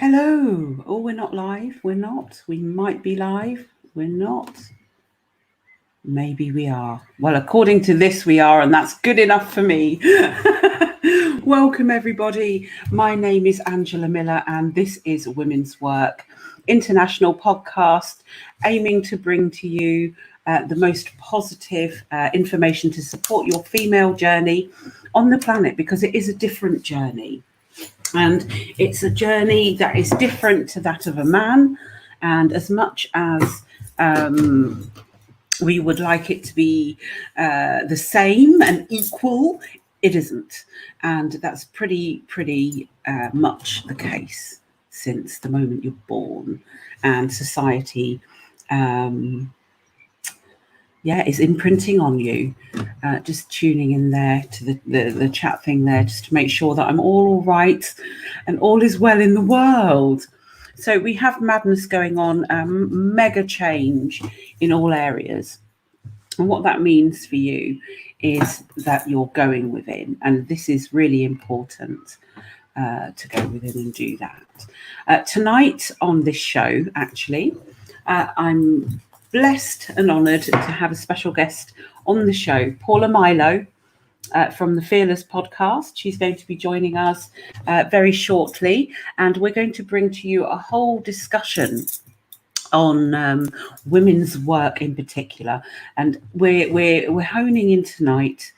Hello. Oh, we're not live. We're not. We might be live. We're not. Maybe we are. Well, according to this, we are, and that's good enough for me. Welcome, everybody. My name is Angela Miller, and this is Women's Work, international podcast aiming to bring to you the most positive information to support your female journey on the planet, because it is a different journey. And it's a journey that is different to that of a man. And as much as we would like it to be the same and equal, it isn't. And that's pretty much the case since the moment you're born. And society is imprinting on you. Just tuning in there to the chat thing there, just to make sure that I'm all right and all is well in the world. So we have madness going on, mega change in all areas. And what that means for you is that you're going within. And this is really important, to go within and do that. Tonight on this show, actually, I'm blessed and honoured to have a special guest on the show, Paula Milo, from the Fearless podcast. She's going to be joining us very shortly, and we're going to bring to you a whole discussion on women's work in particular, and we're honing in tonight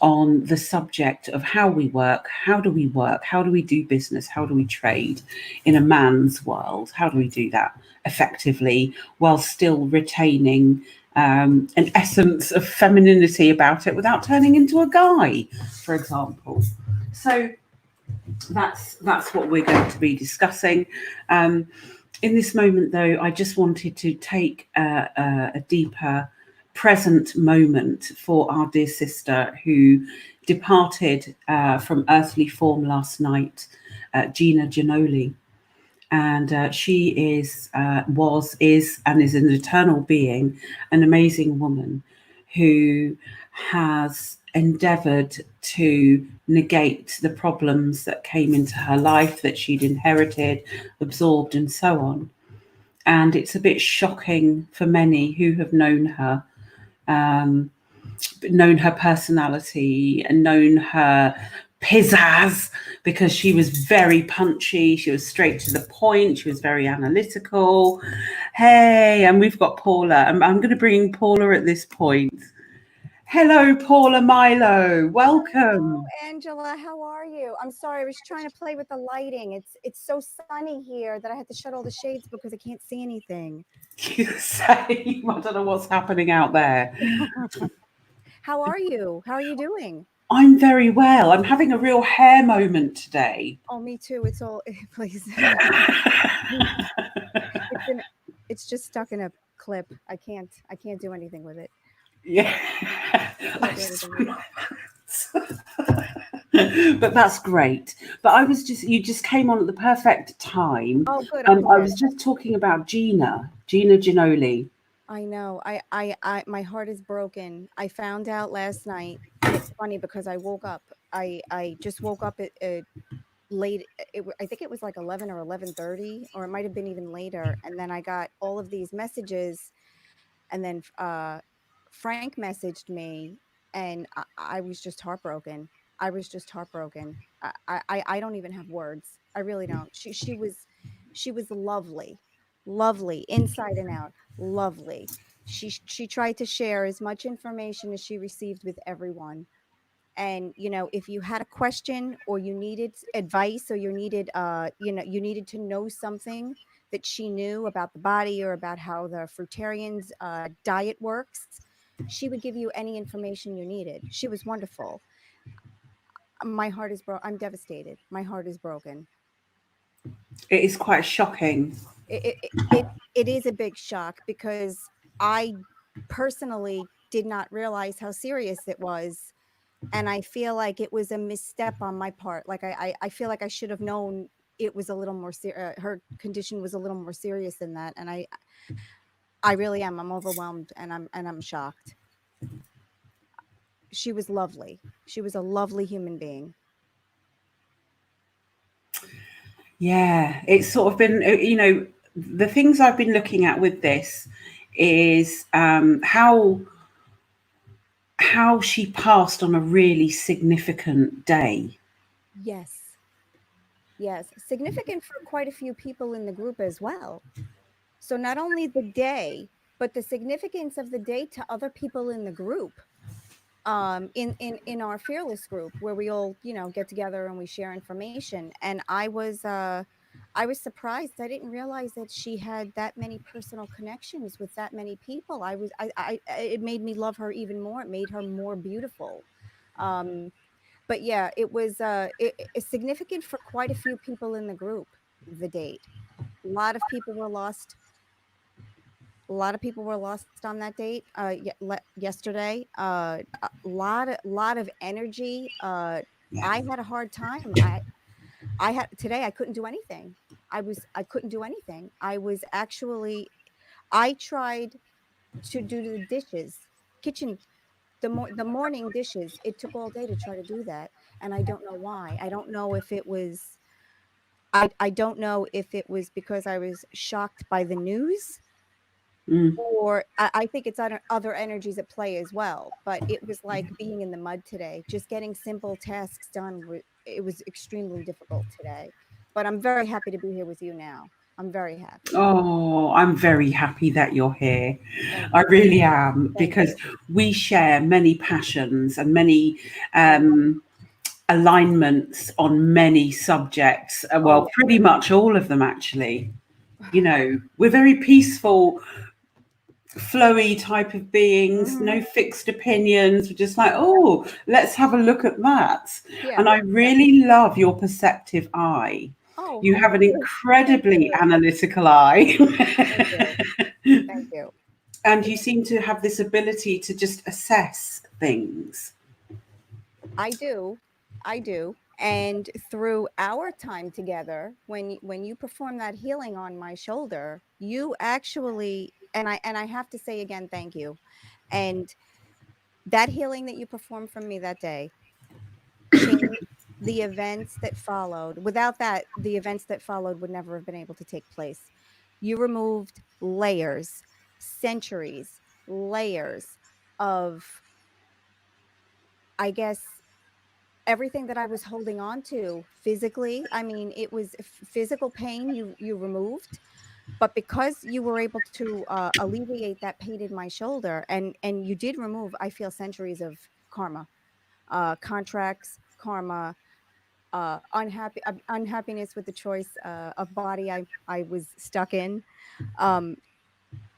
on the subject of how we work, how do we do business, how do we trade in a man's world, how do we do that effectively while still retaining an essence of femininity about it without turning into a guy, for example. So that's what we're going to be discussing. In this moment, though, I just wanted to take a deeper present moment for our dear sister who departed from earthly form last night, Gina Ginoli. And she is an eternal being, an amazing woman who has endeavoured to negate the problems that came into her life that she'd inherited, absorbed, and so on. And it's a bit shocking for many who have known her personality and known her pizzazz, because she was very punchy, she was straight to the point, she was very analytical. Hey, and we've got Paula. I'm going to bring in Paula at this point. Hello, Paula Milo. Welcome. Hello, Angela. How are you? I'm sorry, I was trying to play with the lighting. It's so sunny here that I had to shut all the shades because I can't see anything. You say, I don't know what's happening out there. How are you? How are you doing? I'm very well. I'm having a real hair moment today. Oh, me too. It's all please. It's just stuck in a clip. I can't do anything with it. Yeah. But that's great. But you just came on at the perfect time. Oh, good. I was just talking about Gina Ginoli. I know. My heart is broken. I found out last night. And it's funny because I woke up. I just woke up at late. I think it was like 11 or 11:30, or it might have been even later. And then I got all of these messages, and then Frank messaged me, and I was just heartbroken. I was just heartbroken. I don't even have words. I really don't. She was lovely inside and out. Lovely. She tried to share as much information as she received with everyone. And if you had a question, or you needed advice, or you needed you needed to know something that she knew about the body, or about how the fruitarian's diet works, she would give you any information you needed. She was wonderful. My heart is broken. I'm devastated. My heart is broken. It is quite shocking. It is a big shock, because I personally did not realize how serious it was. And I feel like it was a misstep on my part. Like I feel like I should have known it was a little more her condition was a little more serious than that. And I really am. I'm overwhelmed, and I'm shocked. She was lovely. She was a lovely human being. Yeah, it's sort of been, the things I've been looking at with this is how she passed on a really significant day. Yes. Yes. Significant for quite a few people in the group as well. So not only the day, but the significance of the day to other people in the group. In our fearless group where we all, get together and we share information. And I was surprised. I didn't realize that she had that many personal connections with that many people. It made me love her even more. It made her more beautiful. um but yeah, it's significant for quite a few people in the group, the date. A lot of people were lost. A lot of people were lost on that date, yesterday. A lot of energy. I had a hard time. I had today. I couldn't do anything. I couldn't do anything. I was actually. I tried to do the dishes, kitchen, the morning dishes. It took all day to try to do that, and I don't know why. I don't know if it was. I don't know if it was because I was shocked by the news, Mm. or I think it's other energies at play as well. But it was like being in the mud today, just getting simple tasks done. It was extremely difficult today. But I'm very happy to be here with you now. I'm very happy. Oh, I'm very happy that you're here. Thank I you. really am, Thank because you. we share many passions and many I know. alignments on many subjects. Oh Well, yeah. pretty much all of them, actually. We're very peaceful, flowy type of beings, Hmm. no fixed opinions. We're just like, oh, let's have a look at that. Yeah. And I Yeah. really love your perceptive eye. Oh, You thank have an you. Thank incredibly you. analytical eye. Thank you. Thank you. And you seem to have this ability to just assess things. I do. I do. And through our time together, when you perform that healing on my shoulder, you actually, and I have to say again, thank you. And that healing that you performed from me that day changed the events that followed. Without that, the events that followed would never have been able to take place. You removed layers, centuries, layers of, I guess, everything that I was holding on to physically. I mean, it was physical pain you removed, but because you were able to alleviate that pain in my shoulder, and you did remove, I feel, centuries of karma, contracts, karma, unhappiness with the choice of body I was stuck in. Um,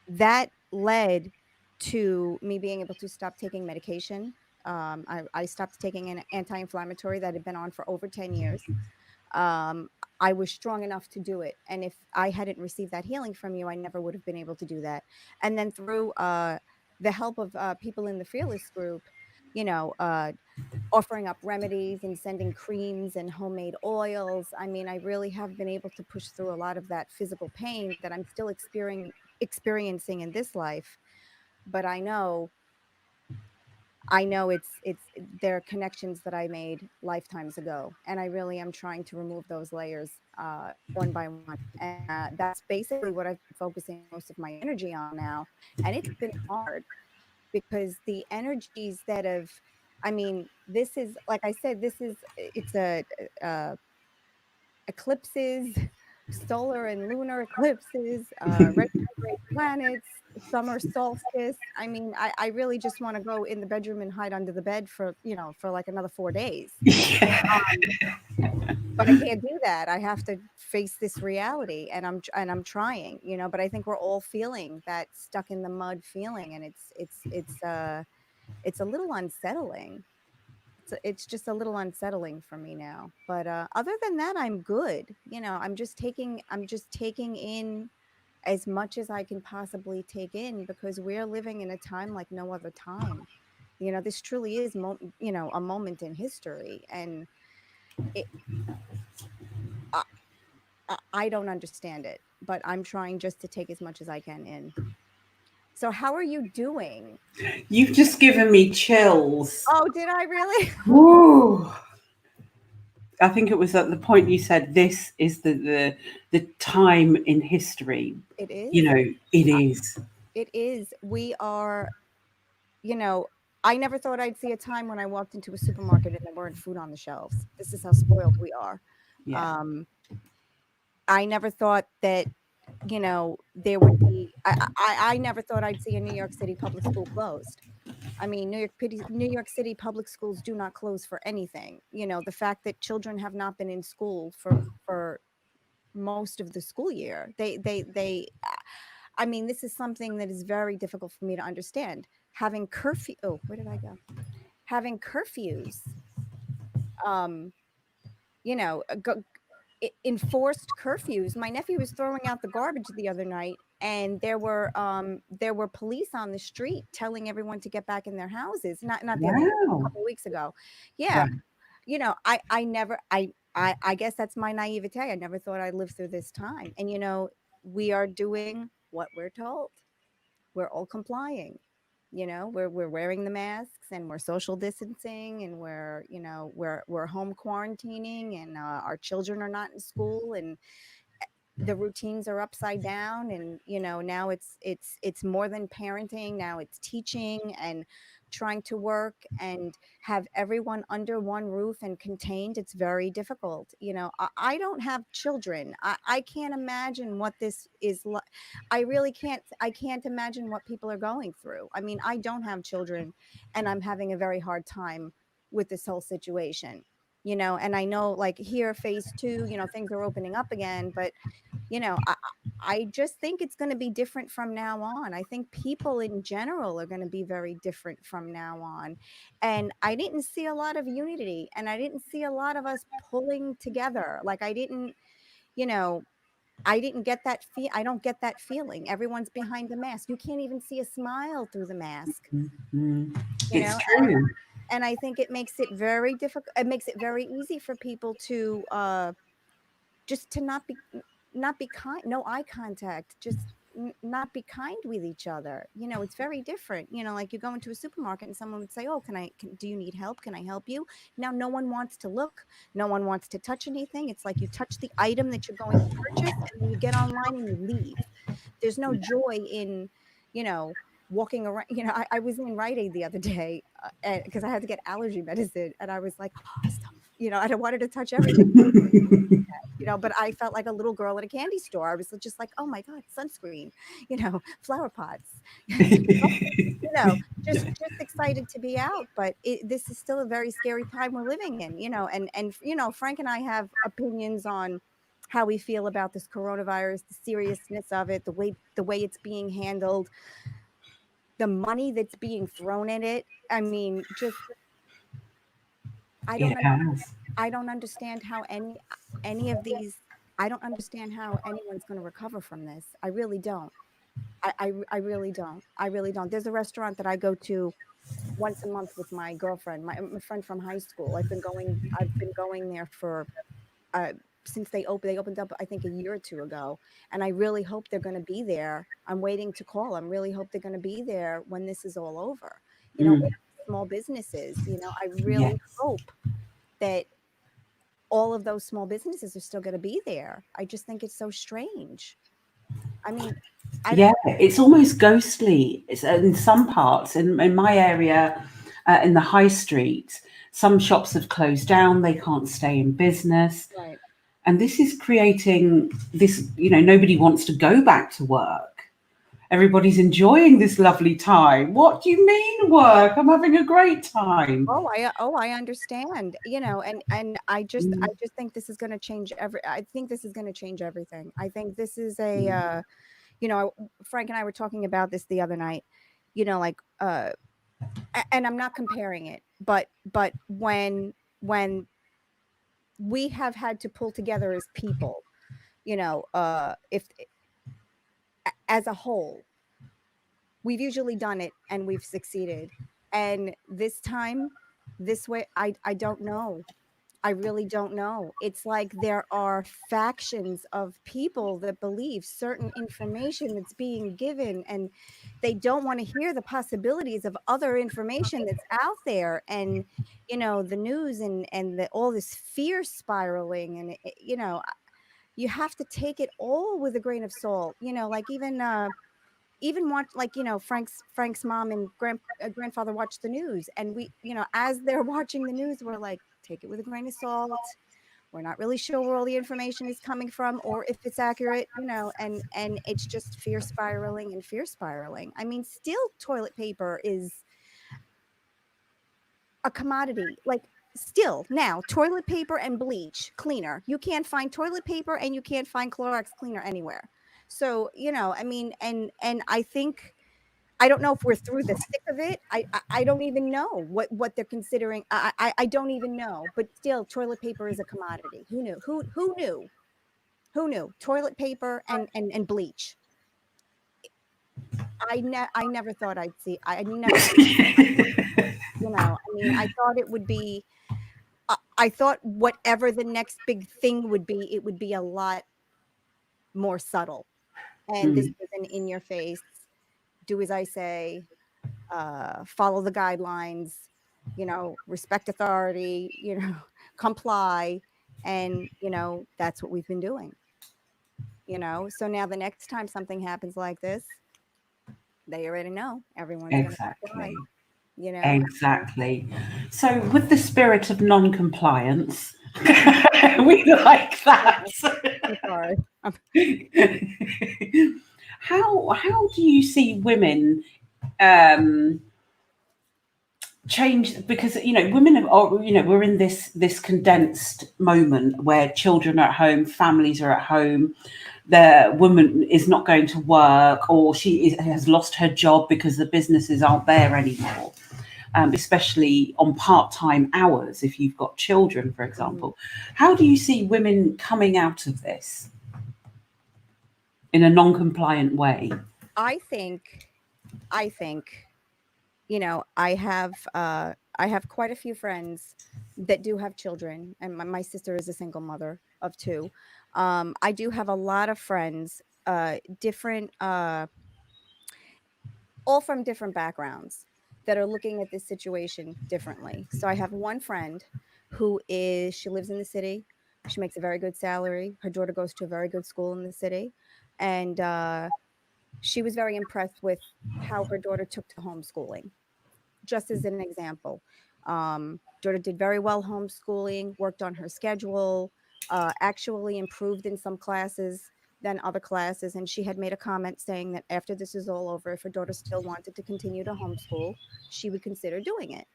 that led to me being able to stop taking medication. I stopped taking an anti-inflammatory that had been on for over 10 years. um, I was strong enough to do it. And if I hadn't received that healing from you, I never would have been able to do that. And then through the help of people in the Fearless group, you know, offering up remedies and sending creams and homemade oils. I mean, I really have been able to push through a lot of that physical pain that I'm still experiencing in this life. But I know it's there are connections that I made lifetimes ago, and I really am trying to remove those layers one by one. And that's basically what I've been focusing most of my energy on now. And it's been hard because the energies that have, I mean, this is, like I said, it's a eclipses, solar and lunar eclipses, retrograde planets, summer solstice. I mean, I really just want to go in the bedroom and hide under the bed for, for like another 4 days. Um, but I can't do that. I have to face this reality, and I'm trying, but I think we're all feeling that stuck in the mud feeling, and it's a little unsettling. It's just a little unsettling for me now. But other than that, I'm good. I'm just taking in as much as I can possibly take in, because we're living in a time like no other time. This truly is a moment in history, and it I, I don't understand it, but I'm trying just to take as much as I can in. So how are you doing? You've just given me chills. Oh, did I really? Woo. I think it was at the point you said this is the time in history. It You is. know, it is. It is. We are, you know, I never thought I'd see a time when I walked into a supermarket and there weren't food on the shelves. This is how spoiled we are. Yeah. Um, I never thought that, there would be. I never thought I'd see a New York City public school closed. I mean, New York City public schools do not close for anything. The fact that children have not been in school for most of the school year. I mean, this is something that is very difficult for me to understand. Having curfew. Oh, where did I go? Having curfews. Um, you know, go, enforced curfews. My nephew was throwing out the garbage the other night, and there were police on the street telling everyone to get back in their houses. Not the other night, a Wow. couple of weeks ago. Yeah, Right. I never I guess that's my naivete. I never thought I'd live through this time. And we are doing what we're told. We're all complying. We're wearing the masks, and we're social distancing, and we're home quarantining, and our children are not in school, and the routines are upside down. And now it's more than parenting. Now it's teaching and trying to work and have everyone under one roof and contained. It's very difficult. I don't have children. I can't imagine what this is like. I can't imagine what people are going through. I mean, I don't have children, and I'm having a very hard time with this whole situation. And I know, like, here, phase two, things are opening up again, but you know, I I just think it's going to be different from now on. I think people in general are going to be very different from now on. And I didn't see a lot of unity, and I didn't see a lot of us pulling together. Like, you know, I didn't get that I don't get that feeling. Everyone's behind the mask. You can't even see a smile through the mask, Mm. you It's know? true. And I think it makes it very difficult. It makes it very easy for people to just to not be kind, no eye contact, just not be kind with each other. It's very different. Like, you go into a supermarket and someone would say, oh, do you need help, can I help you? Now no one wants to look, no one wants to touch anything. It's like you touch the item that you're going to purchase, and then you get online and you leave. There's no joy in you know walking around. I was in Rite Aid the other day, because I had to get allergy medicine, and I was like, oh, stuff. I don't wanted to touch everything, but I felt like a little girl in a candy store. I was just like, oh my God, sunscreen, flower pots, you know, just excited to be out. But this is still a very scary time we're living in, and Frank and I have opinions on how we feel about this coronavirus, the seriousness of it, the way it's being handled, the money that's being thrown at it. I mean, just I don't It has. I don't understand how any of these. I don't understand how anyone's going to recover from this. I really don't. I really don't. I really don't. There's a restaurant that I go to once a month with my girlfriend, my friend from high school. I've been going there for uh, since they opened up, I think, a year or two ago, and I really hope they're going to be there. I'm waiting to call. I really hope they're going to be there when this is all over. Mm. Small businesses. I really Yes. hope that all of those small businesses are still going to be there. I just think it's so strange. I mean, I don't. Yeah, it's almost ghostly. It's in some parts in my area, in the high street. Some shops have closed down. They can't stay in business, Right. and this is creating this. Nobody wants to go back to work. Everybody's enjoying this lovely time. What do you mean work? I'm having a great time. Oh, I understand. And I Mm. just think this is going to change I think this is going to change everything. I think this is a Frank and I were talking about this the other night. Like, and I'm not comparing it, but when we have had to pull together as people, if as a whole, we've usually done it and we've succeeded. And this time, this way, I don't know. I really don't know. It's like there are factions of people that believe certain information that's being given, and they don't want to hear the possibilities of other information that's out there. And the news and all this fear spiraling, and you have to take it all with a grain of salt. Like even watch, like Frank's mom and grandfather watch the news, and we as they're watching the news, we're like, take it with a grain of salt. We're not really sure where all the information is coming from or if it's accurate, and it's just fear spiraling and fear spiraling. I mean, still toilet paper is a commodity. Like, still now, toilet paper and bleach cleaner, you can't find toilet paper and you can't find Clorox cleaner anywhere. So I mean, and I think, I don't know if we're through the thick of it. I don't even know what they're considering. I don't even know. But still, toilet paper is a commodity. Who knew? Who knew? Who knew? Toilet paper and bleach. I never thought I'd see. I never thought. I mean, I thought it would be. I thought whatever the next big thing would be, it would be a lot more subtle. And this Mm, was an in your face. Do as I say. Follow the guidelines, respect authority, comply. And, that's what we've been doing, So now the next time something happens like this, they already know everyone's going to comply, exactly. you know. Exactly. So, with the spirit of non-compliance, we like that. I'm sorry. How do you see women um, change? Because women are, we're in this condensed moment where children are at home, families are at home. The woman is not going to work, or has lost her job because the businesses aren't there anymore. Especially on part-time hours, if you've got children, for Mhm. example. How do you see women coming out of this in a non-compliant way? I think, I think, I have quite a few friends that do have children, and my sister is a single mother of two. I do have a lot of friends, different, all from different backgrounds, that are looking at this situation differently. So I have one friend she lives in the city. She makes a very good salary. Her daughter goes to a very good school in the city. And she was very impressed with how her daughter took to homeschooling. Just as an example, daughter did very well homeschooling, worked on her schedule, actually improved in some classes than other classes. And she had made a comment saying that after this is all over, if her daughter still wanted to continue to homeschool, she would consider doing it.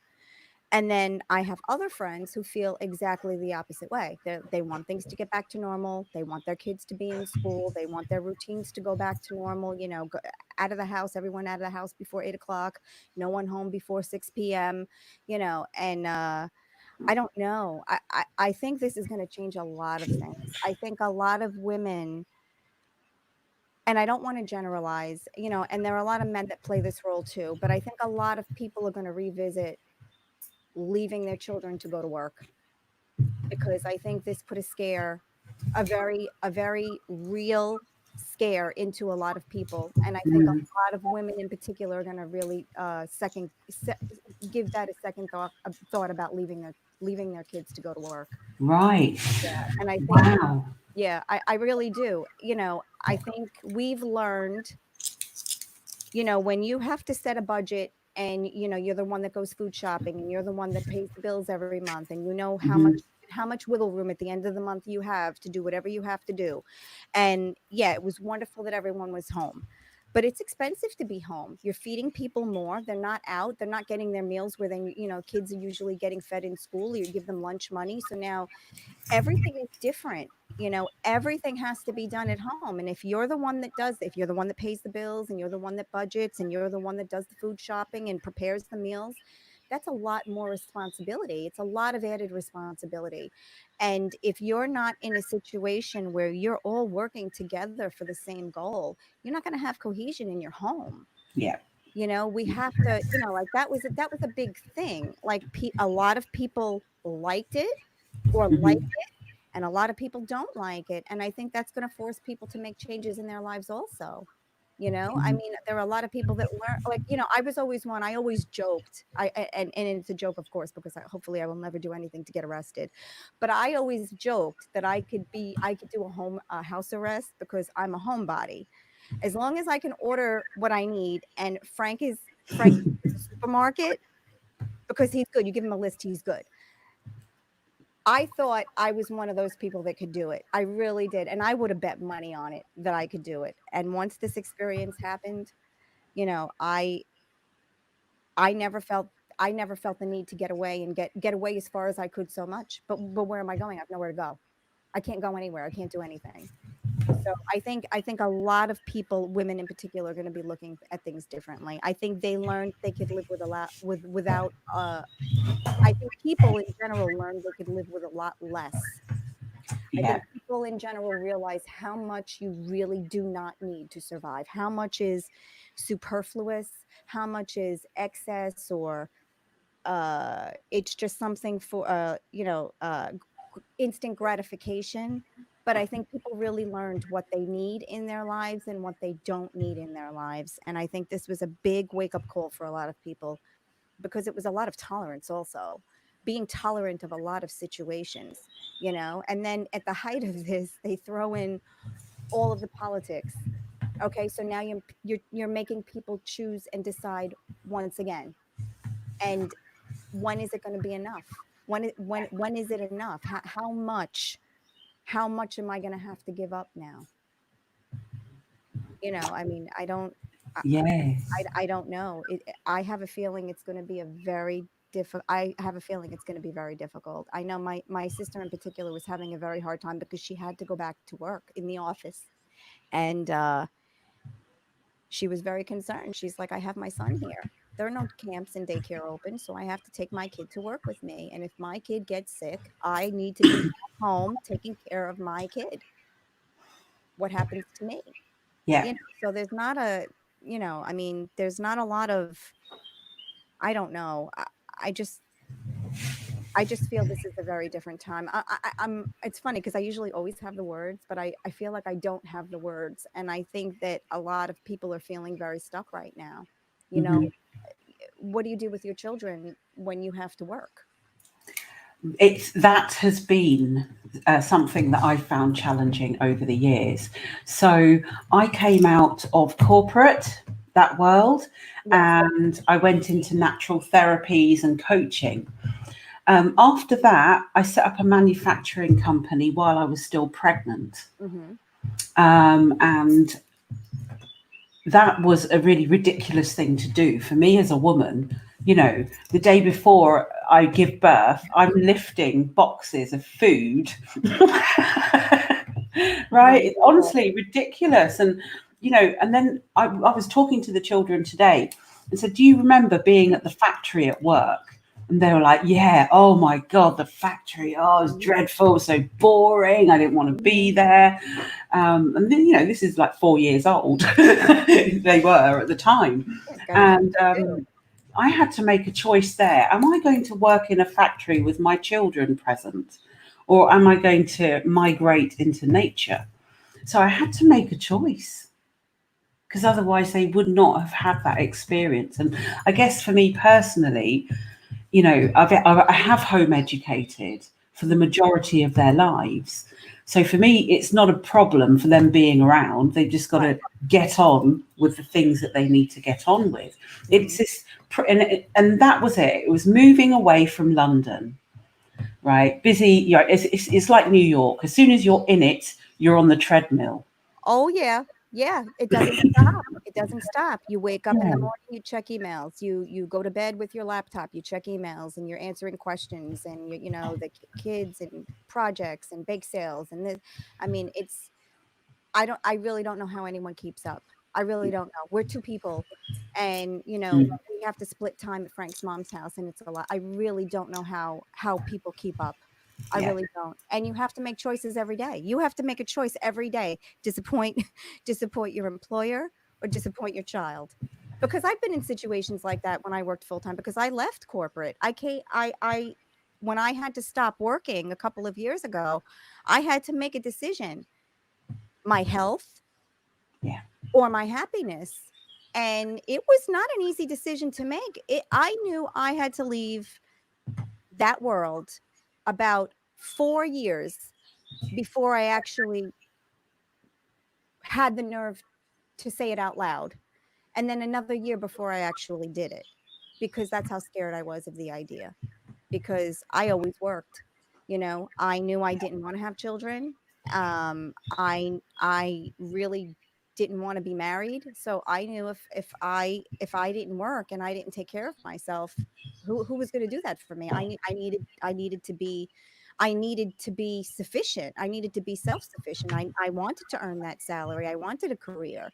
And then I have other friends who feel exactly the opposite way. They want things to get back to normal. They want their kids to be in school. They want their routines to go back to normal. Go out of the house, everyone out of the house before 8 o'clock, no one home before 6 p.m. And I don't know. I think this is going to change a lot of things. I think a lot of women, and I don't want to generalize, and there are a lot of men that play this role too, but I think a lot of people are going to revisit leaving their children to go to work, because I think this put a very real scare into a lot of people. And I think a Mm, lot of women in particular are going to really give that a second thought about leaving their kids to go to work. right. Yeah. And I think, Wow. yeah, I really do. I think we've learned, when you have to set a budget, and you're the one that goes food shopping, and you're the one that pays the bills every month, and you know Mhm. how much wiggle room at the end of the month you have to do whatever you have to do. And yeah, it was wonderful that everyone was home, but it's expensive to be home. You're feeding people more. They're not out. They're not getting their meals where kids are usually getting fed in school. You give them lunch money. So now everything is different. Everything has to be done at home. And if you're the one that pays the bills, and you're the one that budgets, and you're the one that does the food shopping and prepares the meals, that's a lot more responsibility. It's a lot of added responsibility. And if you're not in a situation where you're all working together for the same goal, you're not going to have cohesion in your home. Yeah. We have to, like, that was a big thing. Like, a lot of people liked it, or like Mhm. it, and a lot of people don't like it, and I think that's going to force people to make changes in their lives also. I Mhm. mean, there are a lot of people that learn, like, I was always one. I always joked, and it's a joke, of course, because hopefully I will never do anything to get arrested, but I always joked that I could do a house arrest because I'm a homebody. As long as I can order what I need, and Frank is at the supermarket because he's good. You give him a list, he's good. I thought I was one of those people that could do it. I really did, and I would have bet money on it that I could do it. And once this experience happened, you know, I I never felt I never felt the need to get away and get away as far as I could so much. But where am I going? I have nowhere to go. I can't go anywhere. I can't do anything. So I think a lot of people, women in particular, are going to be looking at things differently. I think they learned they could live with a lot without. I think people in general learned they could live with a lot less. I Yeah. think people in general realize how much you really do not need to survive, how much is superfluous, how much is excess, or it's just something for instant gratification. But I think people really learned what they need in their lives and what they don't need in their lives, and I think this was a big wake up call for a lot of people, because it was a lot of tolerance also, being tolerant of a lot of situations, and then at the height of this they throw in all of the politics. Okay, so now you're making people choose and decide once again. And when is it going to be enough? When is it enough? How much am I going to have to give up now? I mean, I don't I, Yes. I don't know. I have a feeling it's going to be a very difficult. I have a feeling it's going to be very difficult. I know my sister in particular was having a very hard time because she had to go back to work in the office, and she was very concerned. She's like, I have my son here. There are no camps and daycare open, so I have to take my kid to work with me. And if my kid gets sick, I need to be at home taking care of my kid. What happens to me? Yeah. So there's not I mean, there's not a lot of, I don't know. I just I just feel this is a very different time. It's funny because I usually always have the words, but I feel like I don't have the words. And I think that a lot of people are feeling very stuck right now. You know, Mhm. what do you do with your children when you have to work? It's that has been something that I've found challenging over the years. So I came out of corporate, that world, Yes. and I went into natural therapies and coaching. After that, I set up a manufacturing company while I was still pregnant. Hmm. And that was a really ridiculous thing to do for me as a woman. The day before I give birth, I'm lifting boxes of food. Right? It's Unbelievable. honestly ridiculous. And then I was talking to the children today and said, do you remember being at the factory at work? And they were like, yeah, oh my God, the factory. Oh, it was Hmm. dreadful. It was so boring. I didn't want to be Hmm. there. And then, this is like 4 years old. They were at the time. Yeah, got to do And what you do. I had to make a choice there. Am I going to work in a factory with my children present? Or am I going to migrate into nature? So I had to make a choice because otherwise they would not have had that experience. And I guess for me personally, I have home educated for the Mhm. majority of their lives. So for me, it's not a problem for them being around. They've just got Right. to get on with the things that they need to get on with. Hmm. It's this, and that was it. It was moving away from London, right? Busy, it's like New York. As soon as you're in it, you're on the treadmill. Oh, yeah. Yeah, it doesn't stop. It doesn't stop. You wake up in the Yeah, morning, you check emails. You go to bed with your laptop, you check emails, and you're answering questions, and the kids and projects and bake sales and this. I mean, I really don't know how anyone keeps up. I really don't know. We're two people, and mm, we have to split time at Frank's mom's house, and it's a lot. I really don't know how people keep up. I yeah, really don't. And you have to make choices every day. You have to make a choice every day. Disappoint disappoint your employer or disappoint your child. Because I've been in situations like that when I worked full time, because I left corporate. I came I when I had to stop working a couple of years ago, I had to make a decision, my health Yeah. or my happiness. And it was not an easy decision to make. I knew I had to leave that world about 4 years before I actually had the nerve to say it out loud. And then another year before I actually did it, because that's how scared I was of the idea. Because I always worked. I knew I didn't want to have children. I really didn't want to be married, so I knew if I didn't work and I didn't take care of myself, who was going to do that for me? I needed to be sufficient. I needed to be self-sufficient. I wanted to earn that salary. I wanted a career.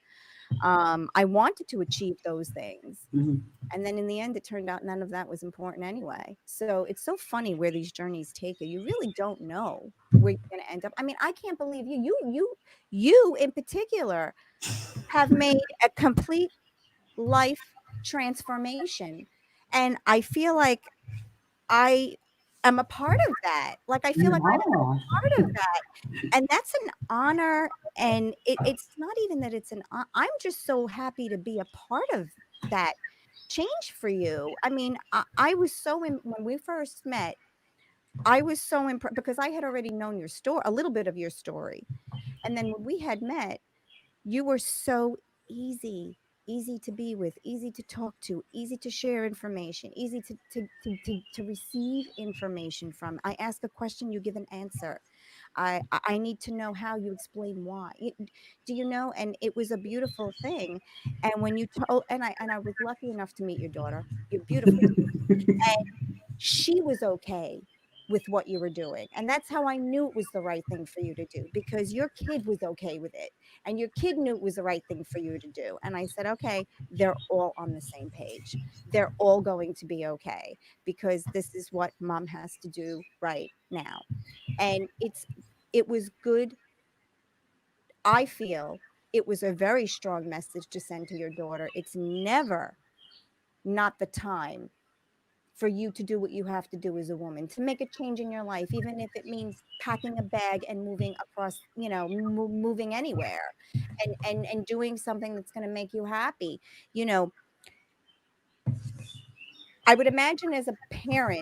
I wanted to achieve those things. Mhm. And then in the end, it turned out none of that was important anyway. So it's so funny where these journeys take you. You really don't know where you're going to end up. I mean, I can't believe you in particular have made a complete life transformation. And I feel like I am a part of that. Like, I feel You like I'm a are. part of that. And that's an honor. And it's not even that it's I'm just so happy to be a part of that change for you. I mean, I was when we first met, I was so impressed because I had already known your story, a little bit of your story. And then when we had met, you were so easy, easy to be with, easy to talk to, easy to share information, easy to receive information from. I ask a question, you give an answer. I need to know how, you explain why. Do you know? And it was a beautiful thing. And when you told, and I was lucky enough to meet your daughter, your beautiful, she was okay with what you were doing. And that's how I knew it was the right thing for you to do, because your kid was okay with it. And your kid knew it was the right thing for you to do. And I said, okay, they're all on the same page. They're all going to be okay, because this is what mom has to do right now. And it was good. I feel it was a very strong message to send to your daughter. It's never not the time for you to do what you have to do as a woman, to make a change in your life, even if it means packing a bag and moving across, moving anywhere, and doing something that's going to make you happy. You know, I would imagine as a parent,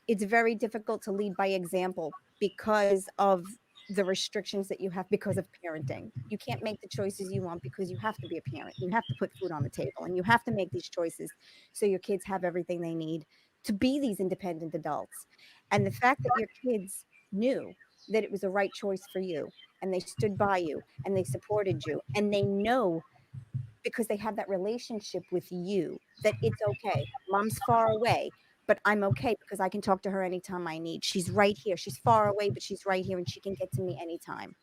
it's very difficult to lead by example because of the restrictions that you have because of parenting. You can't make the choices you want because you have to be a parent. You have to put food on the table and you have to make these choices so your kids have everything they need to be these independent adults. And the fact that your kids knew that it was the right choice for you, and they stood by you and they supported you, and they know because they have that relationship with you that it's okay. Mom's far away, but I'm okay because I can talk to her anytime I need. She's right here. She's far away, but she's right here and she can get to me anytime.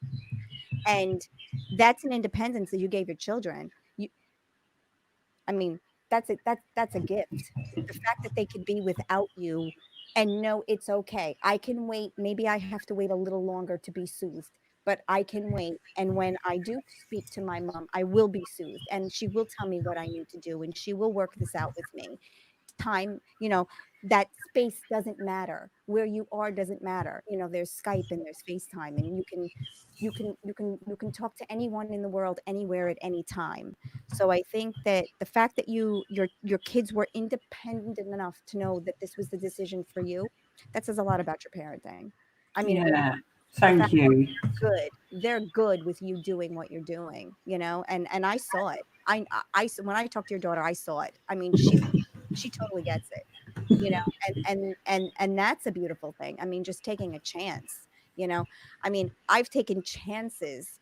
And that's an independence that you gave your children. I mean, that's a gift. The fact that they could be without you and know it's okay. I can wait. Maybe I have to wait a little longer to be soothed, but I can wait. And when I do speak to my mom, I will be soothed and she will tell me what I need to do and she will work this out with me. Time, that space doesn't matter. Where you are doesn't matter. There's Skype and there's FaceTime, and you can talk to anyone in the world anywhere at any time. So I think that the fact that your kids were independent enough to know that this was the decision for you, that says a lot about your parenting. I mean, it really, Yeah. the fact Thank you. they're good with you doing what you're doing, and I saw it. When I talked to your daughter, I saw it. I mean, she totally gets it, and that's a beautiful thing. I mean, just taking a chance, I mean, I've taken chances,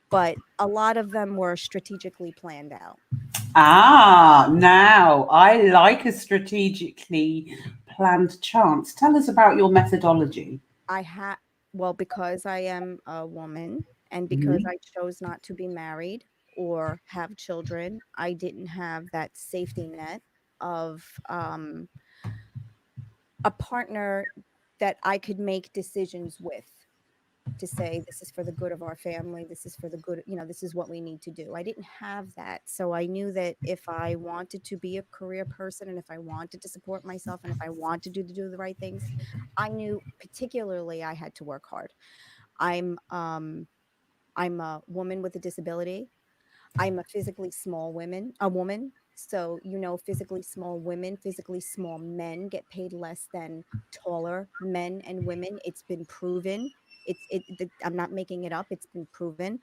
but a lot of them were strategically planned out. Now I like a strategically planned chance. Tell us about your methodology. I had Well, because I am a woman and because Mhm. I chose not to be married or have children, I didn't have that safety net of a partner that I could make decisions with. to say this is for the good of our family, this is for the good, this is what we need to do. I didn't have that. So I knew that if I wanted to be a career person, and if I wanted to support myself, and if I wanted to do the right things, I knew particularly I had to work hard. I'm a woman with a disability. I'm a physically small woman. So, physically small women, physically small men get paid less than taller men and women. It's been proven. I'm not making it up. It's been proven.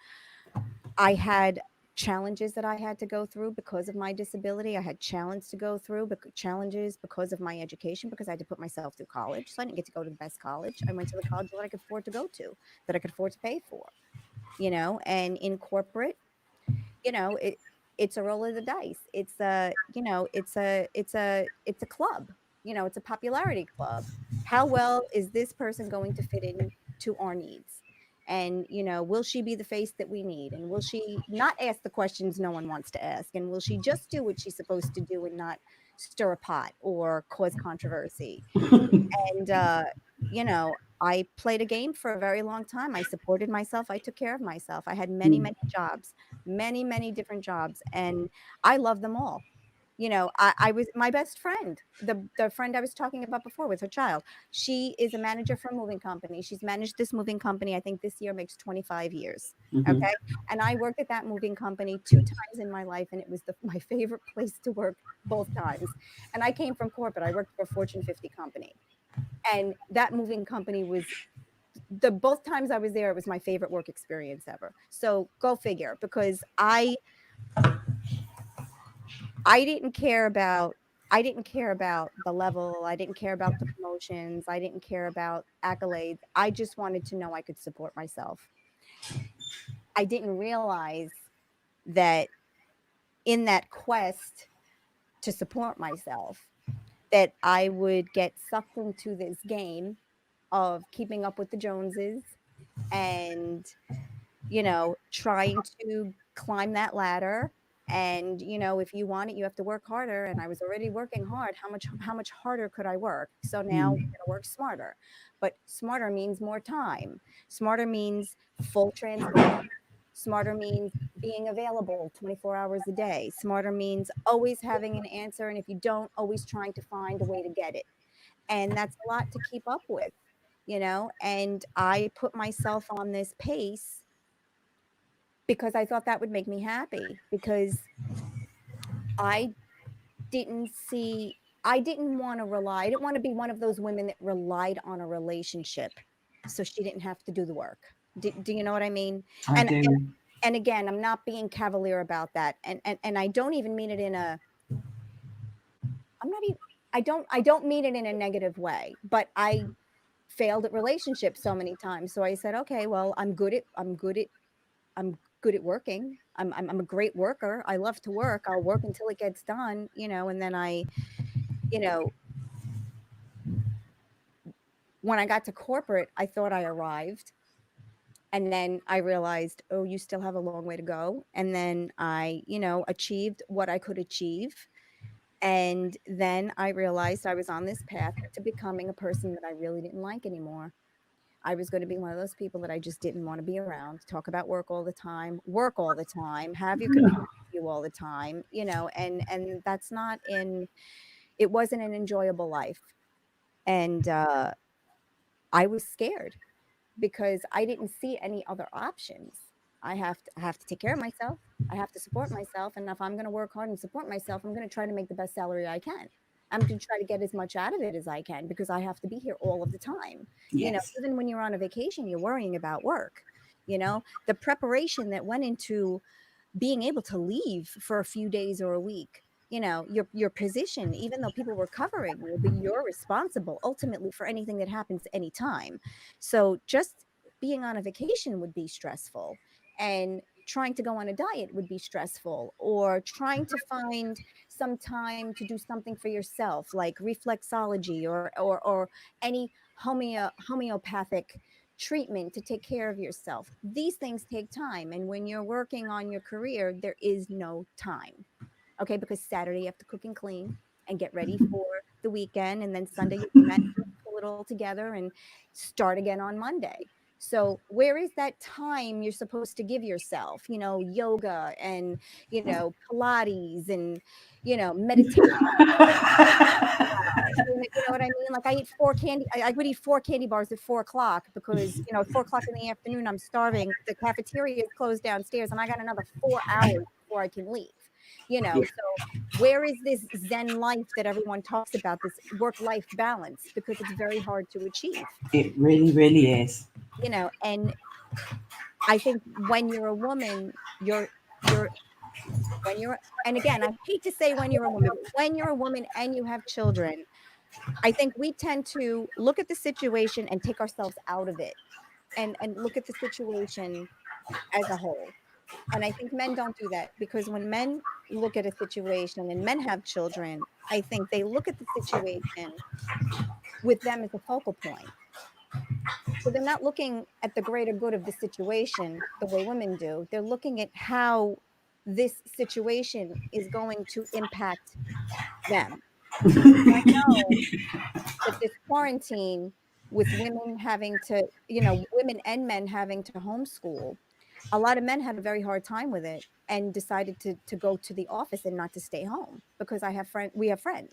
I had challenges that I had to go through because of my disability. I had challenges because of my education, because I had to put myself through college. So I didn't get to go to the best college. I went to the college that I could afford to go to, that I could afford to pay for, and in corporate, it's a roll of the dice. It's a club. It's a popularity club. How well is this person going to fit in to our needs? And will she be the face that we need? And will she not ask the questions no one wants to ask? And will she just do what she's supposed to do and not stir a pot or cause controversy? And I played a game for a very long time. I supported myself. I took care of myself. I had many, Mm. many jobs, many, many different jobs, and I love them all. I was my best friend, the friend I was talking about before with her child. She is a manager for a moving company. She's managed this moving company. I think this year makes 25 years. Hmm. Okay. And I worked at that moving company two times in my life, and it was my favorite place to work both times. And I came from corporate. I worked for a Fortune 50 company. And that moving company was the both times I was there, it was my favorite work experience ever. So go figure, because I didn't care about the level, I didn't care about the promotions, I didn't care about accolades. I just wanted to know I could support myself. I didn't realize that in that quest to support myself, that I would get sucked into this game of keeping up with the Joneses and trying to climb that ladder. And if you want it, you have to work harder. And I was already working hard. How much harder could I work? So now we're Mm. going to work smarter. But smarter means more time. Smarter means full transparency. Smarter means being available 24 hours a day. Smarter means always having an answer. And if you don't, always trying to find a way to get it. And that's a lot to keep up with, and I put myself on this pace because I thought that would make me happy, because I I didn't want to rely. I didn't want to be one of those women that relied on a relationship so she didn't have to do the work. Do you know what I mean? I And do. and again, I'm not being cavalier about that. And I don't even mean it in a I'm not even I don't mean it in a negative way, but I failed at relationships so many times. So I said, okay, well, I'm good at working. I'm a great worker. I love to work. I'll work until it gets done, and then you know, when I got to corporate, I thought I arrived. And then I realized, oh, you still have a long way to go. And then I, achieved what I could achieve. And then I realized I was on this path to becoming a person that I really didn't like anymore. I was going to be one of those people that I just didn't want to be around, talk about work all the time, have your computer Yeah. with you all the time, and that's not in it wasn't an enjoyable life. And I was scared because I didn't see any other options. I have to take care of myself. I have to support myself, and if I'm going to work hard and support myself, I'm going to try to make the best salary I can. I'm going to try to get as much out of it as I can because I have to be here all of the time. Yes. Even when you're on a vacation, you're worrying about work. The preparation that went into being able to leave for a few days or a week, your position, even though people were covering you, but you're responsible ultimately for anything that happens anytime. So just being on a vacation would be stressful, and trying to go on a diet would be stressful, or trying to find some time to do something for yourself like reflexology or any homeopathic treatment to take care of yourself. These things take time. And when you're working on your career, there is no time. Okay. Because Saturday you have to cook and clean and get ready for the weekend. And then Sunday you pull it all together and start again on Monday. So where is that time you're supposed to give yourself? Yoga and, Pilates and, meditation. You know what I mean? Like I eat four candy. I would eat four candy bars at 4 o'clock because at 4 o'clock in the afternoon I'm starving. The cafeteria is closed downstairs, and I got another 4 hours before I can leave. Yeah, So where is this Zen life that everyone talks about? This work-life balance, because it's very hard to achieve. it really, really is. And I think when you're a woman, you're when you're and again, I hate to say when you're a woman, but when you're a woman and you have children, I think we tend to look at the situation and take ourselves out of it and look at the situation as a whole. And I think men don't do that, because when men look at a situation and men have children, I think they look at the situation with them as a focal point. So they're not looking at the greater good of the situation the way women do. They're looking at how this situation is going to impact them. I know that this quarantine, with women having to, women and men having to homeschool, a lot of men had a very hard time with it and decided to go to the office and not to stay home, because we have friends,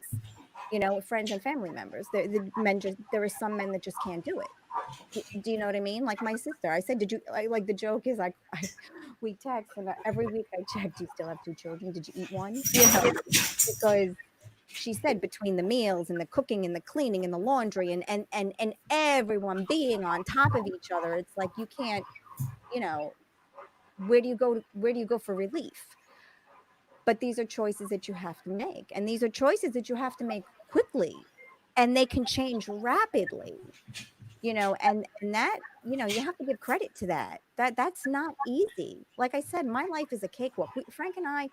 friends and family members. The men just There are some men that just can't do it. Do you know what I mean? Like my sister, I said, "Did you?" Like the joke is, we text, and every week I check, "Do you still have two children? Did you eat one?" Because she said between the meals and the cooking and the cleaning and the laundry and everyone being on top of each other, it's like you can't, you know, where do you go for relief? But these are choices that you have to make, and these are choices that you have to make quickly, and they can change rapidly. And that, you have to give credit to that. That's not easy. Like I said, my life is a cakewalk. Frank and I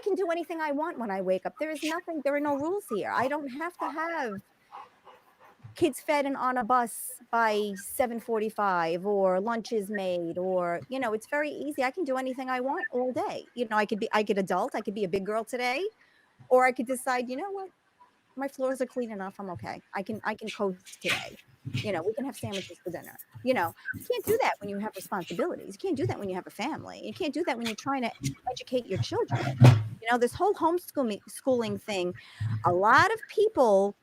can do anything I want when I wake up. There are no rules here. I don't have to have kids fed and on a bus by 7:45, or lunches made, or, it's very easy. I can do anything I want all day. I could adult, I could be a big girl today, or I could decide, you know what? My floors are clean enough. I'm okay. I can coast today. We can have sandwiches for dinner. You can't do that when you have responsibilities. You can't do that when you have a family. You can't do that when you're trying to educate your children. This whole homeschooling schooling thing, a lot of people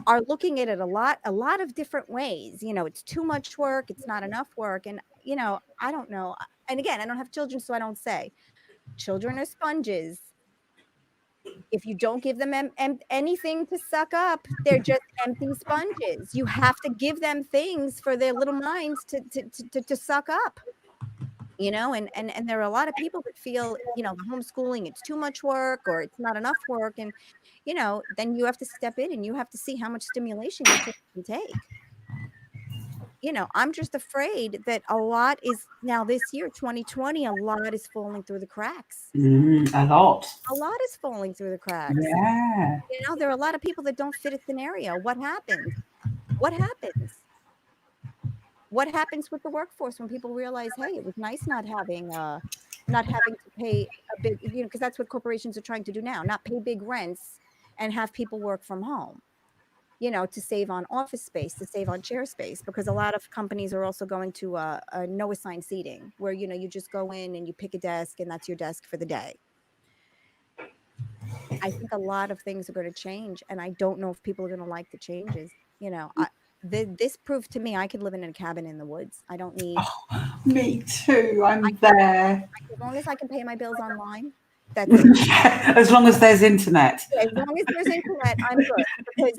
are looking at it a lot of different ways. It's too much work, it's not enough work, and I don't know. And again, I don't have children, so I don't say. Children are sponges. If you don't give them anything to suck up, they're just empty sponges. You have to give them things for their little minds to suck up. And there are a lot of people that feel, the homeschooling, it's too much work or it's not enough work. And, then you have to step in and you have to see how much stimulation your children can take. I'm just afraid that a lot is now, this year, 2020, a lot is falling through the cracks. A lot. A lot is falling through the cracks. Yeah. There are a lot of people that don't fit a scenario. What happens? What happens? What happens with the workforce when people realize, hey, it was nice not having to pay a big, because that's what corporations are trying to do now, not pay big rents and have people work from home, to save on office space, to save on chair space, because a lot of companies are also going to a no assigned seating, where, you just go in and you pick a desk and that's your desk for the day. I think a lot of things are going to change, and I don't know if people are going to like the changes. This proved to me I could live in a cabin in the woods. I don't need. Me too. I I'm can, there. as long as I can pay my bills online, that's it. As long as there's internet. As long as there's internet, I'm good. Because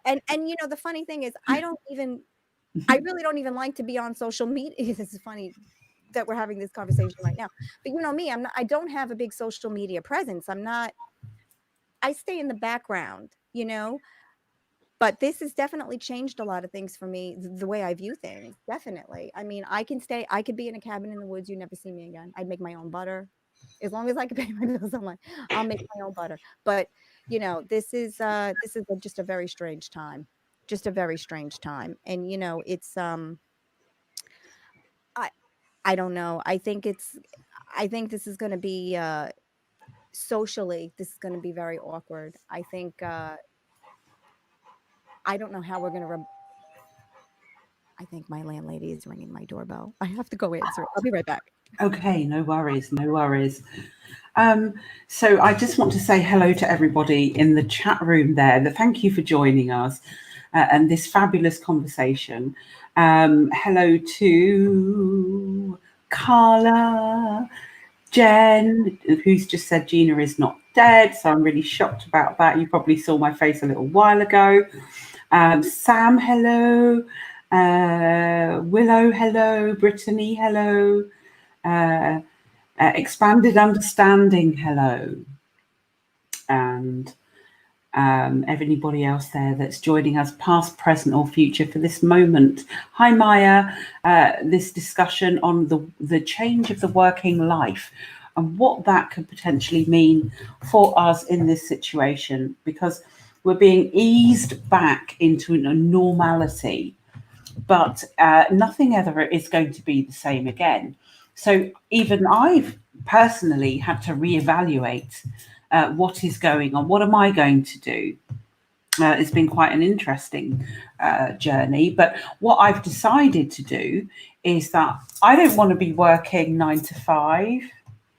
and the funny thing is, I really don't even like to be on social media. This is funny that we're having this conversation right now. But you know me, I don't have a big social media presence. I stay in the background, but this has definitely changed a lot of things for me, the way I view things. Definitely. I mean, I could be in a cabin in the woods. You never see me again. I'd make my own butter. As long as I can pay my bills online, I'll make my own butter. But, just a very strange time. Just a very strange time. And, it's, I, I don't know. I think this is going to be, socially, this is going to be very awkward. I think, I don't know how we're going to I think my landlady is ringing my doorbell. I have to go answer it. I'll be right back. Okay, no worries, no worries. Um, so I just want to say hello to everybody in the chat room there. Thank you for joining us and this fabulous conversation. Hello to Carla, Jen, who's just said Gina is not dead. So I'm really shocked about that. You probably saw my face a little while ago. Sam, hello. Willow, hello. Brittany, hello. Uh, Expanded Understanding, hello. And everybody else there that's joining us, past, present, or future, for this moment. Hi, Maya. This discussion on the change of the working life and what that could potentially mean for us in this situation, because we're being eased back into a normality, but nothing ever is going to be the same again. So even I've personally had to reevaluate what is going on. What am I going to do? It's been quite an interesting journey. But what I've decided to do is that I don't want to be working 9 to 5.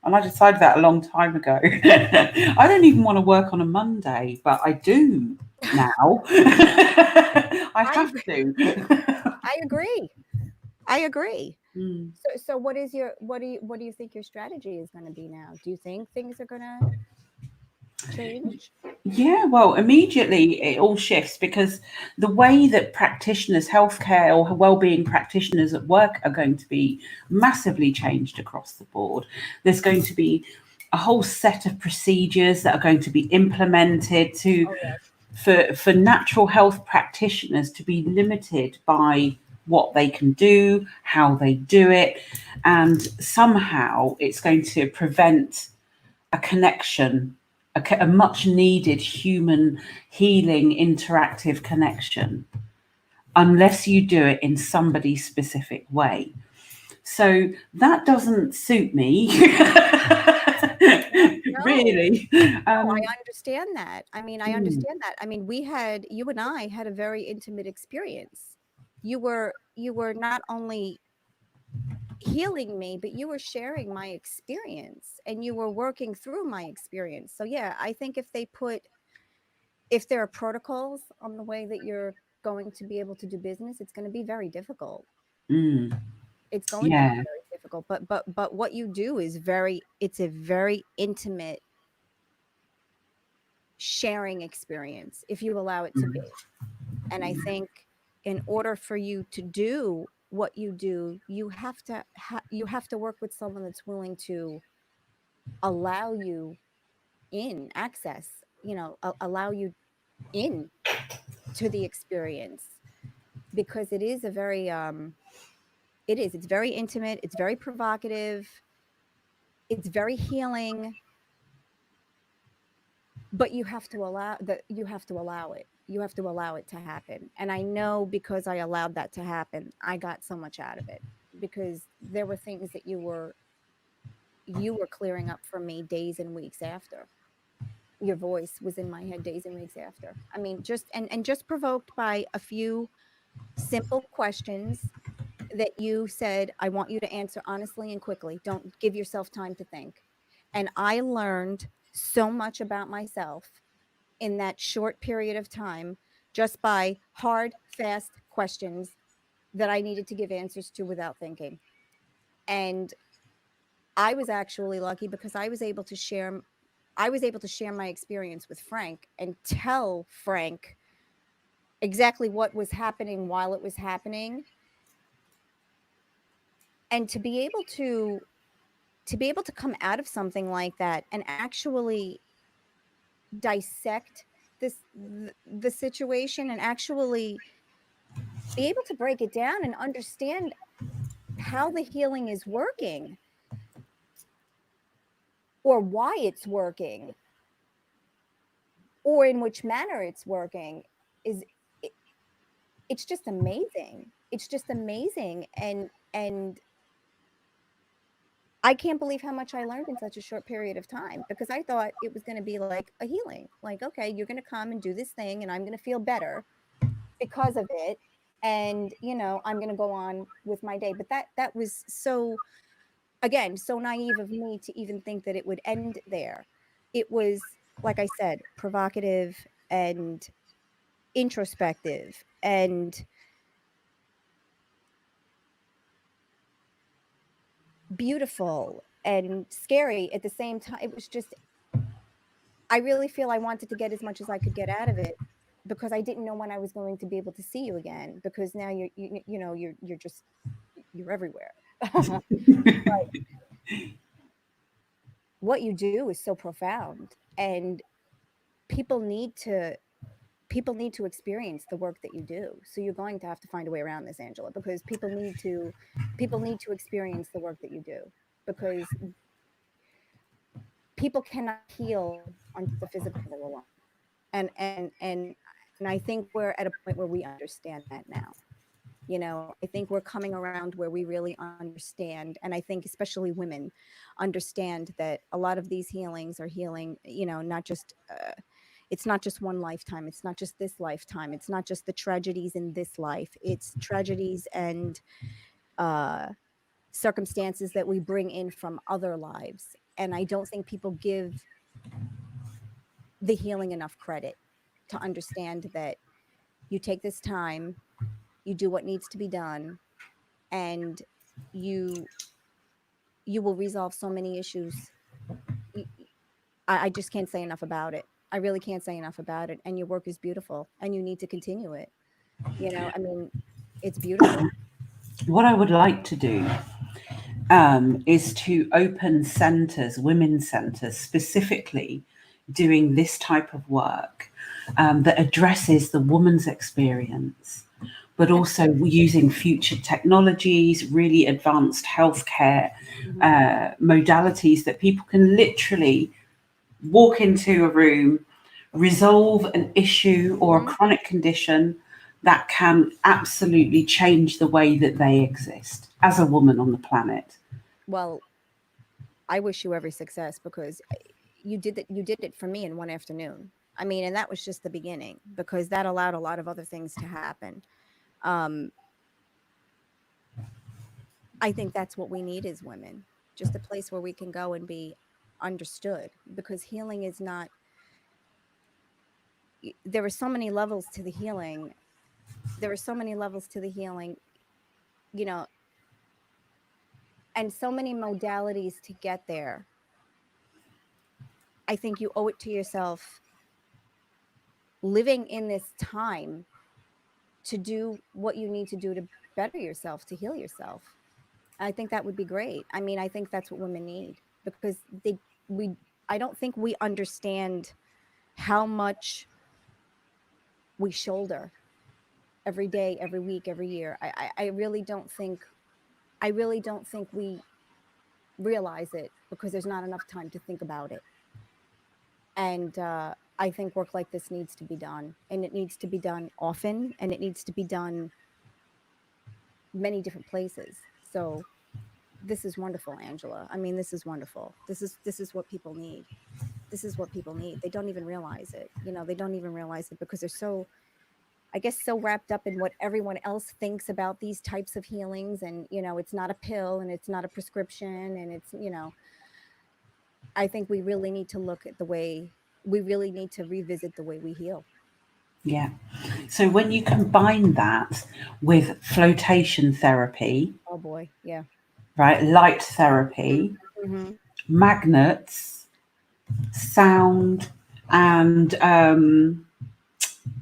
And I decided that a long time ago. I don't even want to work on a Monday, but I do now. I have to. I agree. I agree. Mm. So what do you think your strategy is going to be now? Do you think things are going to change? Yeah, well, immediately it all shifts because the way that practitioners, healthcare or well-being practitioners at work are going to be massively changed across the board. There's going to be a whole set of procedures that are going to be implemented to Oh yes. for natural health practitioners to be limited by what they can do, how they do it, and somehow it's going to prevent a connection, a much needed human healing interactive connection, unless you do it in somebody's specific way. So that doesn't suit me. No. Really. No, I understand that. I mean, I Mm, understand that. I mean, you and I had a very intimate experience. You were not only healing me, but you were sharing my experience and you were working through my experience. So yeah, I think if there are protocols on the way that you're going to be able to do business, it's going to be very difficult. mm, It's going to be yeah. very difficult. But what you do is it's a very intimate sharing experience if you allow it to be. And I think in order for you to do what you do, you have to work with someone that's willing to allow you in access, allow you in to the experience, because it is a very it's very intimate, it's very provocative, it's very healing, but you have to allow it. You have to allow it to happen. And I know, because I allowed that to happen, I got so much out of it, because there were things that you were clearing up for me days and weeks after. Your voice was in my head days and weeks after. I mean, just provoked by a few simple questions that you said, I want you to answer honestly and quickly. Don't give yourself time to think. And I learned so much about myself in that short period of time, just by hard, fast questions that I needed to give answers to without thinking. And I was actually lucky because I was able to share my experience with Frank and tell Frank exactly what was happening while it was happening. And to be able to come out of something like that and actually dissect the situation, and actually be able to break it down and understand how the healing is working, or why it's working, or in which manner it's working, is it, it's just amazing. It's just amazing. And I can't believe how much I learned in such a short period of time, because I thought it was going to be like a healing. Like, okay, you're going to come and do this thing and I'm going to feel better because of it. and I'm going to go on with my day. But that was so, again, so naive of me to even think that it would end there. It was, like I said, provocative and introspective and beautiful and scary at the same time. It was just, I really feel I wanted to get as much as I could get out of it, because I didn't know when I was going to be able to see you again, because now you're just, you're everywhere. But what you do is so profound, and people need to people need to experience the work that you do. So you're going to have to find a way around this, Angela, because people need to experience the work that you do, because people cannot heal on just the physical alone. And I think we're at a point where we understand that now. I think we're coming around where we really understand, and I think especially women understand that a lot of these healings are healing, not just it's not just one lifetime, it's not just this lifetime, it's not just the tragedies in this life, it's tragedies and uh circumstances that we bring in from other lives. And I don't think people give the healing enough credit to understand that you take this time, you do what needs to be done, and you you will resolve so many issues. Y- I just can't say enough about it. I really can't say enough about it. And your work is beautiful, and you need to continue it. I mean, it's beautiful. What I would like to do is to open centres, women's centres, specifically doing this type of work that addresses the woman's experience, but also using future technologies, really advanced healthcare Mhm. modalities that people can literally walk into a room, resolve an issue or a Mhm. chronic condition that can absolutely change the way that they exist as a woman on the planet. Well, I wish you every success, because you did it for me in one afternoon. I mean, and that was just the beginning, because that allowed a lot of other things to happen. Um, I think that's what we need as women, just a place where we can go and be understood, because healing is not, there are so many levels to the healing. There are so many levels to the healing, you know, and so many modalities to get there. I think you owe it to yourself, living in this time, to do what you need to do to better yourself, to heal yourself. I think that would be great. I mean, I think that's what women need, because we, I don't think we understand how much we shoulder every day, every week, every year. I really don't think we realize it, because there's not enough time to think about it. And I think work like this needs to be done, and it needs to be done often, and it needs to be done many different places. So this is wonderful, Angela. I mean, this is wonderful. This is what people need. This is what people need. They don't even realize it. They don't even realize it, because they're so, I guess, so wrapped up in what everyone else thinks about these types of healings. And, it's not a pill, and it's not a prescription, and I think we really need to look at the way, we really need to revisit the way we heal. Yeah. So when you combine that with flotation therapy, Oh boy. Yeah. right, light therapy, Mm-hmm. magnets, sound, and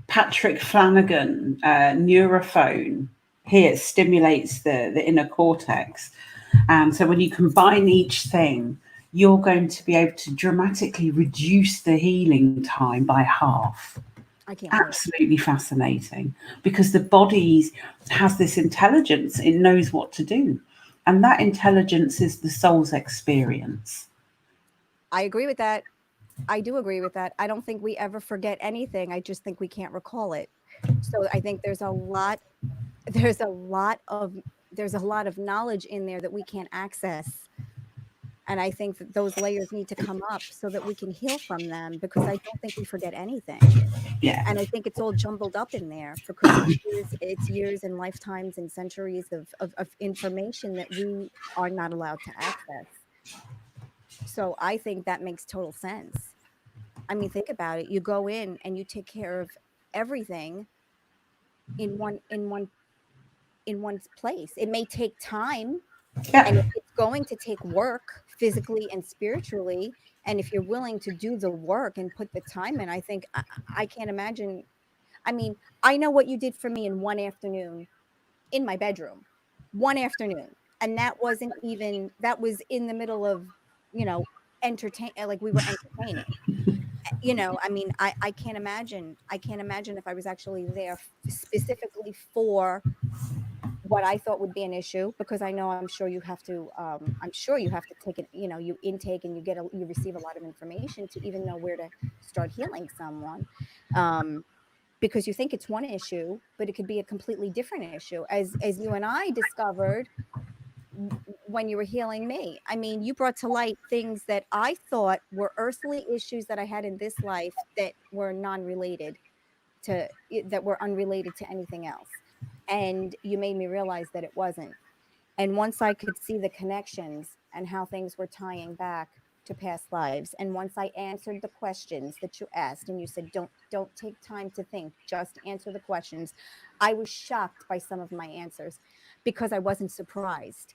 Patrick Flanagan, neurophone, here stimulates the inner cortex. And so when you combine each thing, you're going to be able to dramatically reduce the healing time by half. I can't wait. Absolutely fascinating, because the body has this intelligence, it knows what to do. And that intelligence is the soul's experience. I agree with that. I do agree with that. I don't think we ever forget anything. I just think we can't recall it. So I think there's a lot of there's a lot of knowledge in there that we can't access And I think that those layers need to come up so that we can heal from them, because I don't think we forget anything. Yeah. And I think it's all jumbled up in there because it's years and lifetimes and centuries of information that we are not allowed to access. So I think that makes total sense. I mean, think about it. You go in and you take care of everything in one place. It may take time, and Yeah. it's going to take work physically and spiritually. And if you're willing to do the work and put the time in, I think I can't imagine. I mean, I know what you did for me in one afternoon in my bedroom, one afternoon. And that wasn't even, that was in the middle of, you know, like we were entertaining. I mean, I can't imagine. I can't imagine if I was actually there specifically for what I thought would be an issue, because I know I'm sure you have to take it, you intake and you receive a lot of information to even know where to start healing someone. Um, because you think it's one issue, but it could be a completely different issue, as you and I discovered when you were healing me. I mean, you brought to light things that I thought were earthly issues that I had in this life that were non-related that were unrelated to anything else. And you made me realize that it wasn't. And once I could see the connections and how things were tying back to past lives, and once I answered the questions that you asked, and you said, don't take time to think, just answer the questions, I was shocked by some of my answers because I wasn't surprised.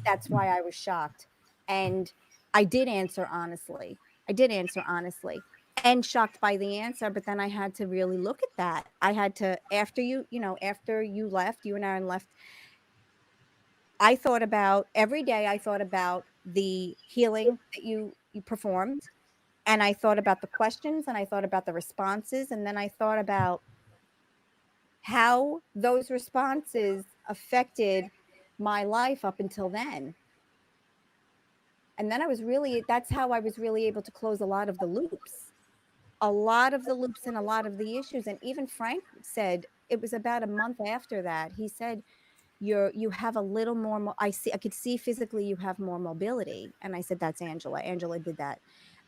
That's why I was shocked. And I did answer honestly. I did answer honestly and shocked by the answer. But then I had to really look at that. I had to, after you left, you and Aaron left, I thought about every day, I thought about the healing that you performed. And I thought about the questions, and I thought about the responses. And then I thought about how those responses affected my life up until then. And then that's how I was really able to close a lot of the loops and a lot of the issues. And even Frank said, it was about a month after that, he said, you have a little more, I could see physically you have more mobility. And I said, that's Angela. Angela did that.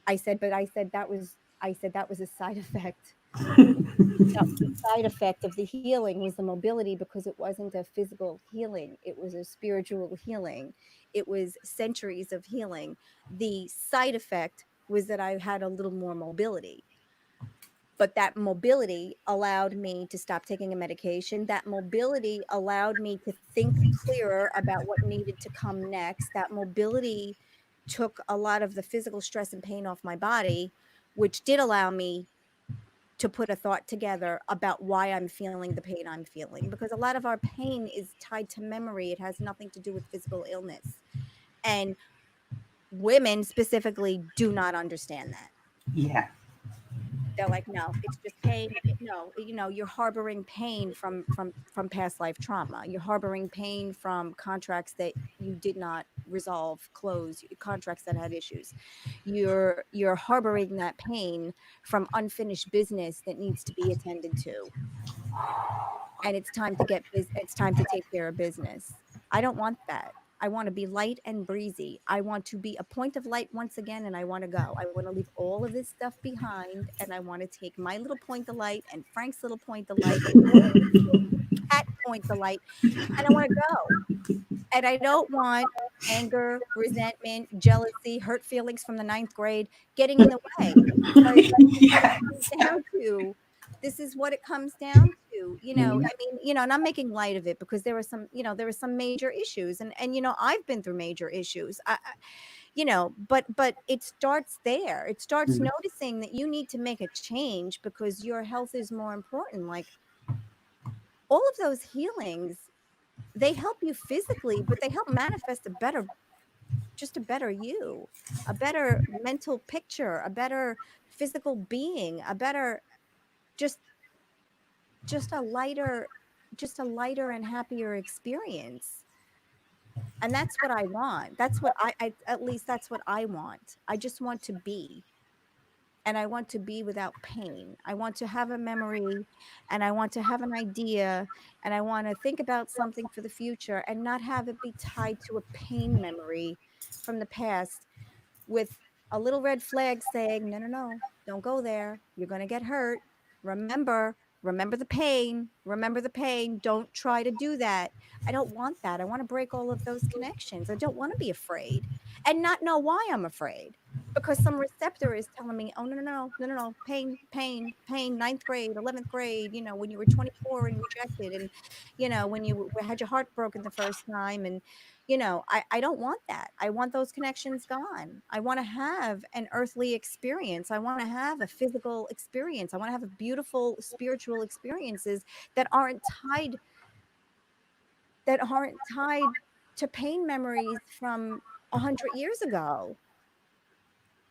I said, that was a side effect. That was a side effect of the healing, was the mobility, because it wasn't a physical healing. It was a spiritual healing. It was centuries of healing. The side effect was that I had a little more mobility. But that mobility allowed me to stop taking a medication. That mobility allowed me to think clearer about what needed to come next. That mobility took a lot of the physical stress and pain off my body, which did allow me to put a thought together about why I'm feeling the pain I'm feeling. Because a lot of our pain is tied to memory. It has nothing to do with physical illness. And women specifically do not understand that. Yeah. They're like, no, it's just pain. No, you're harboring pain from past life trauma. You're harboring pain from contracts that you did not resolve, close, contracts that had issues. You're harboring that pain from unfinished business that needs to be attended to. And it's time to take care of business. I don't want that. I want to be light and breezy. I want to be a point of light once again, and I want to go. I want to leave all of this stuff behind, and I want to take my little point of light and Frank's little point of light and cat point of light, and I want to go. And I don't want anger, resentment, jealousy, hurt feelings from the ninth grade getting in the way, because this is what it Yeah. comes down to. This is what it comes down to. Mm. I mean, and I'm making light of it because there were some major issues, and I've been through major issues. But it starts there. It starts Mm. noticing that you need to make a change because your health is more important. Like, all of those healings, they help you physically, but they help manifest just a better you, a better mental picture, a better physical being, a better, just just a lighter just a lighter and happier experience. And that's what I want. That's what I at least that's what I want. I just want to be. and I want to be without pain. I want to have a memory, and I want to have an idea, and I want to think about something for the future and not have it be tied to a pain memory from the past with a little red flag saying, no, no, no, don't go there. You're going to get hurt. Remember, remember the pain. Remember the pain. Don't try to do that. I don't want that. I want to break all of those connections. I don't want to be afraid and not know why I'm afraid because some receptor is telling me, oh, no, no, no, no, no, no, pain, pain, pain, ninth grade, 11th grade, when you were 24 and rejected and, when you had your heart broken the first time and, I don't want that. I want those connections gone. I want to have an earthly experience. I want to have a physical experience. I want to have a beautiful spiritual experiences that aren't tied to pain memories from 100 years ago.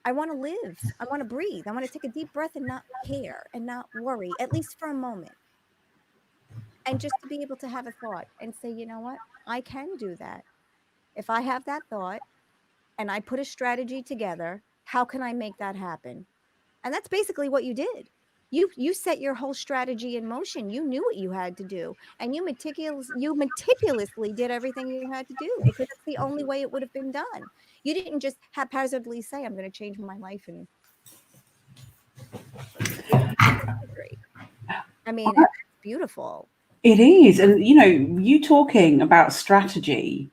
I want to live. I want to breathe. I want to take a deep breath and not care and not worry, at least for a moment. And just to be able to have a thought and say, you know what? I can do that. If I have that thought, and I put a strategy together, how can I make that happen? And that's basically what you did. You set your whole strategy in motion. You knew what you had to do, and you meticulously did everything you had to do because it's the only way it would have been done. You didn't just haphazardly say, "I'm going to change my life," and it's history. I mean, and that's beautiful. It is. And you talking about strategy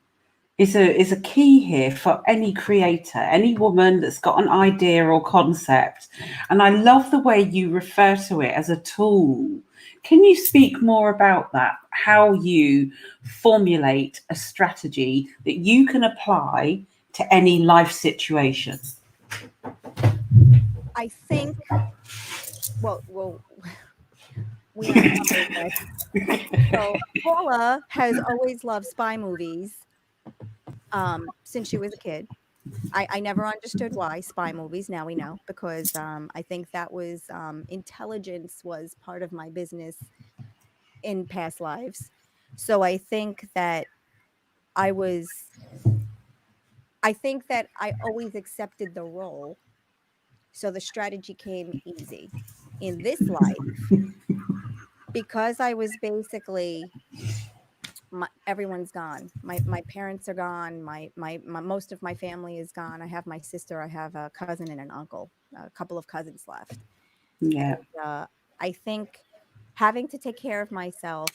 is a key here for any creator, any woman that's got an idea or concept. And I love the way you refer to it as a tool. Can you speak more about that? How you formulate a strategy that you can apply to any life situation? I think. Well, we are mothers, right? So Paula has always loved spy movies since she was a kid. I never understood why spy movies. Now we know because I think that was intelligence was part of my business in past lives. So I was, I think that I always accepted the role. So the strategy came easy. In this life, because I was basically everyone's gone. My parents are gone. My most of my family is gone. I have my sister. I have a cousin and an uncle. A couple of cousins left. Yeah. And I think having to take care of myself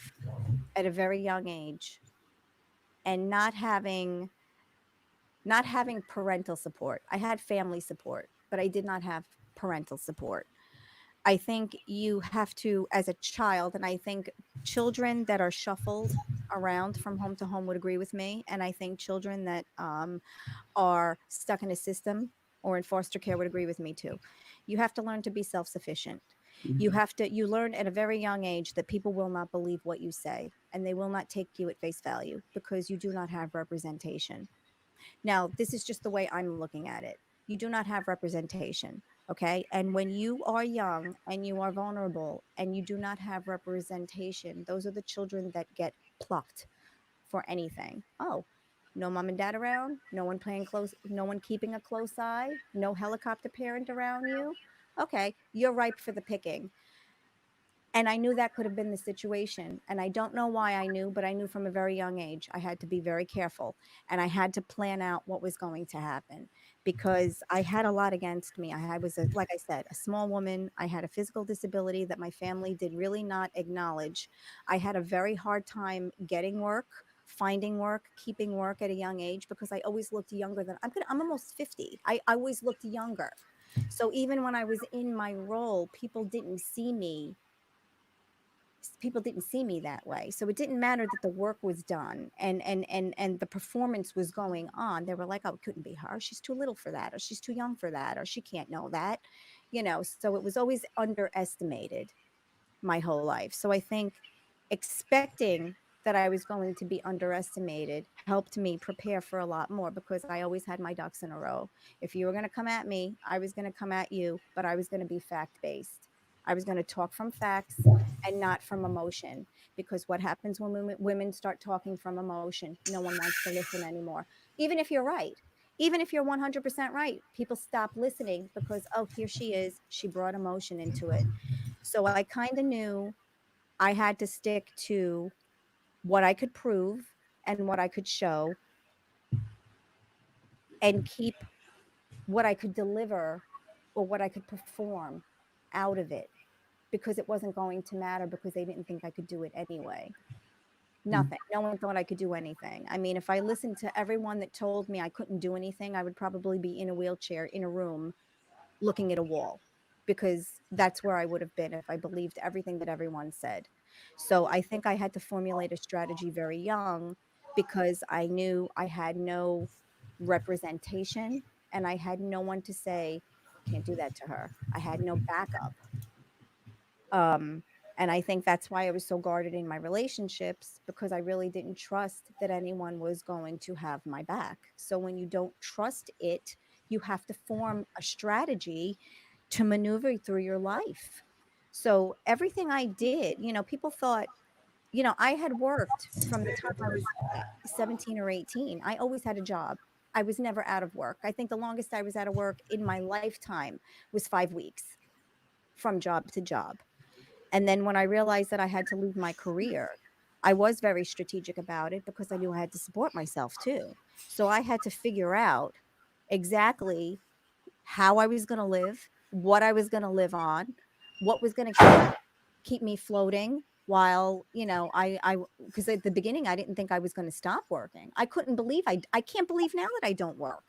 at a very young age and not having parental support. I had family support, but I did not have parental support. I think you have to, as a child, and I think children that are shuffled around from home to home would agree with me. And I think children that are stuck in a system or in foster care would agree with me too. You have to learn to be self sufficient. You learn at a very young age that people will not believe what you say and they will not take you at face value because you do not have representation. Now, this is just the way I'm looking at it. You do not have representation. Okay. And when you are young and you are vulnerable and you do not have representation, those are the children that get plucked for anything. Oh, no mom and dad around, no one keeping a close eye, no helicopter parent around you. Okay, you're ripe for the picking. And I knew that could have been the situation. And I don't know why I knew, but I knew from a very young age. I had to be very careful and I had to plan out what was going to happen because I had a lot against me. I was, like I said, a small woman. I had a physical disability that my family did really not acknowledge. I had a very hard time getting work, finding work, keeping work at a young age because I always looked younger than I'm almost 50. I always looked younger. So even when I was in my role, people didn't see me that way, so it didn't matter that the work was done and the performance was going on. They were like, oh, it couldn't be her, she's too little for that, or she's too young for that, or she can't know that. So it was always underestimated my whole life. So I think expecting that I was going to be underestimated helped me prepare for a lot more because I always had my ducks in a row. If you were going to come at me, I was going to come at you, but I was going to be fact based. I was going to talk from facts and not from emotion, because what happens when women start talking from emotion? No one wants to listen anymore, even if you're right. Even if you're 100% right, people stop listening because, oh, here she is. She brought emotion into it. So I kind of knew I had to stick to what I could prove and what I could show and keep what I could deliver or what I could perform out of it because it wasn't going to matter because they didn't think I could do it anyway. Mm. Nothing. No one thought I could do anything. I mean, if I listened to everyone that told me I couldn't do anything, I would probably be in a wheelchair in a room looking at a wall because that's where I would have been if I believed everything that everyone said. So I think I had to formulate a strategy very young because I knew I had no representation and I had no one to say, can't do that to her. I had no backup. Um, and I think that's why I was so guarded in my relationships because I really didn't trust that anyone was going to have my back. So when you don't trust it, you have to form a strategy to maneuver through your life. So everything I did, people thought, I had worked from the time I was 17 or 18. I always had a job. I was never out of work. I think the longest I was out of work in my lifetime was 5 weeks from job to job. And then when I realized that I had to leave my career, I was very strategic about it because I knew I had to support myself too. So I had to figure out exactly how I was going to live, what I was going to live on, what was going to keep me floating while, I because at the beginning I didn't think I was going to stop working. I couldn't believe I can't believe now that I don't work.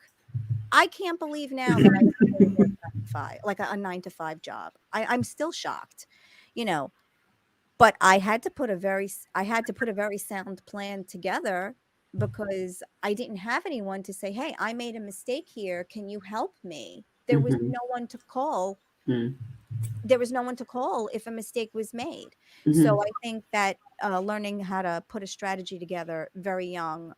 I can't believe now that I still work 9 to 5, like a 9 to 5 job. I'm still shocked, you know, but I had to put a very sound plan together because I didn't have anyone to say, "Hey, I made a mistake here. Can you help me?" There was Mhm. no one to call. Mm. There was no one to call if a mistake was made. So Mhm. I think that learning how to put a strategy together very young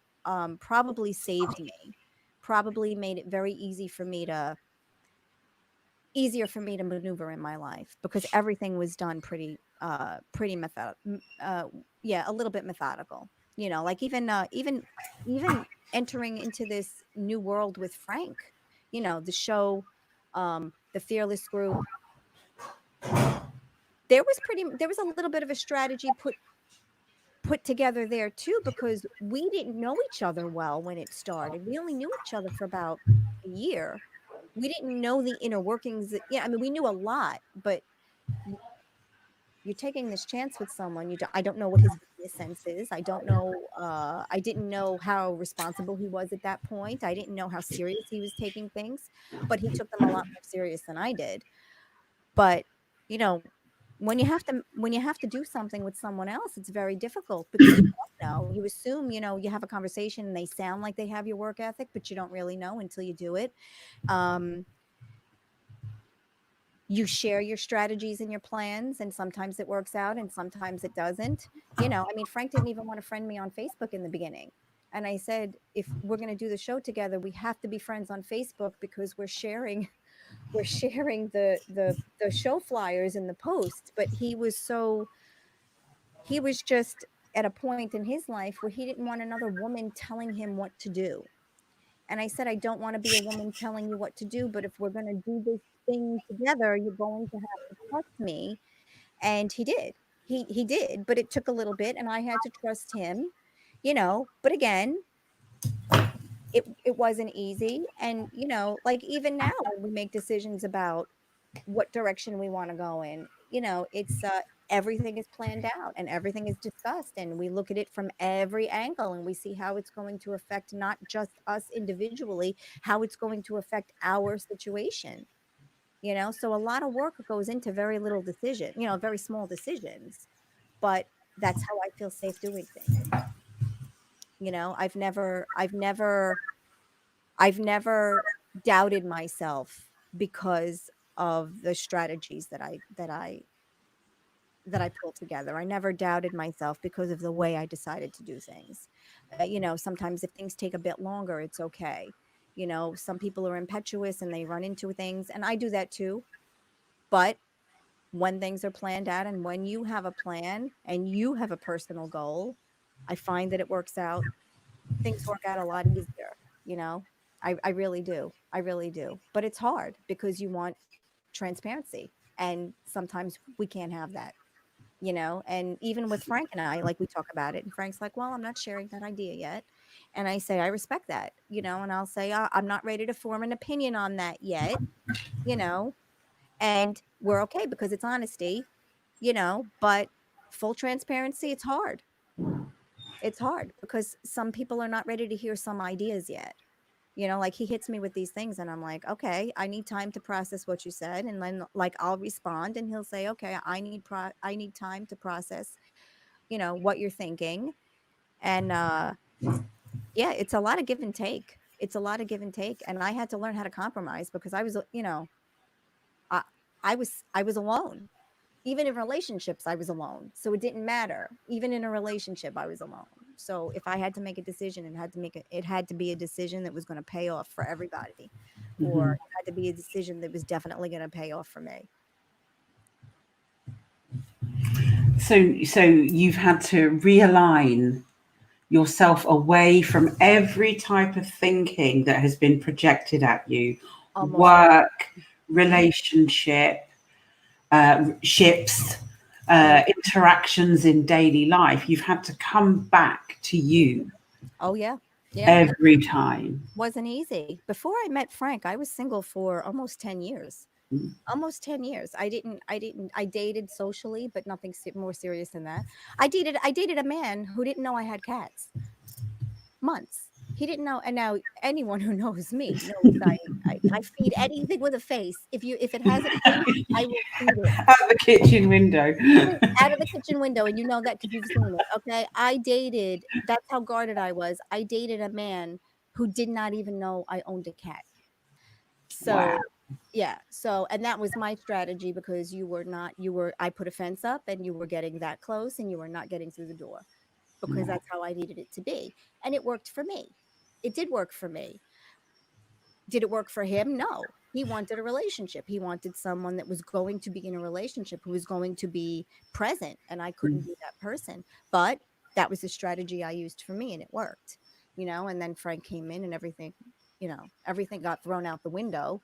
probably saved me. Probably made it very easier for me to maneuver in my life because everything was done pretty yeah, a little bit methodical, like even entering into this new world with Frank, the show, the Fearless group, there was a little bit of a strategy put together there too because we didn't know each other well when it started. We only knew each other for about a year. We didn't know the inner workings. Yeah, I mean, we knew a lot, but you're taking this chance with someone. I don't know what his business sense is. I don't know. I didn't know how responsible he was at that point. I didn't know how serious he was taking things, but he took them a lot more serious than I did. But you know, when you have to do something with someone else, it's very difficult because you don't know. You assume, you have a conversation and they sound like they have your work ethic, but you don't really know until you do it. Um, you share your strategies and your plans, and sometimes it works out and sometimes it doesn't. I mean, Frank didn't even want to friend me on Facebook in the beginning. And I said, if we're going to do the show together, we have to be friends on Facebook because we're sharing the show flyers and the posts. But he was just at a point in his life where he didn't want another woman telling him what to do. And I said, I don't want to be a woman telling you what to do, but if we're going to do this thing together, you're going to have to trust me. And he did. He did, but it took a little bit and I had to trust him, but again, it wasn't easy. And like even now when we make decisions about what direction we want to go in, it's everything is planned out and everything is discussed and we look at it from every angle and we see how it's going to affect not just us individually, how it's going to affect our situation. So a lot of work goes into very little decision, very small decisions, but that's how I feel safe doing things. I've never doubted myself because of the strategies that I pulled together. I never doubted myself because of the way I decided to do things. Sometimes if things take a bit longer, it's okay. Some people are impetuous and they run into things, and I do that too. But when things are planned out and when you have a plan and you have a personal goal, I find that it works out. Things work out a lot easier, you know? I really do. I really do. But it's hard because you want transparency. And sometimes we can't have that, you know? And even with Frank and I, like we talk about it, and Frank's like, well, I'm not sharing that idea yet. And I say, I respect that, you know, and I'll say, I'm not ready to form an opinion on that yet, you know, and we're okay because it's honesty, you know, but full transparency, it's hard. It's hard because some people are not ready to hear some ideas yet. You know, like he hits me with these things and I'm like, okay, I need time to process what you said. And then like I'll respond and he'll say, okay, I need time to process, you know, what you're thinking. And yeah, it's a lot of give and take. It's a lot of give and take. And I had to learn how to compromise because I was, you know, I I was alone. Even in relationships, I was alone. So it didn't matter. Even in a relationship, I was alone. So if I had to make a decision and had to make it, it had to be a decision that was going to pay off for everybody, or Hmm. it had to be a decision that was definitely going to pay off for me. So you've had to realign yourself away from every type of thinking that has been projected at you, Almost work, every. relationship, ships, Yeah. interactions in daily life. You've had to come back to you Oh yeah. Yeah. And every time. it wasn't easy. Before I met Frank, I was single for almost 10 years. Almost 10 years. I dated socially, but nothing more serious than that. I dated a man who didn't know I had cats. Months. He didn't know, and now anyone who knows me knows I feed anything with a face. If it has a face, I will feed it. Out the kitchen window. Wait, out of the kitchen window, and you know that because 'cause you've seen it, okay? That's how guarded I was. I dated a man who did not even know I owned a cat. Wow. So, yeah, so and that was my strategy because I put a fence up and you were getting that close and you were not getting through the door because Yeah. that's how I needed it to be, and it worked for me. It did work for me. Did it work for him? No. He wanted a relationship. He wanted someone that was going to be in a relationship, who was going to be present, and I couldn't Mm. be that person. But that was the strategy I used for me, and it worked, you know. And then Frank came in, and everything, you know, everything got thrown out the window.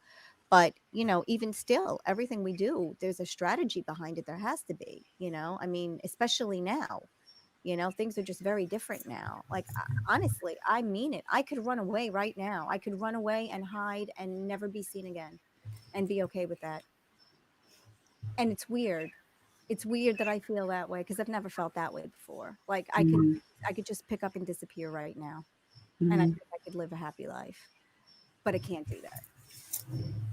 But, you know, even still, everything we do, there's a strategy behind it. There has to be, you know. I mean, especially now, you know, things are just very different now. Like, honestly, I mean it. I could run away right now. I could run away and hide and never be seen again and be okay with that. And it's weird. It's weird that I feel that way because I've never felt that way before. Like, Mm. I could just pick up and disappear right now, and I Mm. think I could live a happy life. But I can't do that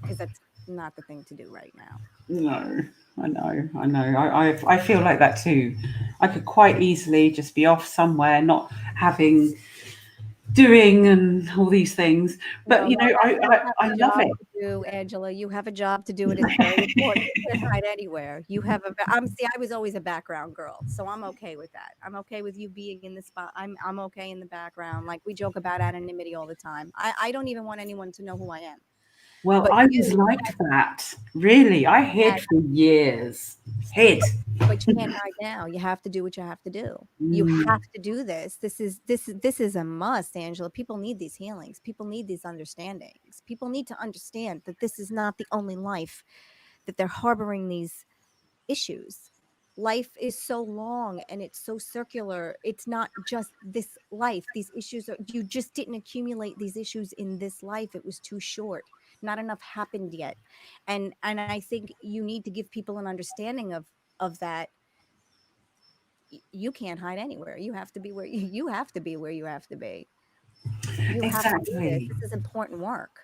because that's not the thing to do right now. No, I know, I know. I feel like that too. I could quite easily just be off somewhere, not having doing and all these things. But No, you no, know, you have I a love job it. to do, Angela. You have a job to do, and it's very important. You can't hide anywhere. You have a see, I was always a background girl, so I'm okay with that. I'm okay with you being in the spot. I'm okay in the background. Like, we joke about anonymity all the time. I don't even want anyone to know who I am. Well, But I was you like that. Really, I had hid for years. Hid. but you can't hide now. You have to do what you have to do. You have Mm. to do this. This is a must, Angela. People need these healings. People need these understandings. People need to understand that this is not the only life that they're harboring these issues. Life is so long and it's so circular. It's not just this life. These issues are, you just didn't accumulate these issues in this life. It was too short. Not enough happened yet. And I think you need to give people an understanding of that. You can't hide anywhere. You have to be where you have to be where you have to be. You have to do this. Exactly. This is important work.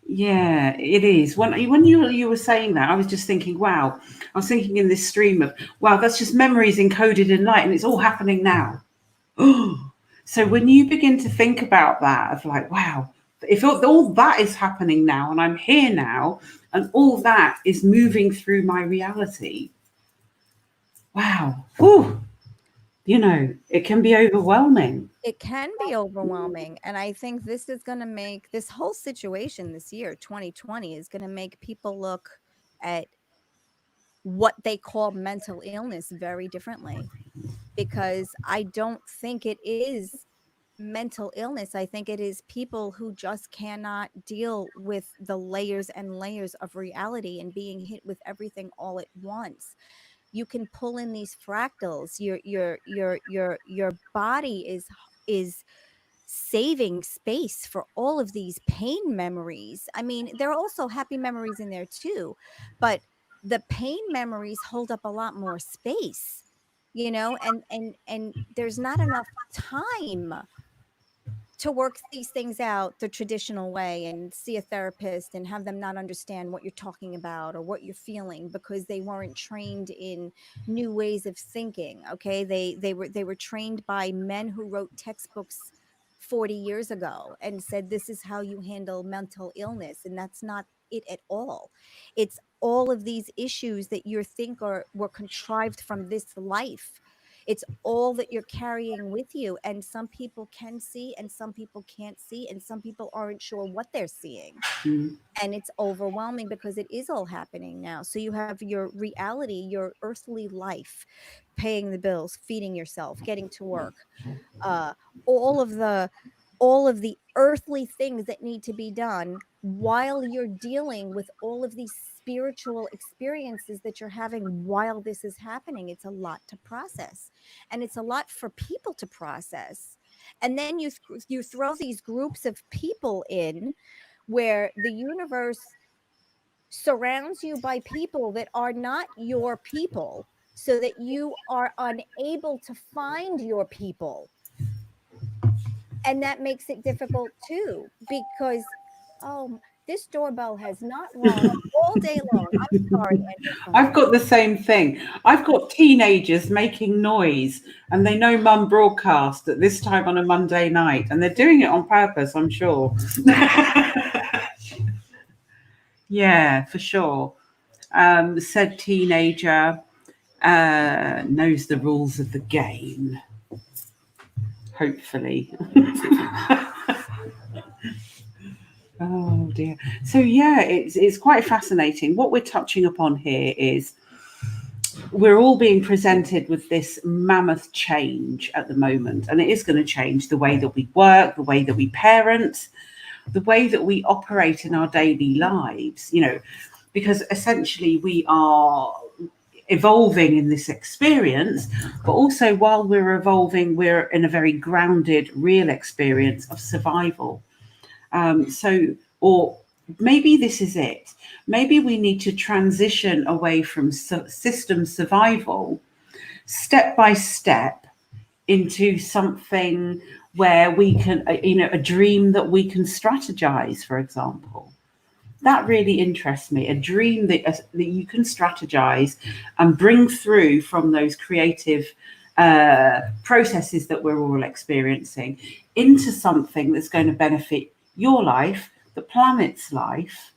Yeah, it is. When you were saying that, I was just thinking, wow. I was thinking in this stream of, wow, that's just memories encoded in light, and it's all happening now. Oh, so when you begin to think about that, of like, wow, if all that is happening now, and I'm here now, and all that is moving through my reality, wow, ooh, you know, it can be overwhelming. It can be overwhelming, and I think this is gonna make this whole situation this year, 2020, is gonna make people look at what they call mental illness very differently, because I don't think it is mental illness. I think it is people who just cannot deal with the layers and layers of reality and being hit with everything all at once. You can pull in these fractals. Your body is saving space for all of these pain memories. I mean, there are also happy memories in there too, but the pain memories hold up a lot more space, you know, and there's not enough time to work these things out the traditional way and see a therapist and have them not understand what you're talking about or what you're feeling because they weren't trained in new ways of thinking. Okay, they were trained by men who wrote textbooks 40 years ago and said this is how you handle mental illness, and that's not it at all. It's all of these issues that you think are were contrived from this life. It's all that you're carrying with you, and some people can see and some people can't see, and some people aren't sure what they're seeing. Mm. And it's overwhelming because it is all happening now. So you have your reality, your earthly life, paying the bills, feeding yourself, getting to work, uh, all of the earthly things that need to be done while you're dealing with all of these spiritual experiences that you're having while this is happening. It's a lot to process, and it's a lot for people to process. And then you throw these groups of people in where the universe surrounds you by people that are not your people, so that you are unable to find your people. And that makes it difficult too, because this doorbell has not rung all day long. I'm sorry, and his phone I've rang. got the same thing. I've got teenagers making noise and they know mum broadcast at this time on a Monday night and they're doing it on purpose, I'm sure. Yeah, for sure. Said teenager knows the rules of the game, hopefully. Oh dear. So yeah, it's quite fascinating. What we're touching upon here is we're all being presented with this mammoth change at the moment, and it is going to change the way that we work, the way that we parent, the way that we operate in our daily lives, you know, because essentially we are evolving in this experience, but also while we're evolving, we're in a very grounded, real experience of survival. Or maybe this is it. Maybe we need to transition away from system survival step by step into something where we can, a dream that we can strategize, for example. That really interests me. A dream that you can strategize and bring through from those creative processes that we're all experiencing into something that's going to benefit your life, the planet's life.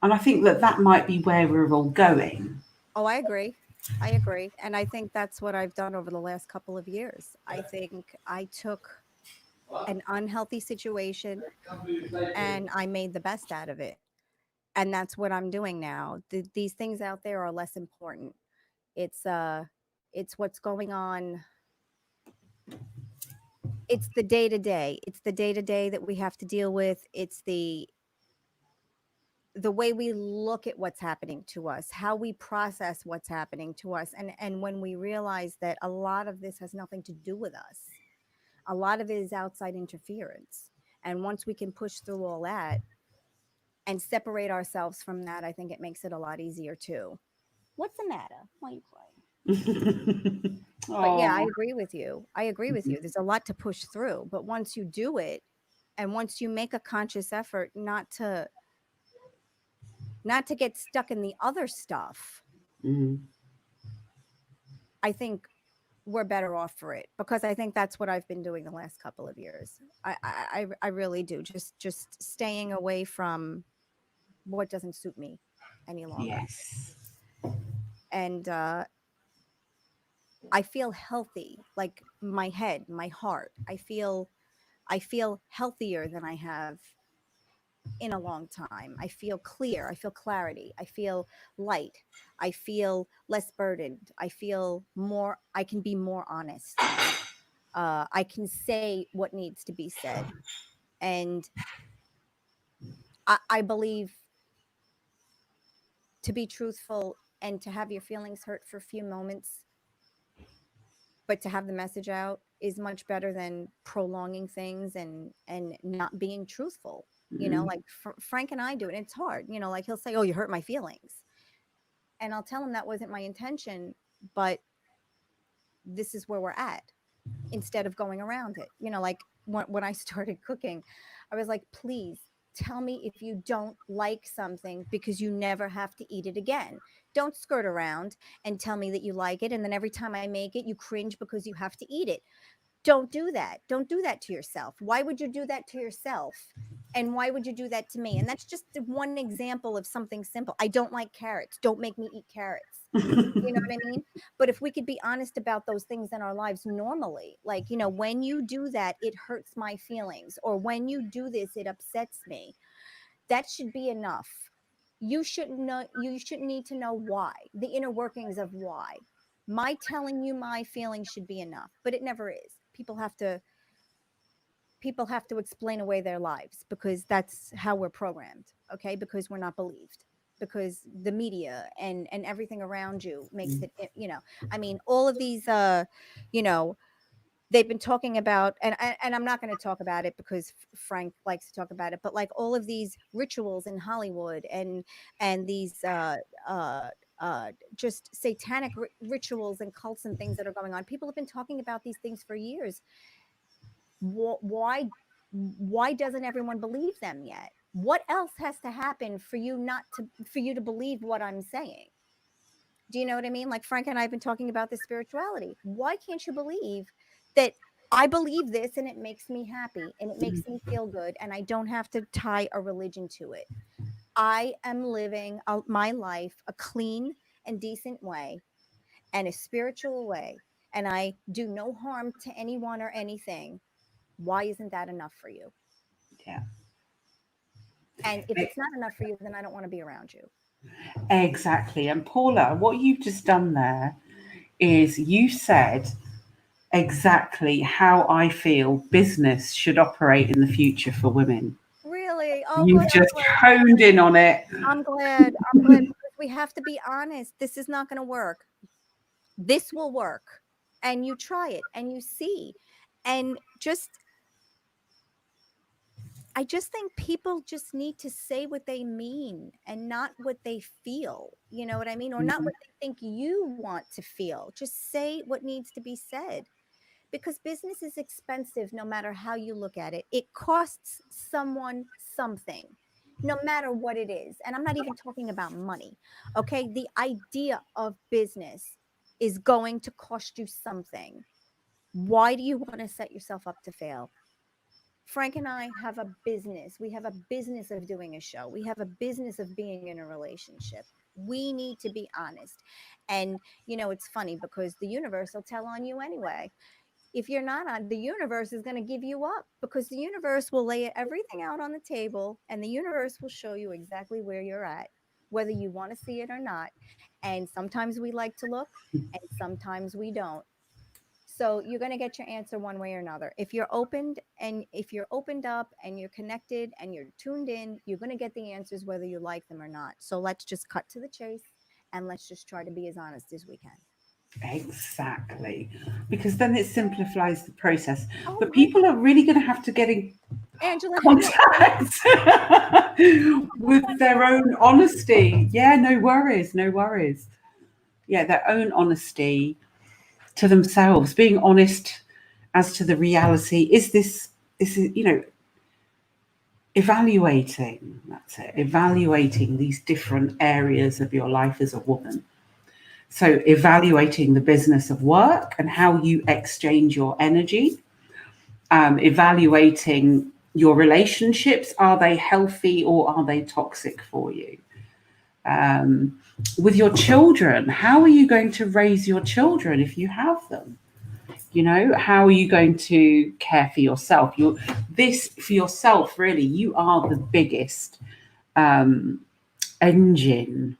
And I think that that might be where we're all going. Oh, I agree. I agree. And I think that's what I've done over the last couple of years. I think I took an unhealthy situation and I made the best out of it. And that's what I'm doing now. These things out there are less important. It's it's what's going on. It's the day to day. It's the day to day that we have to deal with. It's the way we look at what's happening to us, how we process what's happening to us, and when we realize that a lot of this has nothing to do with us. A lot of it is outside interference. And once we can push through all that and separate ourselves from that, I think it makes it a lot easier too. What's the matter? Why are you crying? But yeah, I Oh, agree with you. I agree with you. There's a lot to push through, but once you do it, and once you make a conscious effort not to get stuck in the other stuff, mm, I think we're better off for it, because I think that's what I've been doing the last couple of years. I really do. Just staying away from what doesn't suit me any longer. yes. And I feel healthy, like my head, my heart. I feel healthier than I have in a long time. I feel clear. I feel clarity. I feel light. I feel less burdened. I feel more, I can be more honest. I can say what needs to be said. And I believe to be truthful and to have your feelings hurt for a few moments, but to have the message out is much better than prolonging things and not being truthful. Mm. Like Frank and I do it. And it's hard. Like he'll say, "Oh, you hurt my feelings," and I'll tell him that wasn't my intention, but this is where we're at. Instead of going around it, like when I started cooking, I was like, please tell me if you don't like something, because you never have to eat it again. Don't skirt around and tell me that you like it, and then every time I make it you cringe because you have to eat it. Don't do that. Don't do that to yourself. Why would you do that to yourself? And why would you do that to me? And that's just one example of something simple. I don't like carrots. Don't make me eat carrots. You know what I mean? But if we could be honest about those things in our lives normally, like, when you do that, it hurts my feelings, or when you do this, it upsets me. That should be enough. You shouldn't need to know why, the inner workings of why. My telling you my feelings should be enough, but it never is. People have to explain away their lives, because that's how we're programmed. Okay, because we're not believed, because the media and everything around you makes it, I mean, all of these you know they've been talking about, and I'm not going to talk about it because Frank likes to talk about it, but like all of these rituals in Hollywood, and these just satanic rituals and cults and things that are going on. People have been talking about these things for years. Why doesn't everyone believe them yet? What else has to happen for you to believe what I'm saying? Do you know what I mean? Like Frank and I have been talking about this spirituality. Why can't you believe that I believe this and it makes me happy and it makes me feel good, and I don't have to tie a religion to it? I am living my life a clean and decent way, and a spiritual way, and I do no harm to anyone or anything. Why isn't that enough for you? Yeah. And if it's not enough for you, then I don't want to be around you. Exactly. And Paula, what you've just done there is you said exactly how I feel business should operate in the future for women. Really? Oh, good. You've just honed in on it. I'm glad. I'm glad, because we have to be honest. This is not going to work. This will work. And you try it and you see. And I just think people just need to say what they mean and not what they feel. You know what I mean? Or not what they think you want to feel. Just say what needs to be said, because business is expensive no matter how you look at it. It costs someone something, no matter what it is. And I'm not even talking about money. Okay. The idea of business is going to cost you something. Why do you want to set yourself up to fail? Frank and I have a business. We have a business of doing a show. We have a business of being in a relationship. We need to be honest. And, it's funny because the universe will tell on you anyway. If you're not on, the universe is going to give you up, because the universe will lay everything out on the table, and the universe will show you exactly where you're at, whether you want to see it or not. And sometimes we like to look, and sometimes we don't. So you're going to get your answer one way or another. If you're opened up and you're connected and you're tuned in, you're going to get the answers whether you like them or not. So let's just cut to the chase, and let's just try to be as honest as we can. Exactly. Because then it simplifies the process. Oh But my, people are really going to have to get in Angela, hang on. contact with their own honesty. Yeah, no worries, no worries. Yeah, their own honesty to themselves, being honest as to the reality. Is this, evaluating, that's it, evaluating these different areas of your life as a woman. So, evaluating the business of work and how you exchange your energy, evaluating your relationships. Are they healthy or are they toxic for you? With your children, how are you going to raise your children if you have them? How are you going to care for yourself? This for yourself, really, you are the biggest engine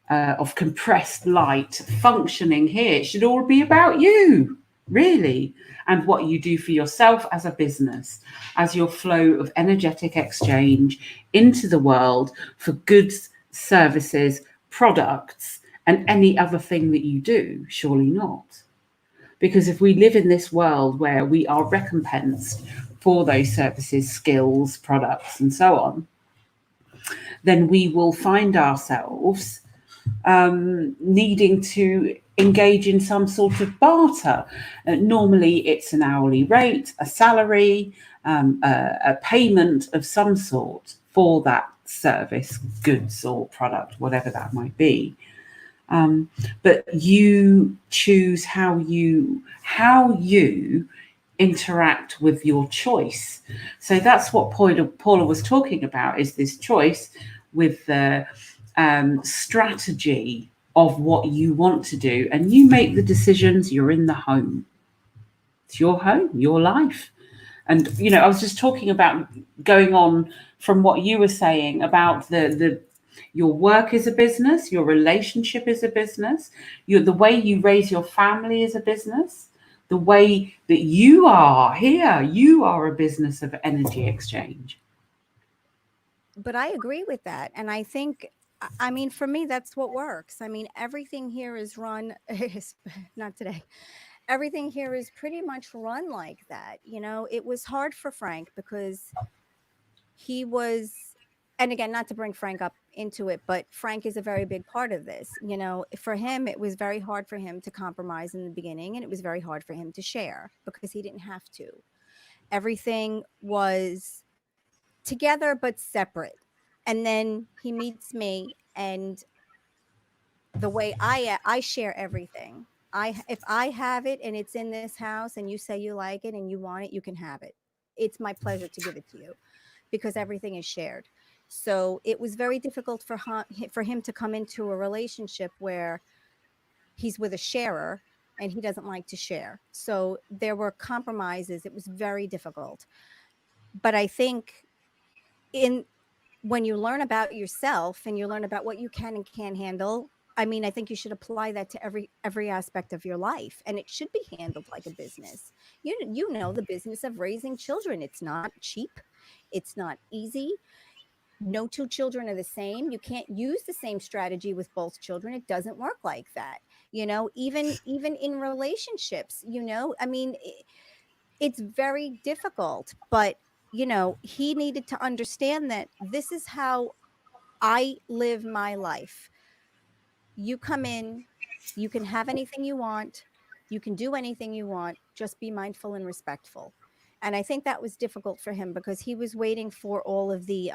of compressed light functioning here. It should all be about you. really, and what you do for yourself as a business, as your flow of energetic exchange into the world for goods, services, products, and any other thing that you do. Surely not. Because if we live in this world where we are recompensed for those services, skills, products, and so on, then we will find ourselves needing to engage in some sort of barter. Normally, it's an hourly rate, a salary, a payment of some sort for that service, goods, or product, whatever that might be. But you choose how you interact with your choice. So that's what Paula was talking about, is this choice with the strategy of what you want to do, and you make the decisions. You're in the home. It's your home, your life. And I was just talking about, going on from what you were saying about the your work is a business, your relationship is a business, the way you raise your family is a business, the way that you are here, you are a business of energy exchange. But I agree with that, and I think, I mean, for me, that's what works. I mean, everything here is run not today. Everything here is pretty much run like that. It was hard for Frank because he was, and again, not to bring Frank up into it, but Frank is a very big part of this. For him, it was very hard for him to compromise in the beginning, and it was very hard for him to share because he didn't have to. Everything was together but separate. And then he meets me, and the way I share everything. If I have it and it's in this house and you say you like it and you want it, you can have it. It's my pleasure to give it to you because everything is shared. So it was very difficult for him to come into a relationship where he's with a sharer and he doesn't like to share. So there were compromises. It was very difficult. But I think in when you learn about yourself and you learn about what you can and can't handle, I mean, I think you should apply that to every aspect of your life, and it should be handled like a business. You know the business of raising children. It's not cheap. It's not easy. No two children are the same. You can't use the same strategy with both children. It doesn't work like that. Even in relationships, I mean, it's very difficult, but he needed to understand that this is how I live my life. You come in, you can have anything you want, you can do anything you want, just be mindful and respectful. And I think that was difficult for him because he was waiting for all of the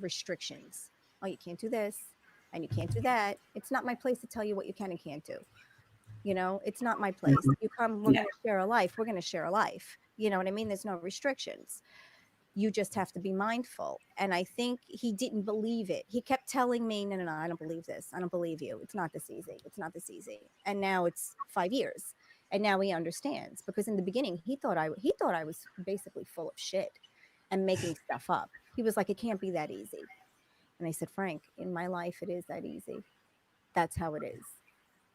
restrictions. Oh, you can't do this and you can't do that. It's not my place to tell you what you can and can't do. It's not my place. You come, we're Yeah. going to share a life. We're going to share a life. You know what I mean? There's no restrictions. You just have to be mindful. And I think he didn't believe it. He kept telling me, no, no, no, I don't believe this. I don't believe you. It's not this easy. It's not this easy. And now it's 5 years. And now he understands because in the beginning he thought I was basically full of shit and making stuff up. He was like, it can't be that easy. And I said, Frank, in my life it is that easy. That's how it is.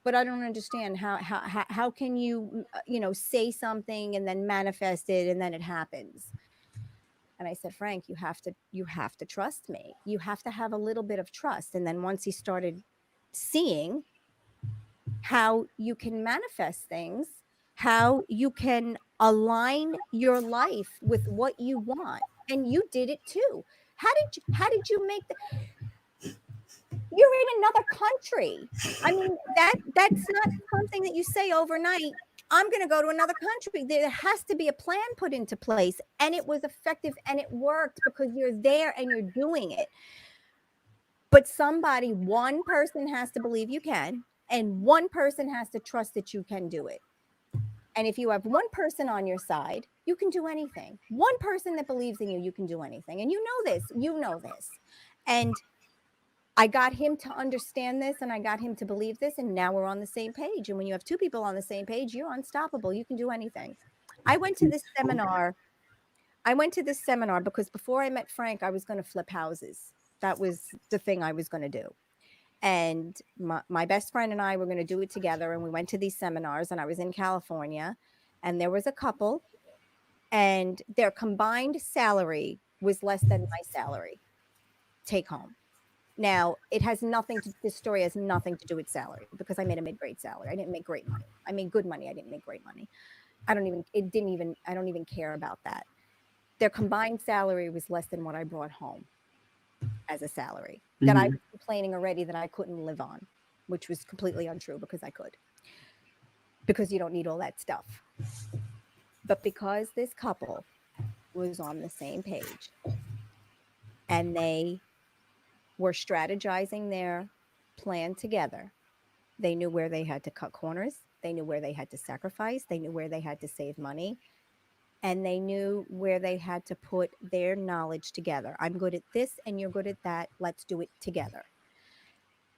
But I don't understand how can you say something and then manifest it and then it happens. And I said, Frank, you have to trust me. You have to have a little bit of trust. And then once he started seeing how you can manifest things, how you can align your life with what you want, and you did it too. How did you make the you're in another country. I mean, that's not something that you say overnight. I'm going to go to another country. There has to be a plan put into place, and it was effective and it worked because you're there and you're doing it. But one person has to believe you can, and one person has to trust that you can do it. And if you have one person on your side, you can do anything. One person that believes in you, you can do anything. And you know this. You know this. And I got him to understand this and I got him to believe this. And now we're on the same page. And when you have two people on the same page, you're unstoppable. You can do anything. I went to this seminar. I went to this seminar because before I met Frank, I was going to flip houses. That was the thing I was going to do. And my best friend and I were going to do it together. And we went to these seminars, and I was in California, and there was a couple, and their combined salary was less than my salary take home. Now, it has nothing to, this story has nothing to do with salary, because I made a mid-grade salary. I didn't make great money. I made good money. I didn't make great money. I don't even care about that. Their combined salary was less than what I brought home as a salary, that I Mm-hmm. was complaining already that I couldn't live on, which was completely untrue, because I could, because you don't need all that stuff. But because this couple was on the same page, and they were strategizing their plan together, they knew where they had to cut corners, they knew where they had to sacrifice, they knew where they had to save money, and they knew where they had to put their knowledge together. I'm good at this and you're good at that. Let's do it together.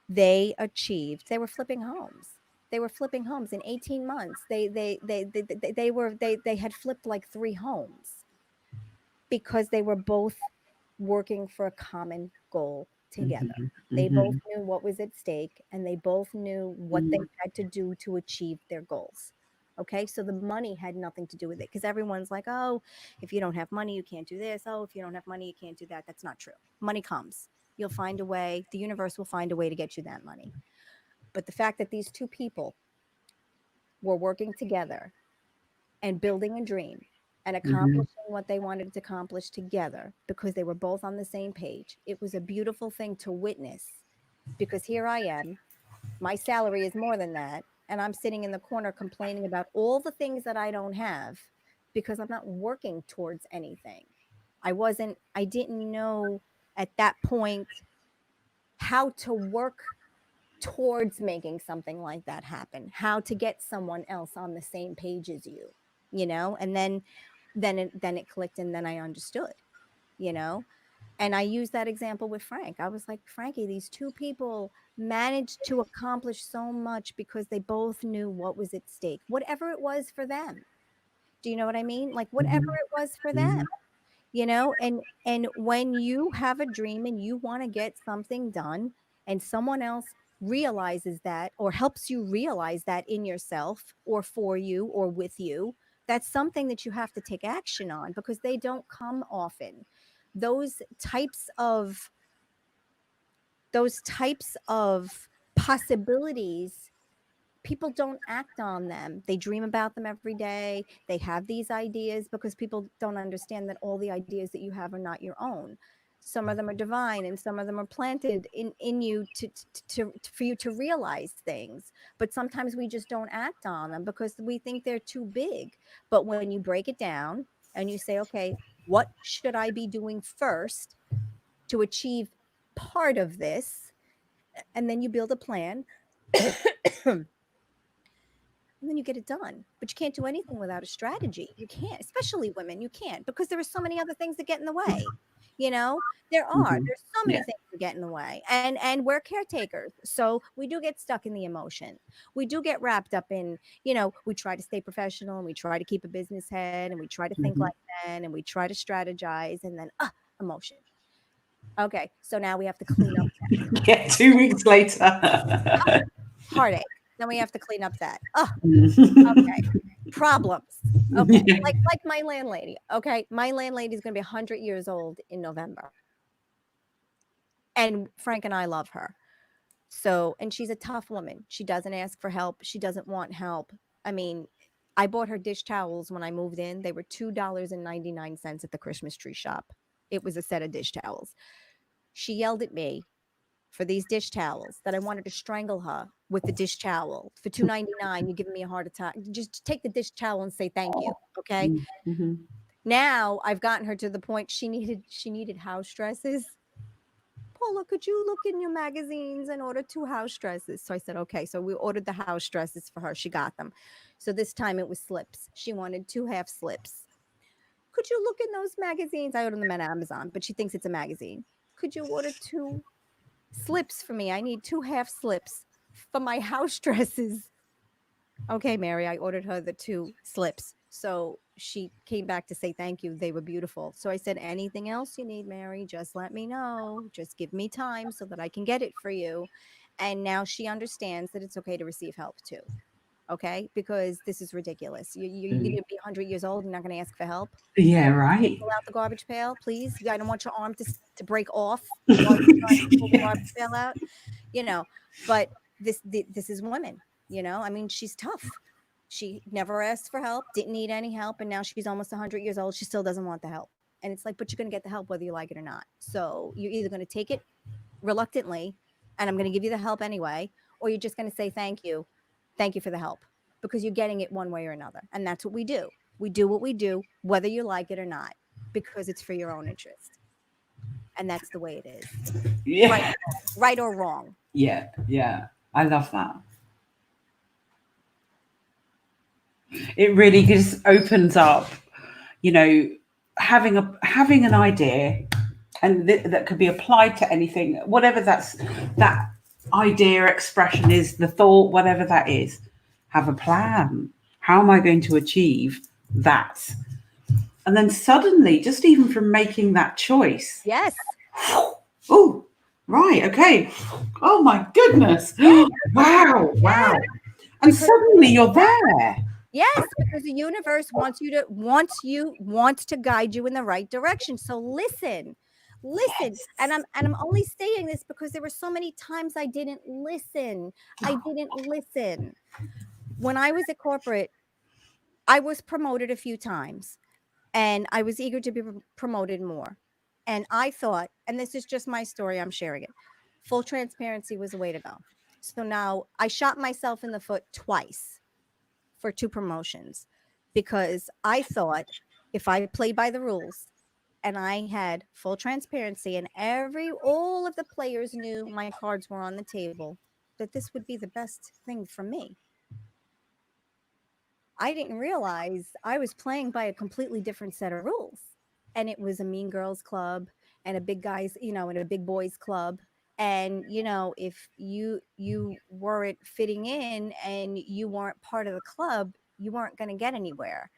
They were flipping homes. They were flipping homes in 18 months. They had flipped like 3 homes, because they were both working for a common goal together. Mm-hmm. They both Mm-hmm. knew what was at stake, and they both knew what they had to do to achieve their goals. Okay, so the money had nothing to do with it, because everyone's like, oh, if you don't have money, you can't do this. Oh, if you don't have money, you can't do that. That's not true. Money comes. You'll find a way. The universe will find a way to get you that money. But the fact that these two people were working together and building a dream and Mm-hmm. accomplishing what they wanted to accomplish together, because they were both on the same page. It was a beautiful thing to witness, because here I am, my salary is more than that, and I'm sitting in the corner complaining about all the things that I don't have, because I'm not working towards anything. I didn't know at that point how to work towards making something like that happen, how to get someone else on the same page as you. And then it clicked, and then I understood, you know. And I used that example with Frank. I was like, Frankie, these two people managed to accomplish so much because they both knew what was at stake, whatever it was for them. Do you know what I mean? Like, whatever Mm-hmm. it was for them, Mm-hmm. and when you have a dream and you want to get something done, and someone else realizes that, or helps you realize that in yourself, or for you, or with you, that's something that you have to take action on, because they don't come often. Those types of possibilities, people don't act on them. They dream about them every day. They have these ideas, because people don't understand that all the ideas that you have are not your own. Some of them are divine, and some of them are planted in you for you to realize things. But sometimes we just don't act on them, because we think they're too big. But when you break it down and you say, okay, what should I be doing first to achieve part of this? And then you build a plan. And then you get it done. But you can't do anything without a strategy. You can't, especially women. You can't, because there are so many other things that get in the way. You know, Mm-hmm. there's so many Yeah. things that get in the way, and we're caretakers, so we do get stuck in the emotion. We do get wrapped up in, we try to stay professional, and we try to keep a business head, and we try to think Mm-hmm. like men, and we try to strategize, and then emotion. Okay, so now we have to clean up Yeah. 2 weeks later. heartache. Then we have to clean up that. Oh, okay. Mm-hmm. Problems. Okay. Yeah. Like my landlady. Okay. My landlady is going to be 100 years old in November. And Frank and I love her. So, and she's a tough woman. She doesn't ask for help. She doesn't want help. I mean, I bought her dish towels when I moved in. They were $2.99 at the Christmas tree shop. It was a set of dish towels. She yelled at me for these dish towels, that I wanted to strangle her with the dish towel. For $2.99, you're giving me a heart attack. Just take the dish towel and say thank you. Okay. Mm-hmm. Now I've gotten her to the point she needed house dresses. Paula, could you look in your magazines and order 2 house dresses? So I said, okay. So we ordered the house dresses for her. She got them. So this time it was slips. She wanted 2 half slips. Could you look in those magazines? I ordered them at Amazon, but she thinks it's a magazine. Could you order 2 slips for me? I need 2 half slips for my house dresses. Okay, Mary, I ordered her the 2 slips. So she came back to say thank you. They were beautiful. So I said, anything else you need, Mary, just let me know. Just give me time so that I can get it for you. And now she understands that it's okay to receive help too. Okay, because this is ridiculous. You're going Mm. to be 100 years old and not going to ask for help. Yeah, right. Pull out the garbage pail, please. I don't want your arm to break off while you're trying to pull the garbage pail out. You know, but this is women. I mean, she's tough. She never asked for help, didn't need any help, and now she's almost 100 years old. She still doesn't want the help. And it's like, but you're going to get the help whether you like it or not. So you're either going to take it reluctantly, and I'm going to give you the help anyway, or you're just going to say thank you for the help, because you're getting it one way or another. And that's what we do. We do what we do, whether you like it or not, because it's for your own interest. And that's the way it is. Right, Yeah. right or wrong. Yeah. Yeah. I love that. It really just opens up, you know, having an idea, and that could be applied to anything, whatever that idea expression is, the thought, whatever that is. Have a plan. How am I going to achieve that? And then suddenly, just even from making that choice, Yes. oh, right, okay. Oh my goodness. Yeah. Wow, Yeah. wow. And Because suddenly you're there. yes, because the universe wants to guide you in the right direction. So listen. Listen. And I'm only saying this because there were so many times I didn't listen. I didn't listen. When I was at corporate, I was promoted a few times, and I was eager to be promoted more. And I thought, and this is just my story, I'm sharing it. Full transparency was the way to go. So now I shot myself in the foot twice for 2 promotions, because I thought if I played by the rules and I had full transparency and all of the players knew my cards were on the table, that this would be the best thing for me. I didn't realize I was playing by a completely different set of rules. And it was a mean girls club and a big guys, and a big boys club. And if you weren't fitting in and you weren't part of the club, you weren't going to get anywhere.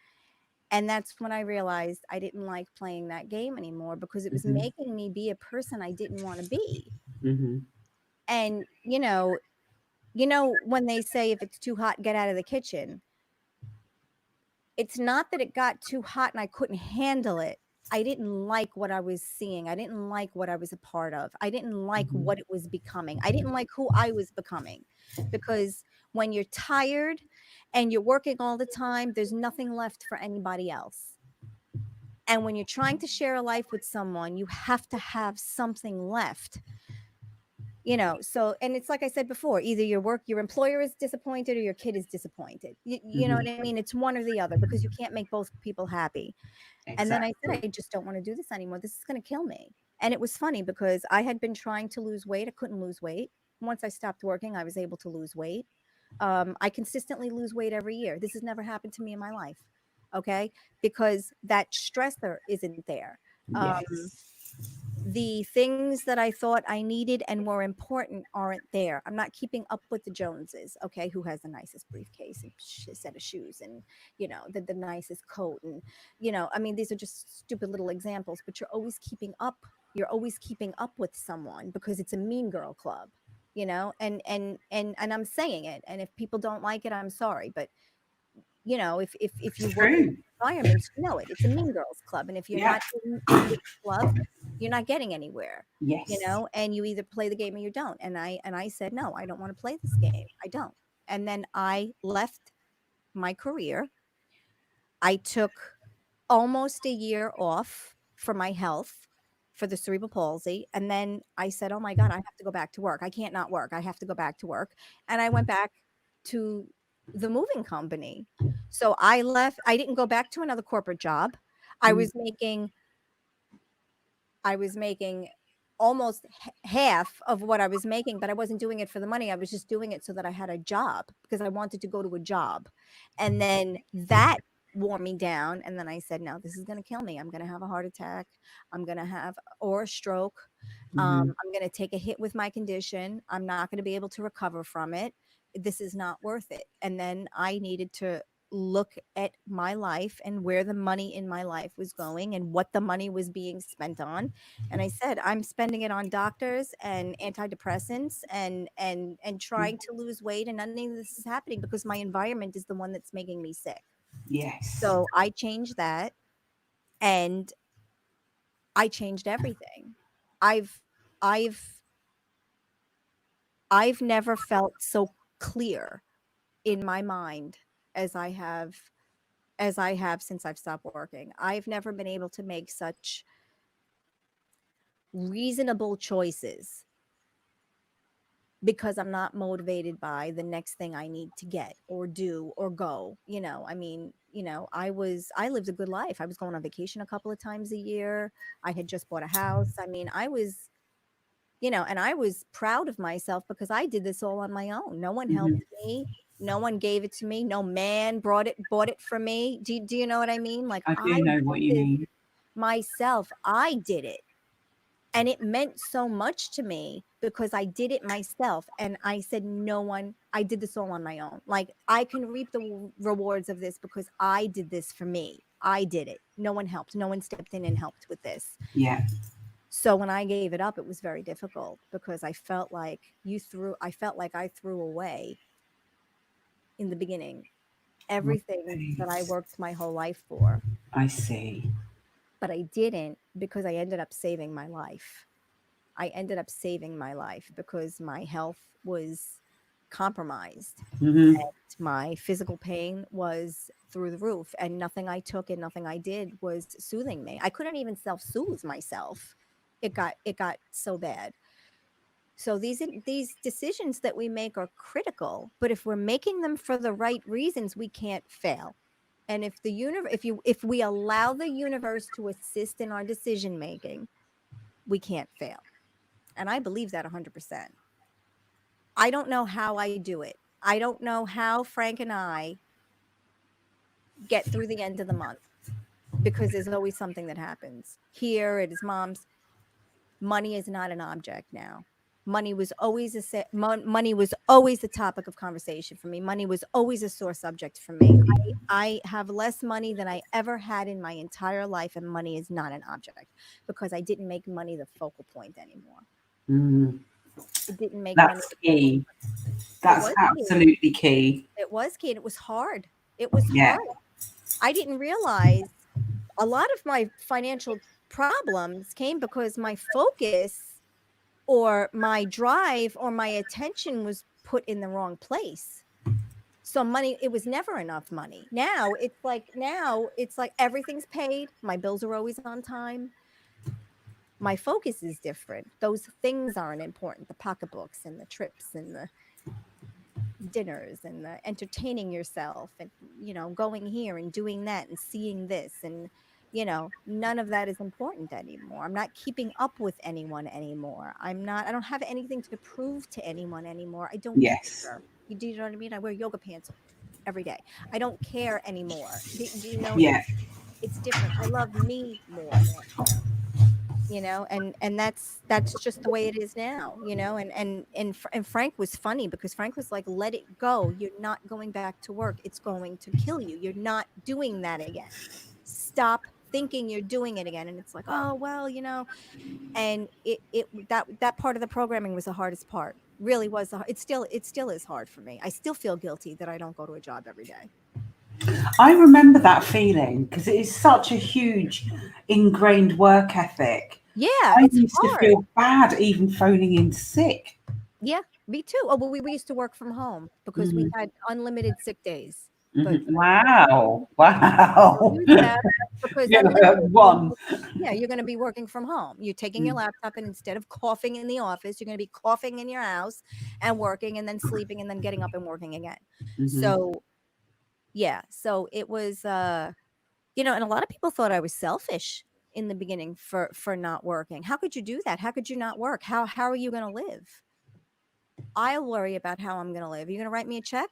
And that's when I realized I didn't like playing that game anymore, because it was Hmm. making me be a person I didn't want to be. Hmm. And when they say if it's too hot, get out of the kitchen, it's not that it got too hot and I couldn't handle it. I didn't like what I was seeing. I didn't like what I was a part of. I didn't like Hmm. what it was becoming. I didn't like who I was becoming, because when you're tired and you're working all the time, there's nothing left for anybody else. And when you're trying to share a life with someone, you have to have something left. So, and it's like I said before, either your employer is disappointed or your kid is disappointed. You know Hmm. what I mean? It's one or the other, because you can't make both people happy. And then I said, I Exactly. just don't want to do this anymore. This is going to kill me. And it was funny because I had been trying to lose weight. I couldn't lose weight. Once I stopped working, I was able to lose weight. I consistently lose weight every year. This has never happened to me in my life. Okay. Because that stressor isn't there. Um, Yes. the things that I thought I needed and were important aren't there. I'm not keeping up with the Joneses, okay, who has the nicest briefcase and set of shoes and, the nicest coat. And, I mean, these are just stupid little examples, but you're always keeping up. You're always keeping up with someone because it's a mean girl club, and I'm saying it. And if people don't like it, I'm sorry. But if you It's work in true. environments, you know it. It's a mean girls club, and if you're Yeah. not in this club, you're not getting anywhere. Yes. And you either play the game or you don't. And I said, no, I don't want to play this game. I don't. And then I left my career. I took almost a year off for my health, for the cerebral palsy. And then I said, oh my God, I have to go back to work. I can't not work. I have to go back to work. And I went back to the moving company. So I left, I didn't go back to another corporate job. I Mm. was making I was making almost half of what I was making, but I wasn't doing it for the money. I was just doing it so that I had a job, because I wanted to go to a job. And then that wore me down. And then I said, no, this is going to kill me. I'm going to have a heart attack. I'm going to have, or a stroke. Hmm. I'm going to take a hit with my condition. I'm not going to be able to recover from it. This is not worth it. And then I needed to look at my life and where the money in my life was going and what the money was being spent on. And I said, I'm spending it on doctors and antidepressants and trying to lose weight, and none of this is happening because my environment is the one that's making me sick. Yes. So I changed that, and I changed everything. I've I've I've never felt so clear in my mind as I have since I've stopped working. I've never been able to make such reasonable choices because I'm not motivated by the next thing I need to get or do or go. I mean, I lived a good life. I was going on vacation a couple of times a year. I had just bought a house. I mean, I was, and I was proud of myself because I did this all on my own. No one helped Hmm. me. No one gave it to me. No man bought it for me. Do you know what I mean? Like, I I do know what you did this mean. myself. I did it. And it meant so much to me because I did it myself. And I said, no one, I did this all on my own. Like, I can reap the rewards of this because I did this for me. I did it. No one helped. No one stepped in and helped with this. Yeah. So when I gave it up, it was very difficult because I felt like I threw away in the beginning everything that I Right. worked my whole life for. I see. But I didn't, because I ended up saving my life. I ended up saving my life because my health was compromised. Hmm. My physical pain was through the roof, and nothing I took and nothing I did was soothing me. I couldn't even self-soothe myself. It got so bad. So these decisions that we make are critical, but if we're making them for the right reasons, we can't fail. And if we allow the universe to assist in our decision making, we can't fail. And I believe that 100%. I don't know how I do it. I don't know how Frank and I get through the end of the month, because there's always something that happens. Here at his mom's, money is not an object now. Money was always the topic of conversation for me. Money was always a sore subject for me. I have less money than I ever had in my entire life, and money is not an object because I didn't make money the focal point anymore. Mm. It didn't make money That's the focal key. point. It That's was key. absolutely key. It was key, and it was hard. It was Yeah. hard. I didn't realize a lot of my financial problems came because my focus or my drive or my attention was put in the wrong place. So money, it was never enough money. Now it's like everything's paid. My bills are always on time. My focus is different. Those things aren't important. The pocketbooks and the trips and the dinners and the entertaining yourself and going here and doing that and seeing this, and none of that is important anymore. I'm not keeping up with anyone anymore. I don't have anything to prove to anyone anymore. I don't Yes. care. Do you know what I mean? I wear yoga pants every day. I don't care anymore. Do you know, Yeah. it's different. I love me more now, and that's just the way it is now, and Frank was funny because Frank was like, let it go, you're not going back to work, it's going to kill you, you're not doing that again, stop thinking you're doing it again. And it's like, oh well, and that part of the programming was the hardest part, really was it still is hard for me. I still feel guilty that I don't go to a job every day. I remember that feeling because it is such a huge ingrained work ethic. Yeah, I it's used to hard. feel bad even phoning in sick. Yeah, me too. Oh, well, we used to work from home because we Mm. had unlimited sick days. But Mhm. you Wow. don't Wow. use that because Yeah, unlimited means, one. yeah, you're going to be working from home. You're taking your Mm. laptop, and instead of coughing in the office, you're going to be coughing in your house and working and then sleeping and then getting up and working again. Mhm. So, yeah, so it was and a lot of people thought I was selfish in the beginning for not working. How could you do that? How could you not work? How are you going to live? I'll worry about how I'm going to live. Are you going to write me a check?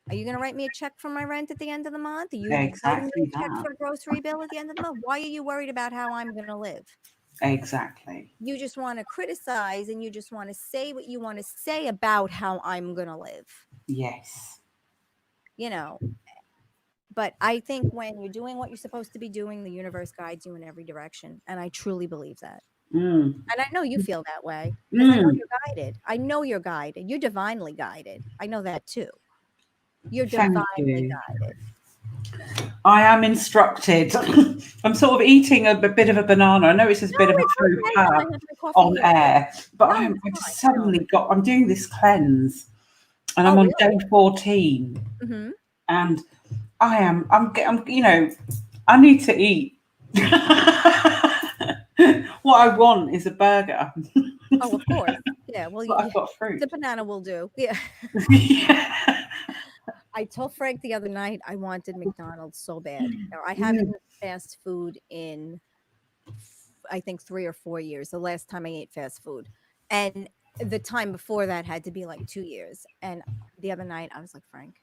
Are you going to write me a check for my rent at the end of the month? Are you writing me Exactly a check that. for a grocery bill at the end of the month? Why are you worried about how I'm going to live? Exactly. You just want to criticize, and you just want to say what you want to say about how I'm going to live. Yes. You know, But I think when you're doing what you're supposed to be doing, the universe guides you in every direction, and I truly believe that. Mm. And I know you feel that way because I know Mm. you're guided. I know you're guided. You're divinely guided. I know that too. You're Thank divinely you. guided. I am instructed. I'm sort of eating a bit of a banana. I know it's just a No, bit of a it's faux okay. No, I pas have my coffee on here too. air, but No, I it's just fine. No. suddenly I'm doing this cleanse, and Oh, I'm on day really? 14, Mm-hmm. and I'm I need to eat. What I want is a burger. Oh, of course. Yeah. Well, But I've got the fruit. banana will do. Yeah. Yeah. I told Frank the other night I wanted McDonald's so bad. Now, I haven't Mm, eaten fast food in I think 3 or 4 years. The last time I ate fast food, and the time before that had to be like 2 years. And the other night I was like, Frank,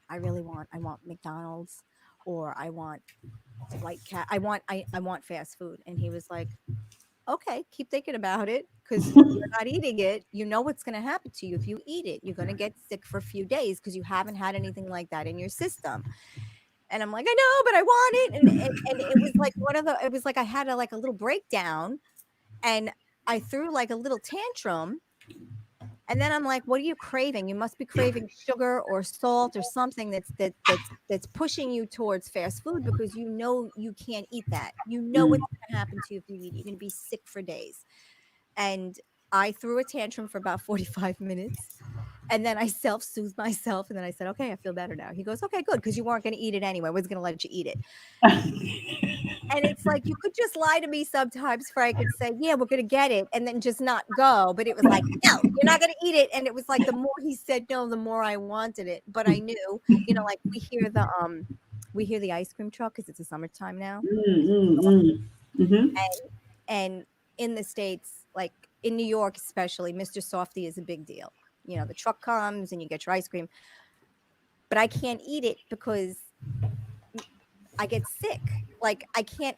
I want McDonald's, or I want White Cat. I want fast food. And he was like, okay, keep thinking about it because you're not eating it. You know what's going to happen to you if you eat it. You're going to get sick for a few days because you haven't had anything like that in your system. And I'm like, I know, but I want it. And it was like it was like I had like a little breakdown, and I threw like a little tantrum. And then I'm like, what are you craving? You must be craving sugar or salt or something that's pushing you towards fast food because you know you can't eat that. You know mm. what's going to happen to you if you eat it. You're going to be sick for days. And I threw a tantrum for about 45 minutes. And then I self-soothed myself. And then I said, okay, I feel better now. He goes, okay, good. Because you weren't going to eat it anyway. I was going to let you eat it. And it's like, you could just lie to me sometimes, Frank, and say, yeah, we're going to get it. And then just not go. But it was like, no, you're not going to eat it. And it was like, the more he said no, the more I wanted it. But I knew, like we hear the ice cream truck because it's the summertime now. Mm, mm, mm. Mhm. And in the States, like in New York especially, Mr. Softy is a big deal. The truck comes and you get your ice cream, but I can't eat it because I get sick. Like I can't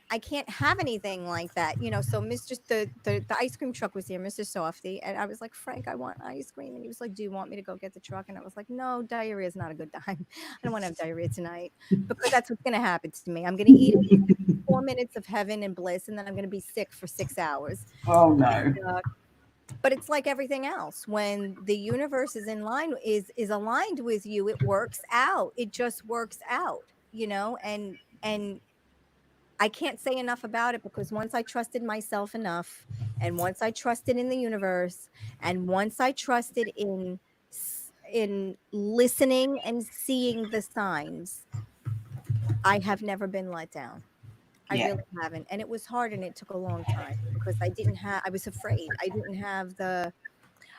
have anything like that. So Mr. The ice cream truck was here, Mr. Softy, and I was like, Frank, I want ice cream. And he was like, do you want me to go get the truck? And I was like, no, diarrhea is not a good time. I don't want to have diarrhea tonight because that's what's gonna happen to me. I'm gonna eat it. It's gonna be 4 minutes of heaven and bliss, and then I'm gonna be sick for 6 hours. Oh And no. but it's like everything else. When the universe is in line, is aligned with you, it works out. It just works out, and I can't say enough about it because once I trusted myself enough, and once I trusted in the universe, and once I trusted in listening and seeing the signs, I have never been let down. I Yeah. really haven't. And it was hard and it took a long time because I was afraid. I didn't have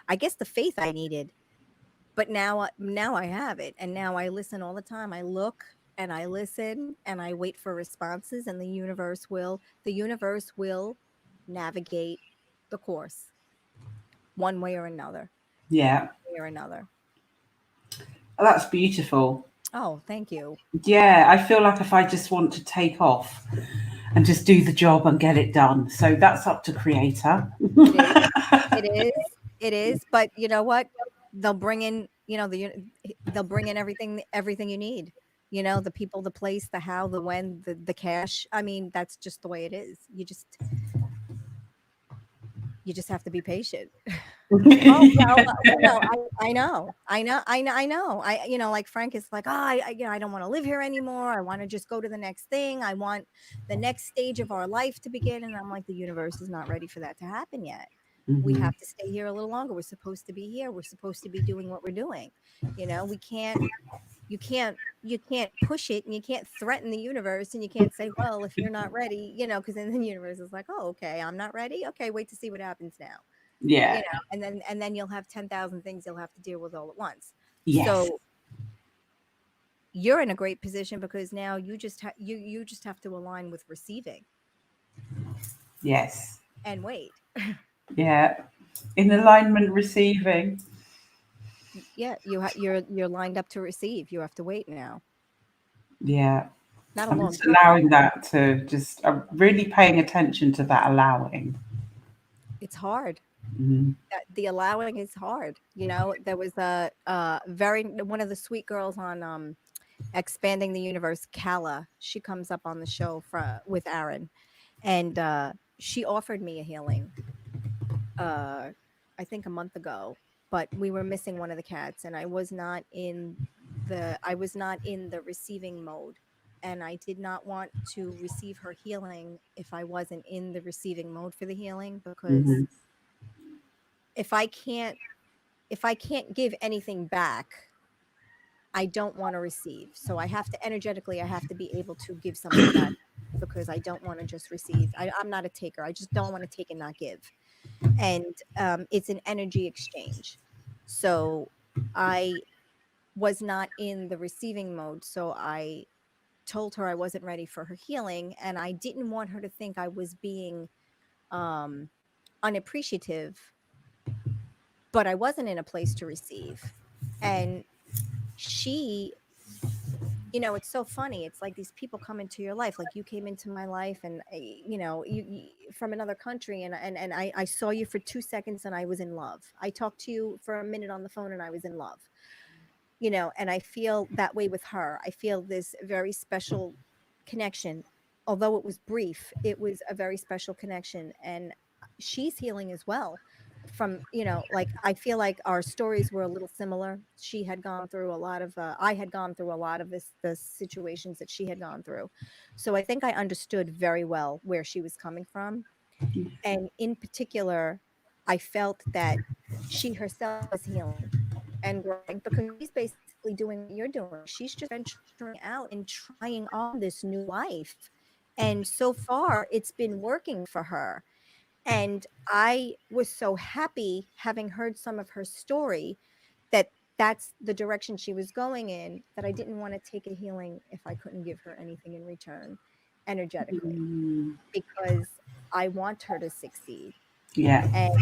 I guess the faith I needed. But now I have it, and now I listen all the time. I look and I listen and I wait for responses, and the universe will navigate the course one way or another. Yeah. Way or another. Oh, that's beautiful. Oh, thank you. Yeah, I feel like if I just want to take off and just do the job and get it done. So that's up to creator. It is. It is. It is. But you know what? They'll bring in, they'll bring in everything you need. The people, the place, the how, the when, the cash. I mean, that's just the way it is. You just have to be patient. Oh, well, no, I know, I know, I know, I know. Like Frank is like, oh, I don't want to live here anymore. I want to just go to the next thing. I want the next stage of our life to begin. And I'm like, the universe is not ready for that to happen yet. We Mhm. have to stay here a little longer. We're supposed to be here. We're supposed to be doing what we're doing. We can't. You can't push it, and you can't threaten the universe, and you can't say, well, if you're not ready, because then the universe is like, oh, okay, I'm not ready. Okay, wait to see what happens now. Yeah. And then you'll have 10,000 things you'll have to deal with all at once. Yes. So you're in a great position because now you just have to align with receiving Yes. and wait. Yeah. In alignment receiving. Yeah, you're lined up to receive. You have to wait now. Yeah. Not a I'm long just time. allowing that to I'm really paying attention to that allowing. It's hard. Mhm. The allowing is hard. There was a very one of the sweet girls on Expanding the Universe, Kala. She comes up on the show with Aaron, and she offered me a healing. Uh, I think a month ago, but we were missing one of the cats, and I was not in the receiving mode, and I did not want to receive her healing if I wasn't in the receiving mode for the healing, because Hmm. if I can't if I can't give anything back, I don't want to receive. So I have to energetically, I have to be able to give something back, because I don't want to just receive. I'm not a taker. I just don't want to take and not give. And it's an energy exchange. So I was not in the receiving mode. So I told her I wasn't ready for her healing. And I didn't want her to think I was being um, unappreciative, but I wasn't in a place to receive. And she, it's so funny. It's like these people come into your life. Like, you came into my life, and you from another country, and I saw you for 2 seconds, and I was in love. I talked to you for a minute on the phone, and I was in love. And I feel that way with her. I feel this very special connection. Although it was brief, it was a very special connection, and she's healing as well. From, like, I feel like our stories were a little similar. She had gone through a lot of I had gone through a lot of the situations that she had gone through. So I think I understood very well where she was coming from. And in particular, I felt that she herself was healing and growing, because she's basically doing what you're doing. She's just venturing out and trying on this new life. And so far, it's been working for her. And I was so happy, having heard some of her story, that that's the direction she was going in, that I didn't want to take a healing if I couldn't give her anything in return energetically, Mm. because I want her to succeed. Yeah. And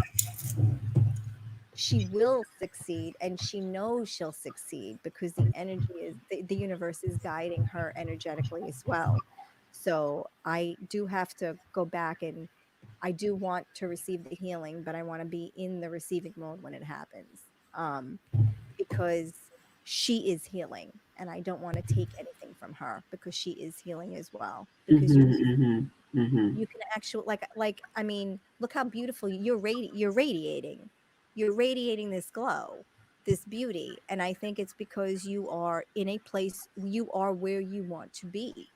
she will succeed, and she knows she'll succeed, because the universe is guiding her energetically as well. So I do have to go back, and I do want to receive the healing, but I want to be in the receiving mode when it happens. um because she is healing, and I don't want to take anything from her, because she is healing as well. Because Hmm. Hmm. Hmm. you can actually, like, I mean, look how beautiful you're radiating. You're radiating this glow, this beauty, and I think it's because you are in a place, you are where you want to be.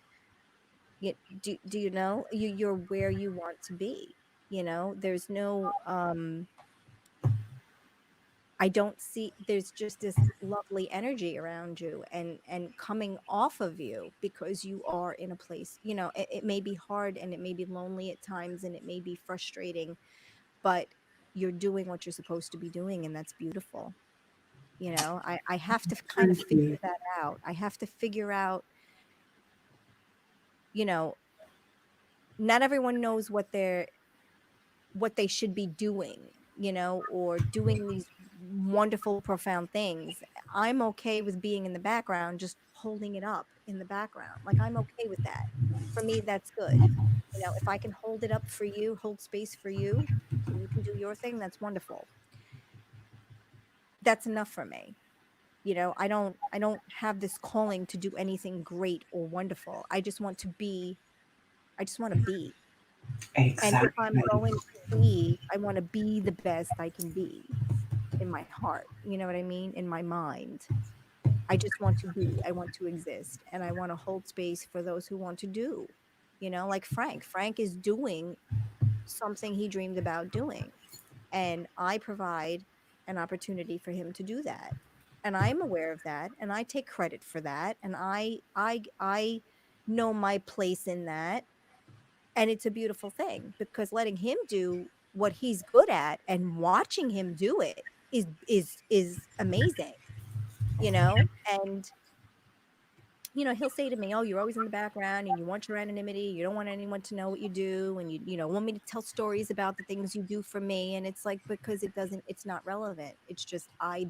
Do you know, you're where you want to be. There's no I don't see, there's just this lovely energy around you, and coming off of you, because you are in a place, it may be hard, and it may be lonely at times, and it may be frustrating, but you're doing what you're supposed to be doing, and that's beautiful. I have to kind of Thank figure you. that out. I have to figure out, you know, not everyone knows what they should be doing, or doing these wonderful, profound things. I'm okay with being in the background, just holding it up in the background. Like, I'm okay with that. For me, that's good. If I can hold it up for you, hold space for you, so you can do your thing, that's wonderful. That's enough for me. I don't have this calling to do anything great or wonderful. I just want to be. And if I'm Exactly. going to be, I want to be the best I can be in my heart. You know what I mean? In my mind. I just want to be. I want to exist. And I want to hold space for those who want to do. Like Frank. Frank is doing something he dreamed about doing. And I provide an opportunity for him to do that. And I'm aware of that. And I take credit for that. And I know my place in that, and it's a beautiful thing, because letting him do what he's good at and watching him do it is amazing. And he'll say to me, "Oh, you're always in the background, and you want your anonymity, you don't want anyone to know what you do, and you want me to tell stories about the things you do for me." And it's like, because it's not relevant. It's just, I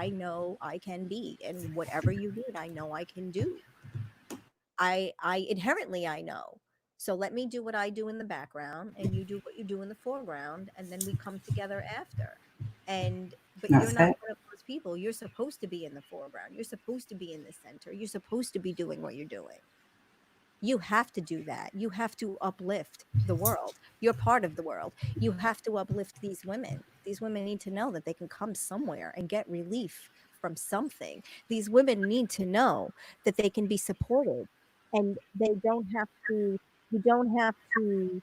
know I can be, and whatever you need, I know I can do. I inherently, I know. So let me do what I do in the background, and you do what you do in the foreground, and then we come together after. And but you're That's not it. one of those people, you're supposed to be in the foreground. You're supposed to be in the center. You're supposed to be doing what you're doing. You have to do that. You have to uplift the world. You're part of the world. You have to uplift these women. These women need to know that they can come somewhere and get relief from something. These women need to know that they can be supported and they don't have to, you don't have to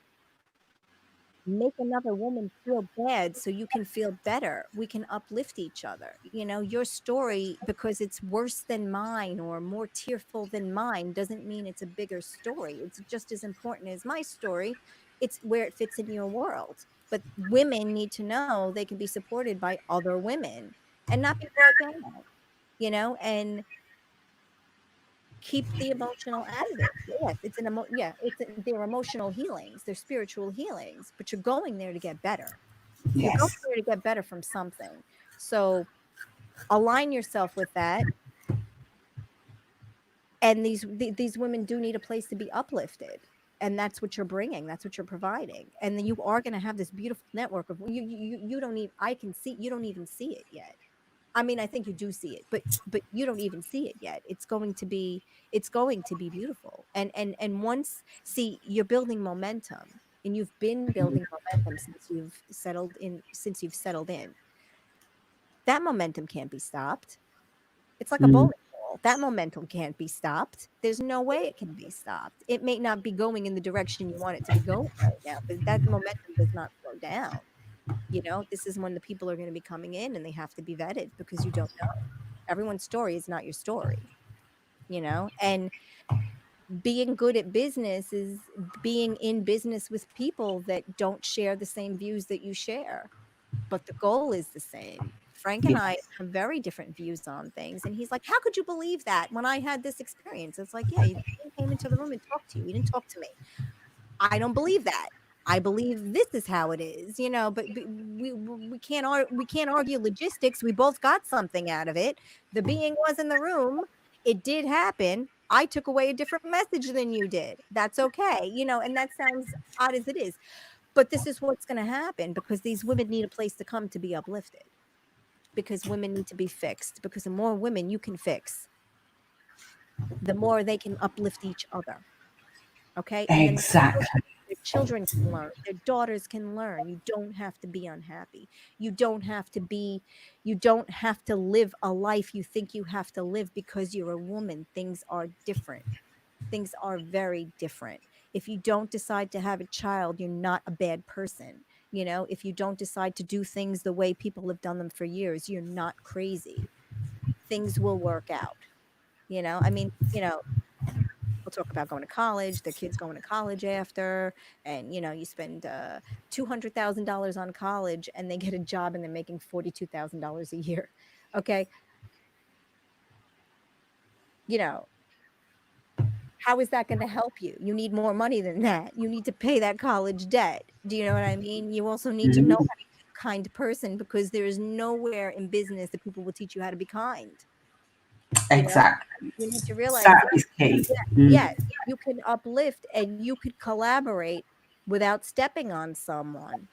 make another woman feel bad so you can feel better. We can uplift each other. You know, your story, because it's worse than mine or more tearful than mine, doesn't mean it's a bigger story. It's just as important as my story. It's where it fits in your world. But women need to know they can be supported by other women and not be brought down, you know, and keep the emotional out of it. Yes, it's they're emotional healings, they're spiritual healings, but you're going there to get better. You're going Yes. there to get better from something. So align yourself with that. And these women do need a place to be uplifted. And that's what you're bringing. That's what you're providing. And then you are going to have this beautiful network of you don't even, I can see, you don't even see it yet. I mean, I think you do see it, but you don't even see it yet. It's going to be beautiful. And once, see, you're building momentum, and you've been building momentum since you've settled in. That momentum can't be stopped. It's like a Mm. bowling ball. That momentum can't be stopped. There's no way it can be stopped. It may not be going in the direction you want it to be going right now, but that momentum does not slow down. You know, this is when the people are going to be coming in and they have to be vetted because you don't know. Everyone's story is not your story, you know? And being good at business is being in business with people that don't share the same views that you share, but the goal is the same. Frank and I Yes. have very different views on things. And he's like, "How could you believe that when I had this experience?" It's like, "Yeah, he came into the room and talked to you. He didn't talk to me. I don't believe that. I believe this is how it is, you know, but we can't argue logistics. We both got something out of it. The being was in the room. It did happen. I took away a different message than you did. That's okay, you know, and that sounds odd as it is, but this is what's going to happen because these women need a place to come to be uplifted, because women need to be fixed, because the more women you can fix, the more they can uplift each other. Okay. And then Exactly. their children can learn, their daughters can learn. You don't have to be unhappy. You don't have to be, you don't have to live a life you think you have to live because you're a woman. Things are different. Things are very different. If you don't decide to have a child, you're not a bad person. You know, if you don't decide to do things the way people have done them for years, you're not crazy. Things will work out. You know, I mean, you know, we'll talk about going to college, their kids going to college after, and you know, you spend $200,000 on college, and they get a job and they're making $42,000 a year. Okay, you know, how is that going to help you? You need more money than that. You need to pay that college debt. Do you know what I mean? You also need to know Mm. how to be a kind person, because there is nowhere in business that people will teach you how to be kind. You know, Exactly. you need to realize That that, is key. yeah, Mm. yes, you can uplift and you could collaborate without stepping on someone.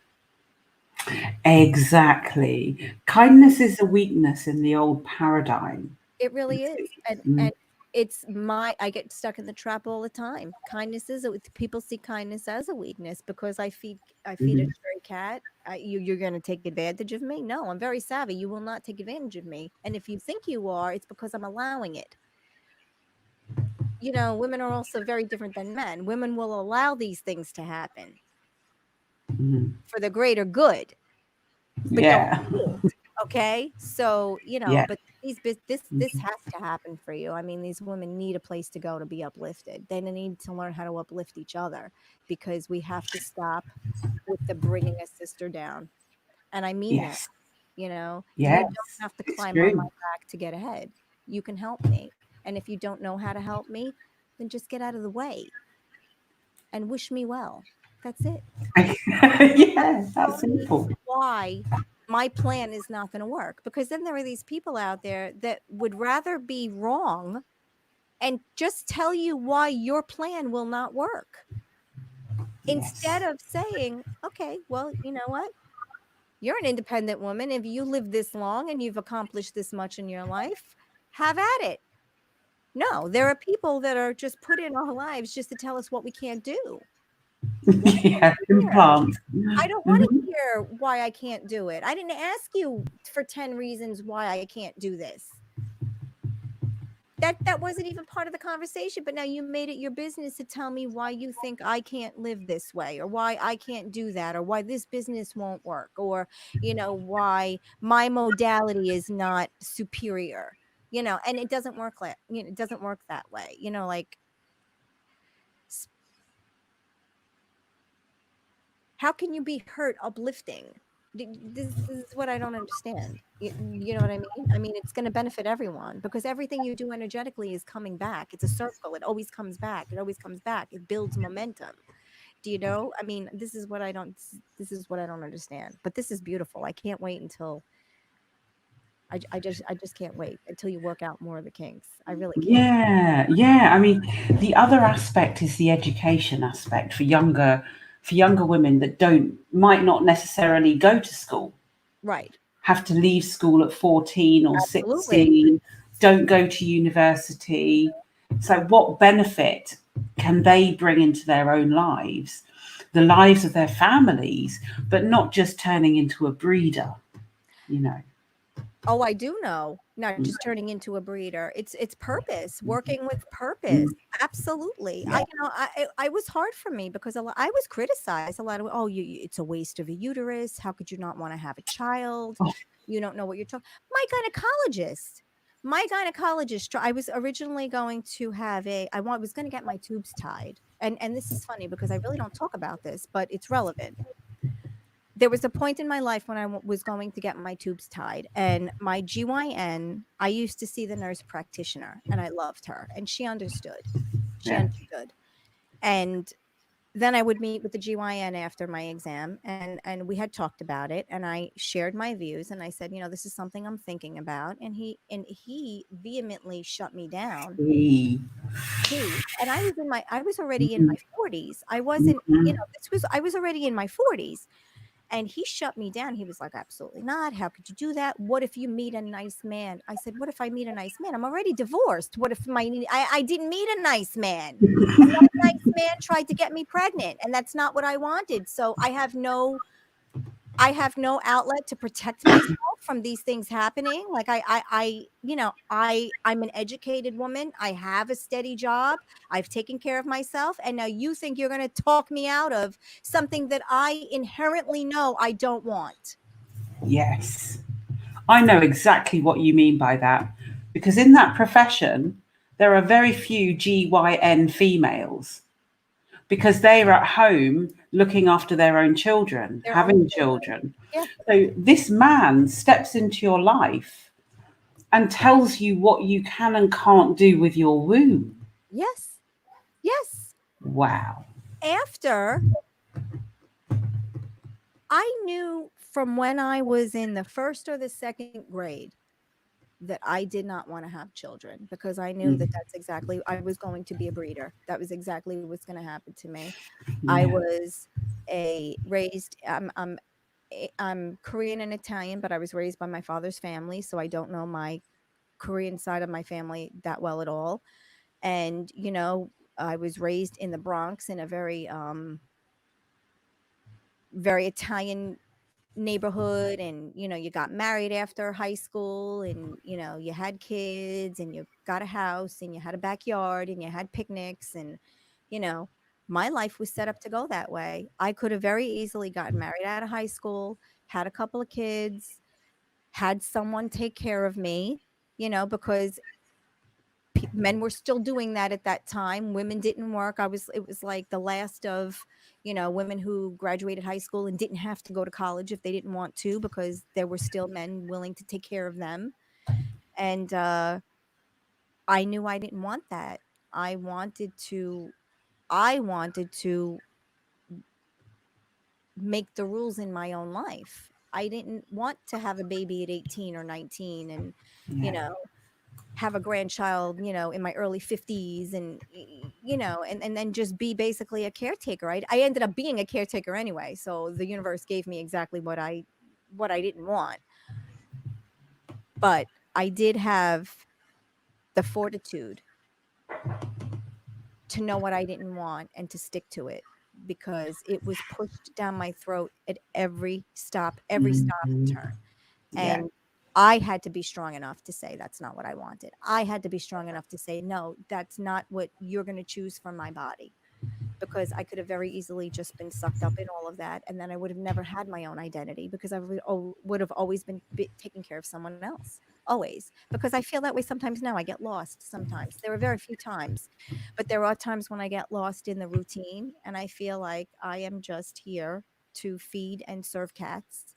Exactly. Kindness is a weakness in the old paradigm. It really is. And Mm. it's my, I get stuck in the trap all the time. Kindness is a, people see kindness as a weakness because I feed a Mhm. stray cat. You're going to take advantage of me? No, I'm very savvy. You will not take advantage of me. And if you think you are, it's because I'm allowing it. You know, women are also very different than men. Women will allow these things to happen Mhm. for the greater good, but don't Yeah. yield. Okay, so you know, Yeah. but this has to happen for you. I mean, these women need a place to go to be uplifted. They need to learn how to uplift each other, because we have to stop with the bringing a sister down. And I mean that. Yes. You know, you don't Yes. have to It's climb on my true. back to get ahead. You can help me, and if you don't know how to help me, then just get out of the way and wish me well. That's it. Yeah, Tell that's me simple. why my plan is not going to work, because then there are these people out there that would rather be wrong and just tell you why your plan will not work, instead Yes. of saying, okay, well, you know what, You're an independent woman. If you live this long and you've accomplished this much in your life, have at it. No, there are people that are just put in our lives just to tell us what we can't do. Why do I Yeah, wanna hear? implant. I don't wanna Mhm. hear why I can't do it. I didn't ask you for 10 reasons why I can't do this. That wasn't even part of the conversation, but now you made it your business to tell me why you think I can't live this way, or why I can't do that, or why this business won't work, or, why my modality is not superior, and it doesn't work like, it doesn't work that way, like, s how can you be hurt uplifting? This is what I don't understand. You know what I mean? I mean, it's gonna benefit everyone because everything you do energetically is coming back. It's a circle. It always comes back. It always comes back. It builds momentum. Do you know? I mean, this is what I don't understand. But this is beautiful. I can't wait until I just can't wait until you work out more of the kinks. I really can't. Yeah, yeah. I mean, the other aspect is the education aspect for younger women that don't might not necessarily go to school, Right. have to leave school at 14 or Absolutely. 16, don't go to university. So what benefit can they bring into their own lives, the lives of their families, but not just turning into a breeder, you know? Oh, I do know. Not Mm, just turning into a breeder. It's purpose, working with purpose. mm, Absolutely. yeah. I was hard for me because I was criticized a lot of, oh, it's a waste of a uterus. How could you not want to have a child? Oh, You don't know what you're talking. I was originally going to have was going to get my tubes tied. And this is funny because I really don't talk about this, but it's relevant. There was a point in my life when was going to get my tubes tied, and my GYN, I used to see the nurse practitioner, and I loved her, and she understood. She yeah. understood. And then I would meet with the GYN after my exam, and we had talked about it, and I shared my views, and I said, this is something I'm thinking about, and he vehemently shut me down. E. And I was already in Mhm, my 40s. I wasn't, mhm. I was already in my 40s. And he shut me down. He was like, "Absolutely not. How could you do that? What if you meet a nice man?" I said, "What if I meet a nice man? I'm already divorced. What if I didn't meet a nice man? And that nice man tried to get me pregnant, and that's not what I wanted. So I have no outlet to protect myself from these things happening. Like I'm an educated woman. I have a steady job. I've taken care of myself. And now you think you're going to talk me out of something that I inherently know I don't want." Yes. I know exactly what you mean by that because in that profession, there are very few GYN females because they're at home looking after their own children, Their own having children. children. Yeah. So this man steps into your life and tells you what you can and can't do with your womb. Yes. Yes. Wow. After I knew from when I was in the first or the second grade that I did not want to have children because I knew that Mm, that's exactly I was going to be a breeder. That was exactly what's going to happen to me. I yeah. was a raised I'm Korean and Italian, but I was raised by my father's family, so I don't know my Korean side of my family that well at all. And I was raised in the Bronx in a very Italian neighborhood, and you got married after high school, and you had kids, and you got a house, and you had a backyard, and you had picnics, and you know my life was set up to go that way. I could have very easily gotten married out of high school, had a couple of kids, had someone take care of me, because men were still doing that at that time. Women didn't work. It was like the last of, women who graduated high school and didn't have to go to college if they didn't want to, because there were still men willing to take care of them. And I knew I didn't want that. I wanted to I wanted to make the rules in my own life. I didn't want to have a baby at 18 or 19 and, you Yeah. know, have a grandchild, in my early 50s, and and then just be basically a caretaker. I ended up being a caretaker anyway, so the universe gave me exactly what I what I didn't want. But I did have the fortitude to know what I didn't want and to stick to it, because it was pushed down my throat at every stop and Mhm. turn. Yeah. And I had to be strong enough to say that's not what I wanted. I had to be strong enough to say, no, that's not what you're going to choose for my body, because I could have very easily just been sucked up in all of that, and then I would have never had my own identity, because I would have always been taking care of someone else, always. Because I feel that way sometimes now. I get lost sometimes. There are very few times, but there are times when I get lost in the routine, and I feel like I am just here to feed and serve cats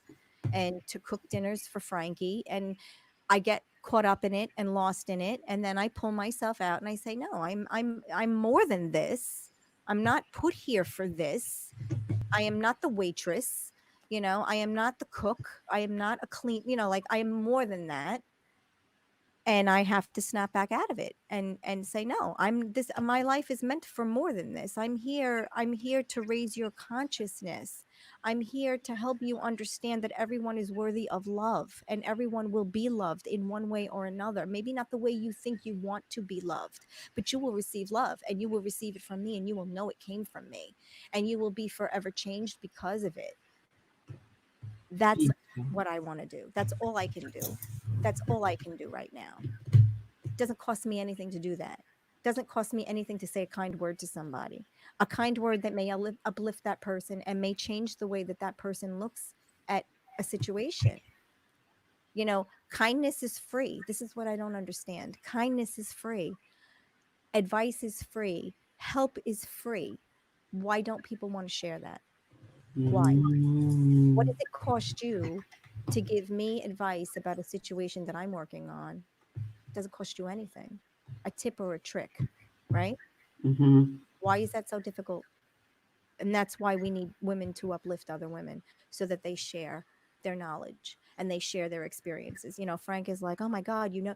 and to cook dinners for Frankie, and I get caught up in it and lost in it, and then I pull myself out and I say, "No, I'm more than this. I'm not put here for this. I am not the waitress, I am not the cook. I am not a clean, like, I am more than that." And I have to snap back out of it and say, no, my life is meant for more than this. I'm here to raise your consciousness. I'm here to help you understand that everyone is worthy of love, and everyone will be loved in one way or another. Maybe not the way you think you want to be loved, but you will receive love, and you will receive it from me, and you will know it came from me, and you will be forever changed because of it. That's what I want to do. That's all I can do. That's all I can do right now. Doesn't cost me anything to do that. Doesn't cost me anything to say a kind word to somebody. A kind word that may uplift that person and may change the way that that person looks at a situation. Kindness is free. This is what I don't understand. Kindness is free. Advice is free. Help is free. Why don't people want to share that? Why? What Mm. does it cost you to give me advice about a situation that I'm working on? Doesn't cost you anything. A tip or a trick, right? Mhm. Why is that so difficult? And that's why we need women to uplift other women, so that they share their knowledge and they share their experiences. Frank is like, "Oh my god, you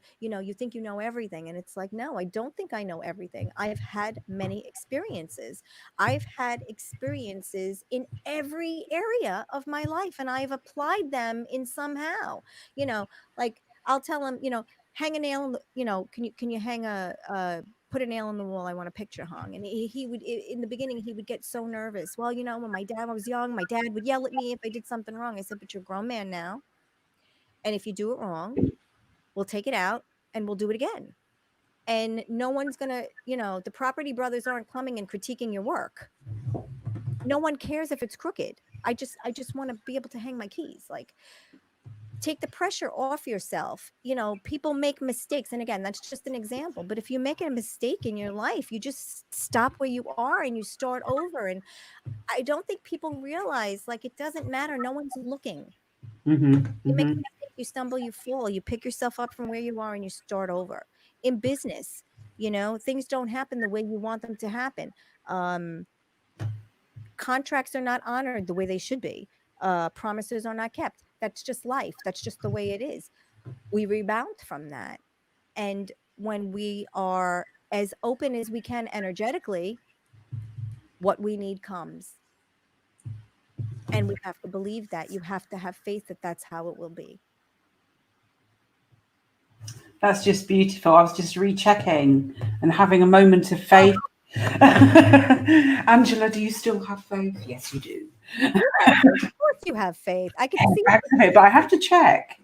think you know everything." And it's like, "No, I don't think I know everything. I've had many experiences. I've had experiences in every area of my life, and I've applied them in somehow." Like, I'll tell him, hang a nail in the, can you hang put a nail in the wall. I want a picture hung. And he would, in the beginning, he would get so nervous. Well, when my dad was young, my dad would yell at me if I did something wrong. I said, "But you're a grown man now. And if you do it wrong, we'll take it out and we'll do it again. And no one's going to, the property brothers aren't coming and critiquing your work. No one cares if it's crooked. I just want to be able to hang my keys. Like, take the pressure off yourself. People make mistakes. And again, that's just an example. But if you make a mistake in your life, you just stop where you are and you start over. And I don't think people realize, like, it doesn't matter. No one's looking. Mhm. You make a Mhm. mistake, you stumble, you fall, you pick yourself up from where you are and you start over. In business, things don't happen the way you want them to happen. Um, Contracts are not honored the way they should be. Promises are not kept. That's just life. That's just the way it is. We rebound from that. And when we are as open as we can energetically, what we need comes. And we have to believe that. You have to have faith that that's how it will be. That's just beautiful. I was just rechecking and having a moment of Oh, faith. Angela, do you still have faith? Yes, you do. you have faith. Of course you have faith. I could see it. But I have to check.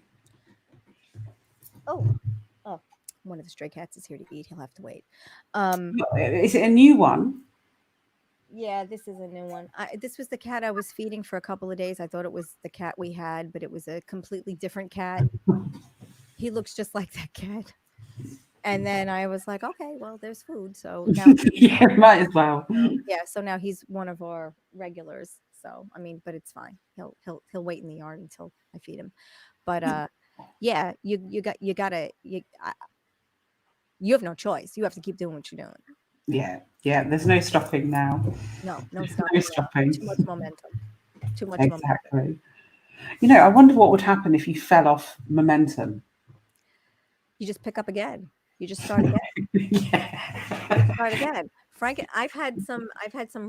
Oh, oh, one of the stray cats is here to eat. He'll have to wait. Um, Is it a new one? yeah, this is a new one. This was the cat I was feeding for a couple of days. I thought it was the cat we had, but it was a completely different cat. He looks just like that cat. And then I was like, okay, well, there's food. So now he's Yeah, might as well. yeah, so now he's one of our regulars. So I mean, but it's fine. He'll wait in the yard until I feed him. But yeah, you have no choice. You have to keep doing what you're doing. Yeah, yeah. There's no stopping now. No, no No stopping now. stopping. Too much momentum. Too much momentum. Exactly. I wonder what would happen if you fell off momentum. You just pick up again. You just start again. You Yeah. just start again. Frank, I've had some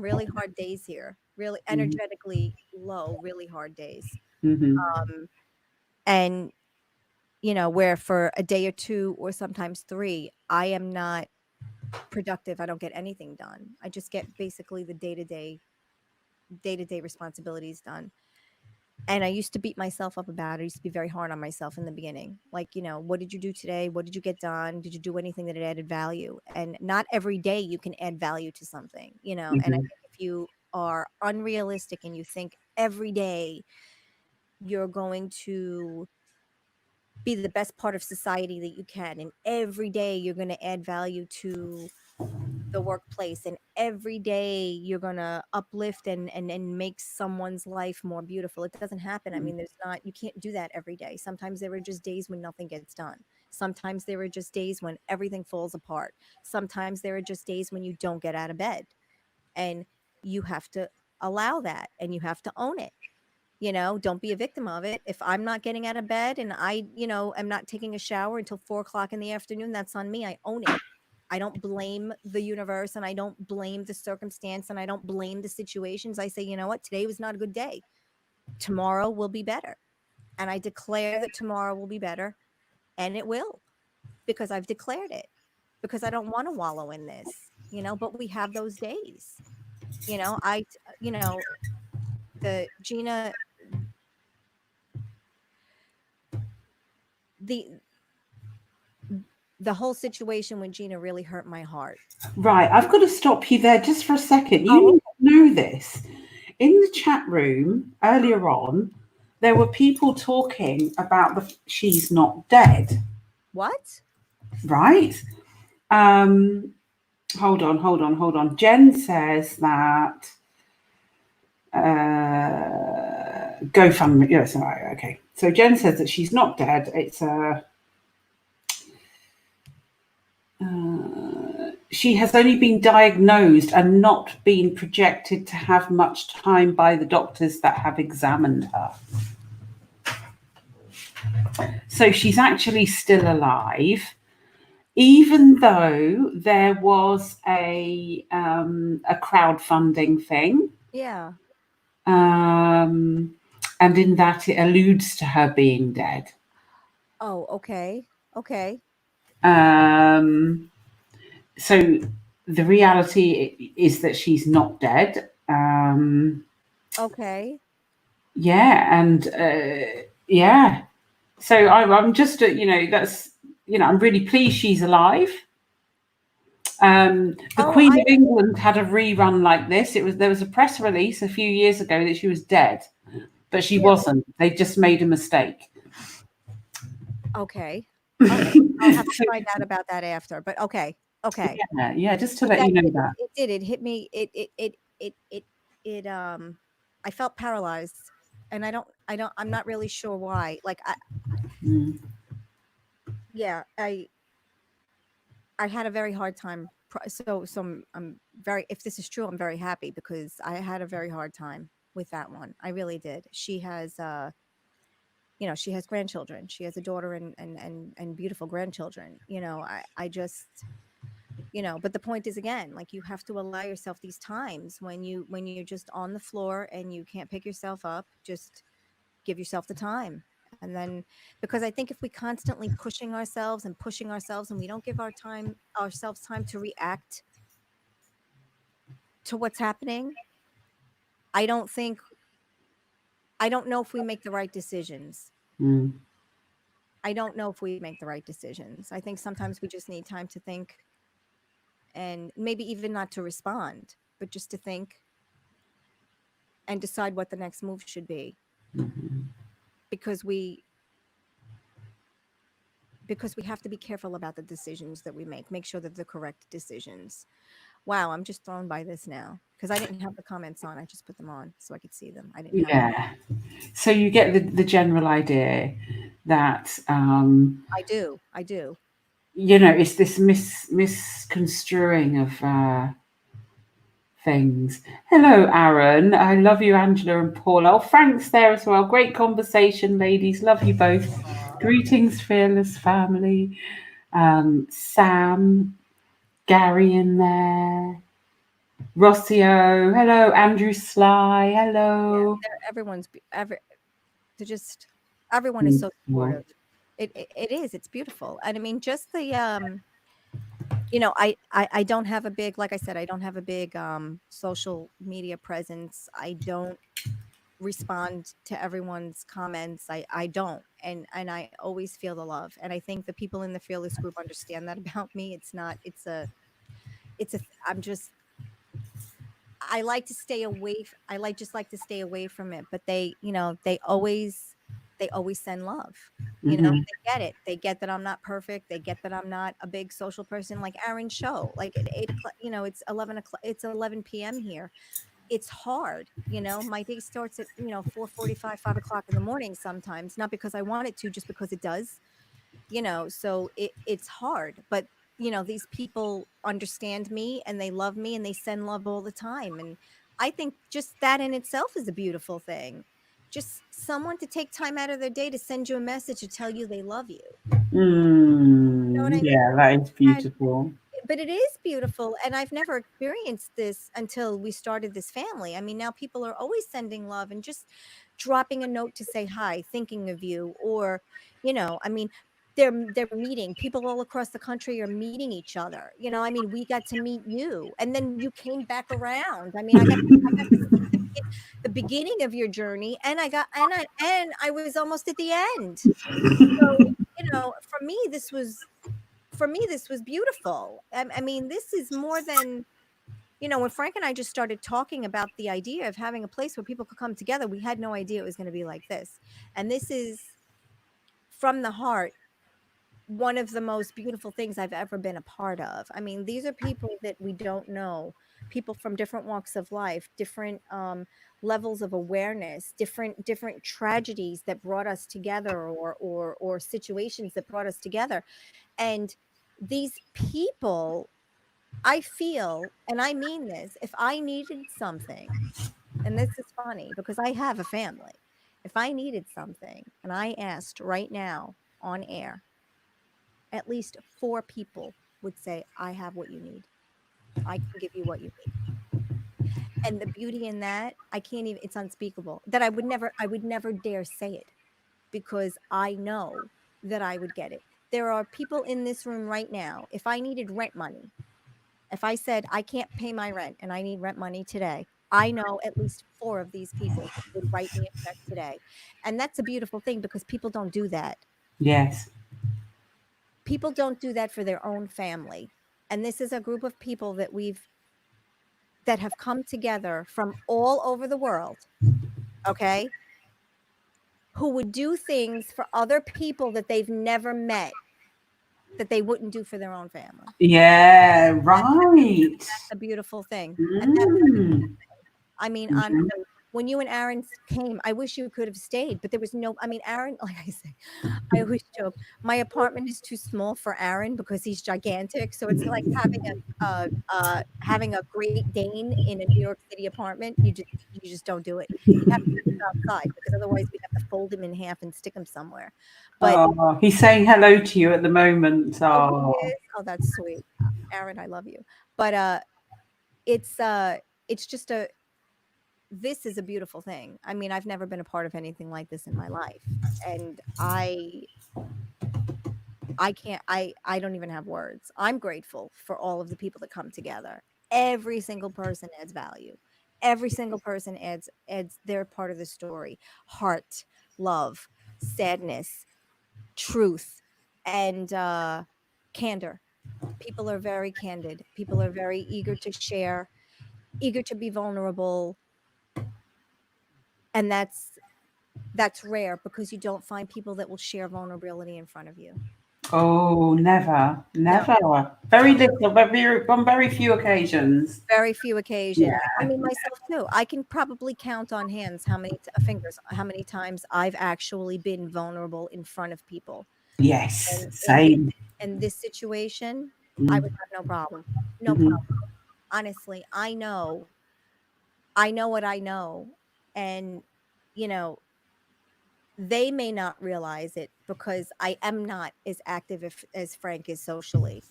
really hard days here. Really Mm. energetically low, really hard days. Mm-hmm. And where for a day or two or sometimes 3, I am not productive. I don't get anything done. I just get basically the day-to-day responsibilities done. And I used to beat myself up about it. I used to be very hard on myself in the beginning. Like, what did you do today? What did you get done? Did you do anything that added value? And not every day you can add value to something, and I Mm-hmm. think if you are unrealistic and you think every day you're going to be the best part of society that you can, and every day you're going to add value to the workplace, and every day you're going to uplift and make someone's life more beautiful. It doesn't happen. I mean, you can't do that every day. Sometimes there are just days when nothing gets done. Sometimes there are just days when everything falls apart. Sometimes there are just days when you don't get out of bed, and you have to allow that, and you have to own it. Don't be a victim of it. If I'm not getting out of bed and am not taking a shower until 4 o'clock in the afternoon, that's on me. I own it. I don't blame the universe, and I don't blame the circumstance, and I don't blame the situations. I say, you know what? Today was not a good day. Tomorrow will be better. And I declare that tomorrow will be better, and it will, because I've declared it, because I don't want to wallow in this, but we have those days. You know, I, you know, the Gina, the the whole situation with Gina really hurt my heart. Right, I've got to stop you there just for a second. You Oh, need to know this. In the chat room earlier on, there were people talking about she's not dead, what? right? Um, hold on. Jen says that GoFundMe. Yes, all right, okay. So Jen says that she's not dead. It's a she has only been diagnosed and not been projected to have much time by the doctors that have examined her. So she's actually still alive, even though there was a crowdfunding thing, Yeah. um, and in that it alludes to her being dead. Oh, okay. Okay. Um, so the reality is that she's not dead. Okay. Yeah, and yeah. So I'm just, that's, I'm really pleased she's alive. The Oh, Queen of England had a rerun like this. There was a press release a few years ago that she was dead, but she yeah. wasn't. They just made a mistake. Okay. Okay. I'll have to So find out about that after, but okay. Okay. yeah, just to But let that you know did, that. it did. It hit me. It I felt paralyzed, and I'm not really sure why. Like Mm, yeah, I had a very hard time. So I'm very, if this is true, I'm very happy, because I had a very hard time with that one. I really did. She has, she has grandchildren. She has a daughter and beautiful grandchildren. I just, but the point is, again, like, you have to allow yourself these times when you're just on the floor and you can't pick yourself up. Just give yourself the time. And then, because I think if we constantly pushing ourselves and we don't give ourselves time to react to what's happening, I don't think, I don't know if we make the right decisions. mm, I don't know if we make the right decisions. I think sometimes we just need time to think, and maybe even not to respond, but just to think and decide what the next move should be. Because we have to be careful about the decisions that we make sure that they're correct decisions. Wow, I'm just thrown by this now, because I didn't have the comments on. I just put them on so I could see them. I didn't have them. yeah. So you get the general idea that I do. I do. it's this misconstruing of things. Hello, Aaron. I love you, Angela and Paula. Oh, Frank's there as well. Great conversation, ladies. Love you both. Greetings, fearless family. Sam, Gary in there. Rossio. Hello, Andrew Sly. Yeah, Hello. everyone's every. To just everyone is so Beautiful. supportive. It is. It's beautiful. And I mean, just the I don't have a big, like I said, I don't have a big social media presence. I don't respond to everyone's comments. I don't. And I always feel the love. And I think the people in the Fearless group understand that about me. It's not it's a I'm just I like to stay away I like to stay away from it, but they always send love. Hmm. They get it. They get that I'm not perfect. They get that I'm not a big social person like Aaron's show. Like at 8 o'clock, it's 11 o'clock, it's 11 p.m. here. It's hard. My day starts at 4:45, 5 o'clock in the morning sometimes, not because I want it to, just because it does. So it's hard, but these people understand me and they love me and they send love all the time. And I think just that in itself is a beautiful thing. Just someone to take time out of their day to send you a message to tell you they love you. You know what I mean? Yeah, that is And beautiful. but it is beautiful, and I've never experienced this until we started this family. I mean, now people are always sending love and just dropping a note to say hi, thinking of you, or I mean, they're meeting people all across the country are meeting each other. I mean, we got to meet you, and then you came back around. I mean, I got to see the beginning of your journey, and I was almost at the end. So for me, this was beautiful. I mean, this is more than, when Frank and I just started talking about the idea of having a place where people could come together, we had no idea it was going to be like this. And this is from the heart, one of the most beautiful things I've ever been a part of. I mean, these are people that we don't know, people from different walks of life, different levels of awareness, different tragedies that brought us together, or situations that brought us together. And these people, I feel, and I mean this, if I needed something, and this is funny because I have a family, if I needed something and I asked right now on air, at least four people would say, I have what you need. I can give you what you need. And the beauty in that, I can't even, it's unspeakable that I would never dare say it, because I know that I would get it. There are people in this room right now. If I needed rent money, if I said I can't pay my rent and I need rent money today, I know at least four of these people would write me a check today. And that's a beautiful thing, because people don't do that. Yes. People don't do that for their own family. And this is a group of people that have come together from all over the world, okay? Who would do things for other people that they've never met, that they wouldn't do for their own family. Yeah, That's right. that's a beautiful thing. And that's a Mm. I mean, Mhm. honestly, when you and Aaron came, I wish you could have stayed, but there was no, I mean, Aaron, like I say, I always joke, my apartment is too small for Aaron because he's gigantic. So it's like having a Great Dane in a New York City apartment. You just don't do it. You have to keep him outside, because otherwise we'd have to fold him in half and stick him somewhere. But Oh, he's saying hello to you at the moment. oh, he Oh, is. Oh, that's sweet. Aaron, I love you. But it's it's just a this is a beautiful thing. I mean, I've never been a part of anything like this in my life. And I can't I don't even have words. I'm grateful for all of the people that come together. Every single person adds value. Every single person adds their part of the story. Heart, love, sadness, truth, and candor. People are very candid. People are very eager to share, eager to be vulnerable, and that's rare, because you don't find people that will share vulnerability in front of you. oh, never, No, never. Very no, little, but on very few occasions. very few Yeah. occasions. I mean, myself too. I can probably count on hands how many fingers, how many times I've actually been vulnerable in front of people. Yes. And Same. in this situation, I would Mm-hmm. have no problem. No problem. Honestly, I know what I know, and you know, they may not realize it because I am not as active as Frank is socially.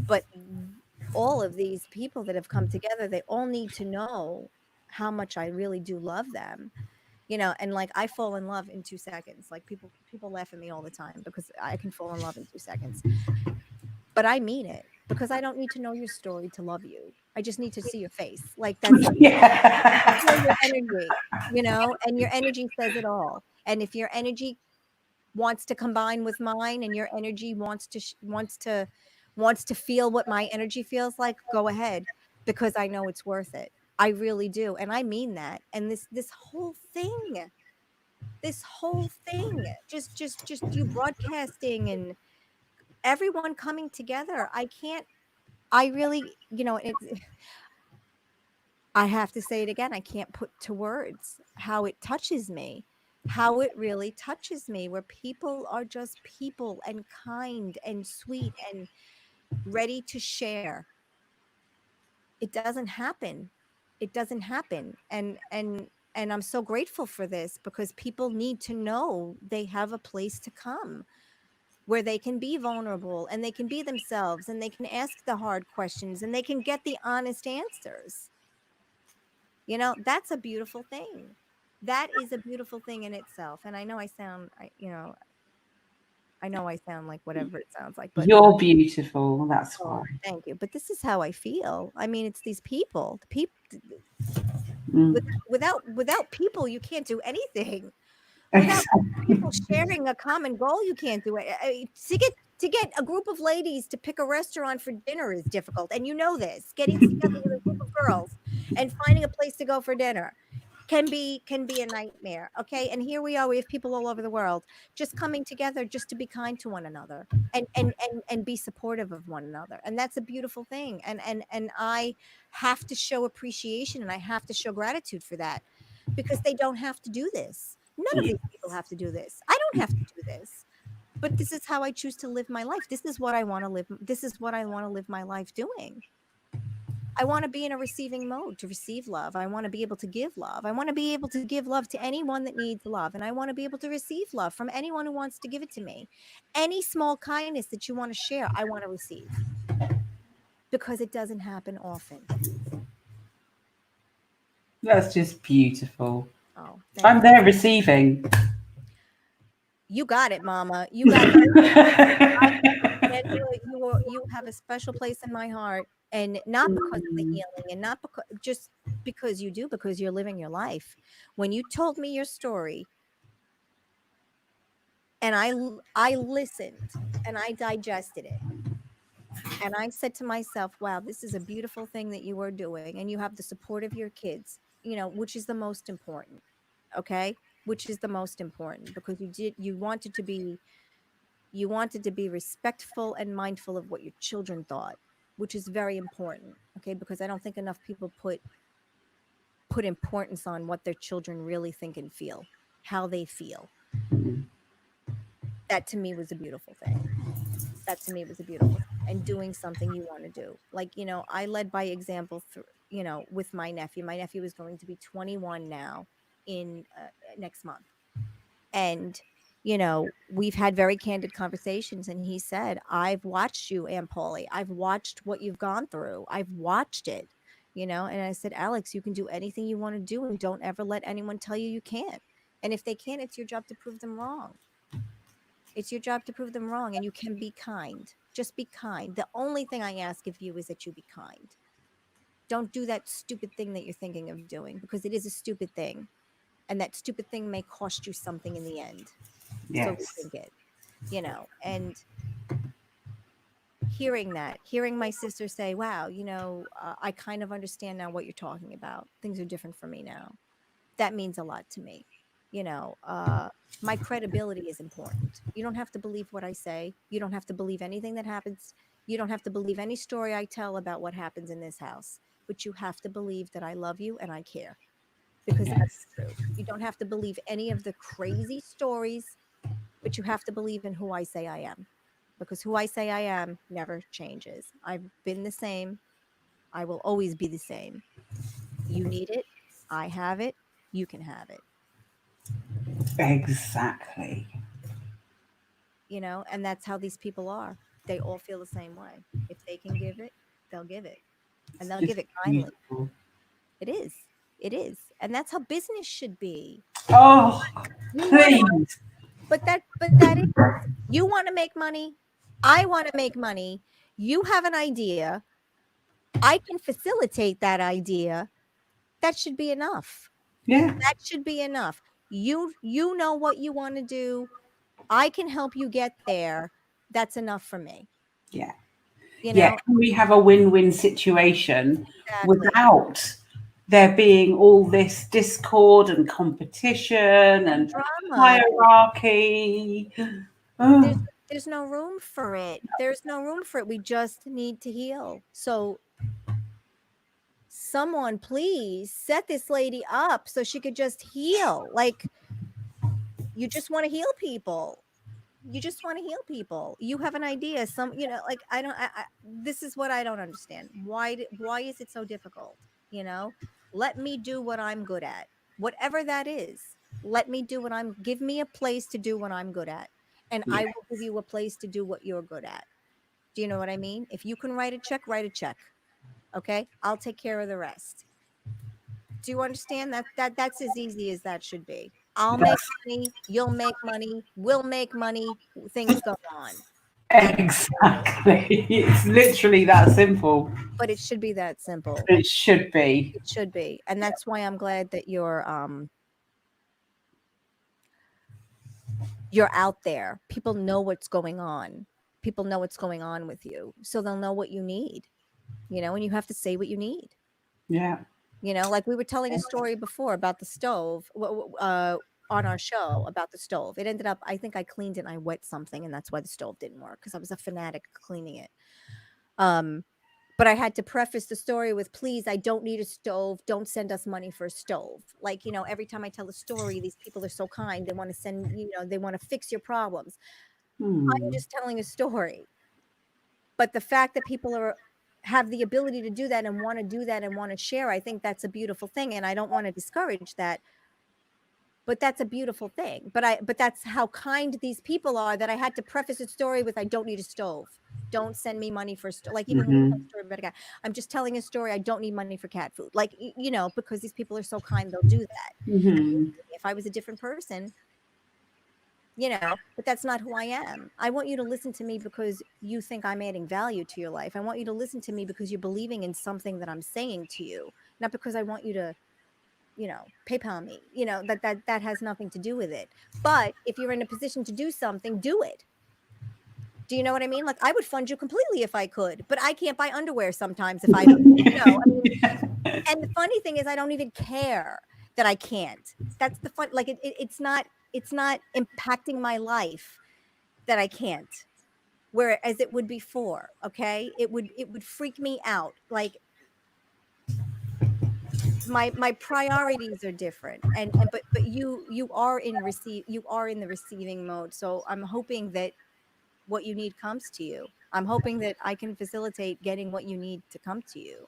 But all of these people that have come together, they all need to know how much I really do love them. And like I fall in love in 2 seconds. Like people laugh at me all the time because I can fall in love in 2 seconds. But I mean it because I don't need to know your story to love you. I just need to see your face. Like that's it. Feel Yeah. your energy, and your energy says it all. And if your energy wants to combine with mine and your energy wants to feel what my energy feels like, go ahead because I know it's worth it. I really do. And I mean that. And this whole thing, just you broadcasting and everyone coming together. I really, I have to say it again. I can't put to words how it touches me, how it really touches me, where people are just people and kind and sweet and ready to share. It doesn't happen. It doesn't happen. And I'm so grateful for this because people need to know they have a place to come where they can be vulnerable and they can be themselves and they can ask the hard questions and they can get the honest answers. That's a beautiful thing. That is a beautiful thing in itself. And I know I sound like whatever it sounds like, but You're beautiful. That's why. oh, thank you. But this is how I feel. I mean, it's these people. The people Mm. without people, you can't do anything. Without Exactly. people sharing a common goal, you can't do it. To get a group of ladies to pick a restaurant for dinner is difficult, and you know this. Getting together with a group of girls and finding a place to go for dinner can be a nightmare. Okay, and here we are. We have people all over the world just coming together just to be kind to one another and be supportive of one another, and that's a beautiful thing. And I have to show appreciation and I have to show gratitude for that because they don't have to do this. None of Yeah. these people have to do this. I don't have to do this. But this is how I choose to live my life. This is what I want to live. This is what I want to live my life doing. I want to be in a receiving mode to receive love. I want to be able to give love. I want to be able to give love to anyone that needs love. And I want to be able to receive love from anyone who wants to give it to me. Any small kindness that you want to share, I want to receive because it doesn't happen often. That's just beautiful. Oh, I'm thank you. there receiving. You got it, mama. You got it. Angela, you have a special place in my heart, and not because of the Mm. healing, and not because just because you do, because you're living your life. When you told me your story, and I listened and I digested it, and I said to myself, "Wow, this is a beautiful thing that you are doing, and you have the support of your kids, which is the most important." Okay, which is the most important because you wanted to be respectful and mindful of what your children thought, which is very important. Okay, because I don't think enough people put importance on what their children really think and feel, how they feel. That to me was a beautiful thing. That to me was a beautiful thing. And doing something you want to do, like, I led by example through, with my nephew. My nephew is going to be 21 now in next month. And we've had very candid conversations, and he said, "I've watched you, Aunt Paulie. I've watched what you've gone through. I've watched it." And I said, "Alex, you can do anything you want to do, and don't ever let anyone tell you you can't. And if they can, it's your job to prove them wrong. It's your job to prove them wrong, and you can be kind. Just be kind. The only thing I ask of you is that you be kind. Don't do that stupid thing that you're thinking of doing, because it is a stupid thing, and that stupid thing may cost you something in the end. So Yes. rethink it." And hearing my sister say, "Wow, I kind of understand now what you're talking about. Things are different for me now." That means a lot to me. you know uh my credibility is important. You don't have to believe what I say. You don't have to believe anything that happens. You don't have to believe any story I tell about what happens in this house, but you have to believe that I love you and I care, because that's Yes. the truth. You don't have to believe any of the crazy stories, but you have to believe in who I say I am, because who I say I am never changes. I've been the same. I will always be the same. You need it. I have it. You can have it. Exactly. And that's how these people are. They all feel the same way. If they can give it, they'll give it, and It's they'll just give it kindly. beautiful. It is. It is. And that's how business should be. Oh, You want to, please. but that is, you want to make money. I want to make money. You have an idea. I can facilitate that idea. That should be enough. Yeah, That should be enough. You know what you want to do. I can help you get there. That's enough for me. yeah, You yeah. know, Can we have a win-win situation exactly. without there being all this discord and competition And and drama. hierarchy? There's Oh, there's no room for it. There's no room for it. We just need to heal. So someone please set this lady up so she could just heal. Like, you just want to heal people. You just want to heal people. You have an idea. Like, I don't. This is what I don't understand. Why is it so difficult? You know, let me do what I'm good at, whatever that is. Let me do what I'm. Give me a place to do what I'm good at, and I yeah, will give you a place to do what you're good at. Do you know what I mean? If you can write a check, write a check. Okay, I'll take care of the rest. Do you understand that? That's as easy as that should be. I'll make that's money, you'll make money, we'll make money, things go on. That's all it is. exactly. It's literally that simple. But it should be that simple. It should be. It should be. And that's why I'm glad that you're out there. People know what's going on. People know what's going on with you. So they'll know what you need, and you have to say what you need. Yeah. Like we were telling a story before about the stove, on our show about the stove. It ended up, I think I cleaned it and I wet something, and that's why the stove didn't work because I was a fanatic cleaning it. Um, but I had to preface the story with, please, I don't need a stove. Don't send us money for a stove. Like, every time I tell a story, these people are so kind. They want to they want to fix your problems. I'm Hmm. just telling a story. But the fact that people have the ability to do that and want to do that and want to share, I think that's a beautiful thing. And I don't want to discourage that, but that's a beautiful thing. But that's how kind these people are, that I had to preface a story with, I don't need a stove. Don't send me money for like, even when we tell a Hmm. story about a cat, I'm just telling a story. I don't need money for cat food. Like, because these people are so kind, they'll do that. Hmm. If I was a different person, but that's not who I am. I want you to listen to me because you think I'm adding value to your life. I want you to listen to me because you're believing in something that I'm saying to you, not because I want you to, PayPal me. That has nothing to do with it. But if you're in a position to do something, do it. Do you know what I mean? Like, I would fund you completely if I could, but I can't buy underwear sometimes if I don't, I mean, and the funny thing is, I don't even care that I can't. That's the fun. Like, it's not impacting my life that I can't. Whereas it would before, okay? It would freak me out. Like, my priorities are different, but you are in the receiving mode. So I'm hoping that what you need comes to you. I'm hoping that I can facilitate getting what you need to come to you.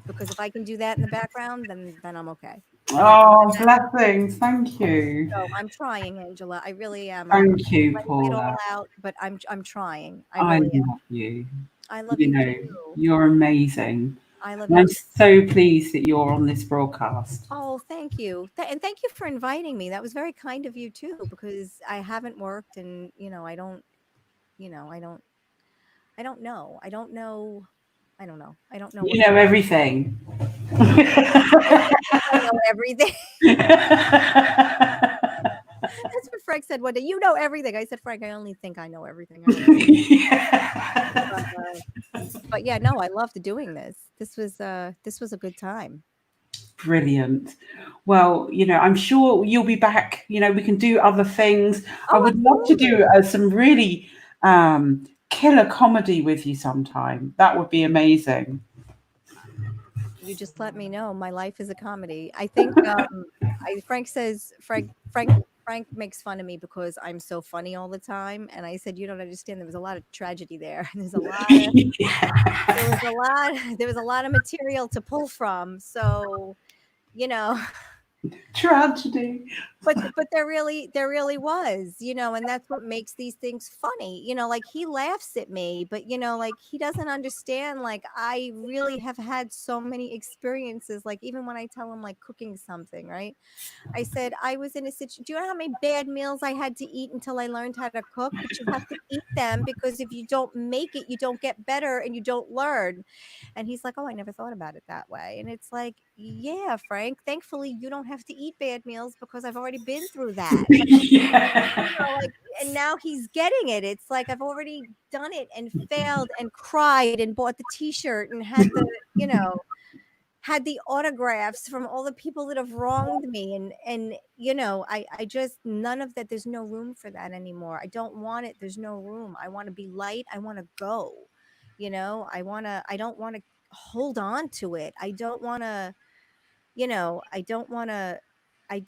Because if I can do that in the background, then I'm okay. And that's Oh, blessings. Thank you. so I'm trying, Angela. I really am. I'm Thank you, letting it all Paula. out, but I'm trying. I I really am. love you. I love You you know, too. you're amazing. I love And you I'm too. so pleased that you're on this broadcast. Oh, thank you. And thank you for inviting me. That was very kind of you too, because I haven't worked, and I don't, I don't know. I don't know. I don't know. I don't know what You know everything. I think I know everything. That's what Frank said one day. You know everything. I said, Frank, I only think I know everything. I don't know. Uh, but yeah, no, I loved doing this. This was a good time. Brilliant. Well, I'm sure you'll be back. We can do other things. I Oh, would love to absolutely. do some really killer comedy with you sometime. That would be amazing. You just let me know. My life is a comedy. I think Frank says Frank makes fun of me because I'm so funny all the time. And I said, you don't understand. There was a lot of tragedy there. There's a lot of there was a lot there was a lot of material to pull from. So, you know, Tragedy. But there really was, and that's what makes these things funny. Like, he laughs at me, but like, he doesn't understand, like, I really have had so many experiences, like, even when I tell him, like, cooking something, right? I said I was in a situation. Do you know how many bad meals I had to eat until I learned how to cook? But you have to eat them, because if you don't make it, you don't get better and you don't learn. And he's like, "Oh, I never thought about it that way." And it's like, "Yeah, Frank, thankfully you don't have to eat bad meals, because I've already been through that." Like, Yeah. like, and now he's getting it. It's like, I've already done it and failed and cried and bought the t-shirt and had the autographs from all the people that have wronged me, and I just, none of that. There's no room for that anymore. I don't want it. There's no room. I want to be light. I want to go. I don't want to hold on to it. I don't want to, I don't want to, I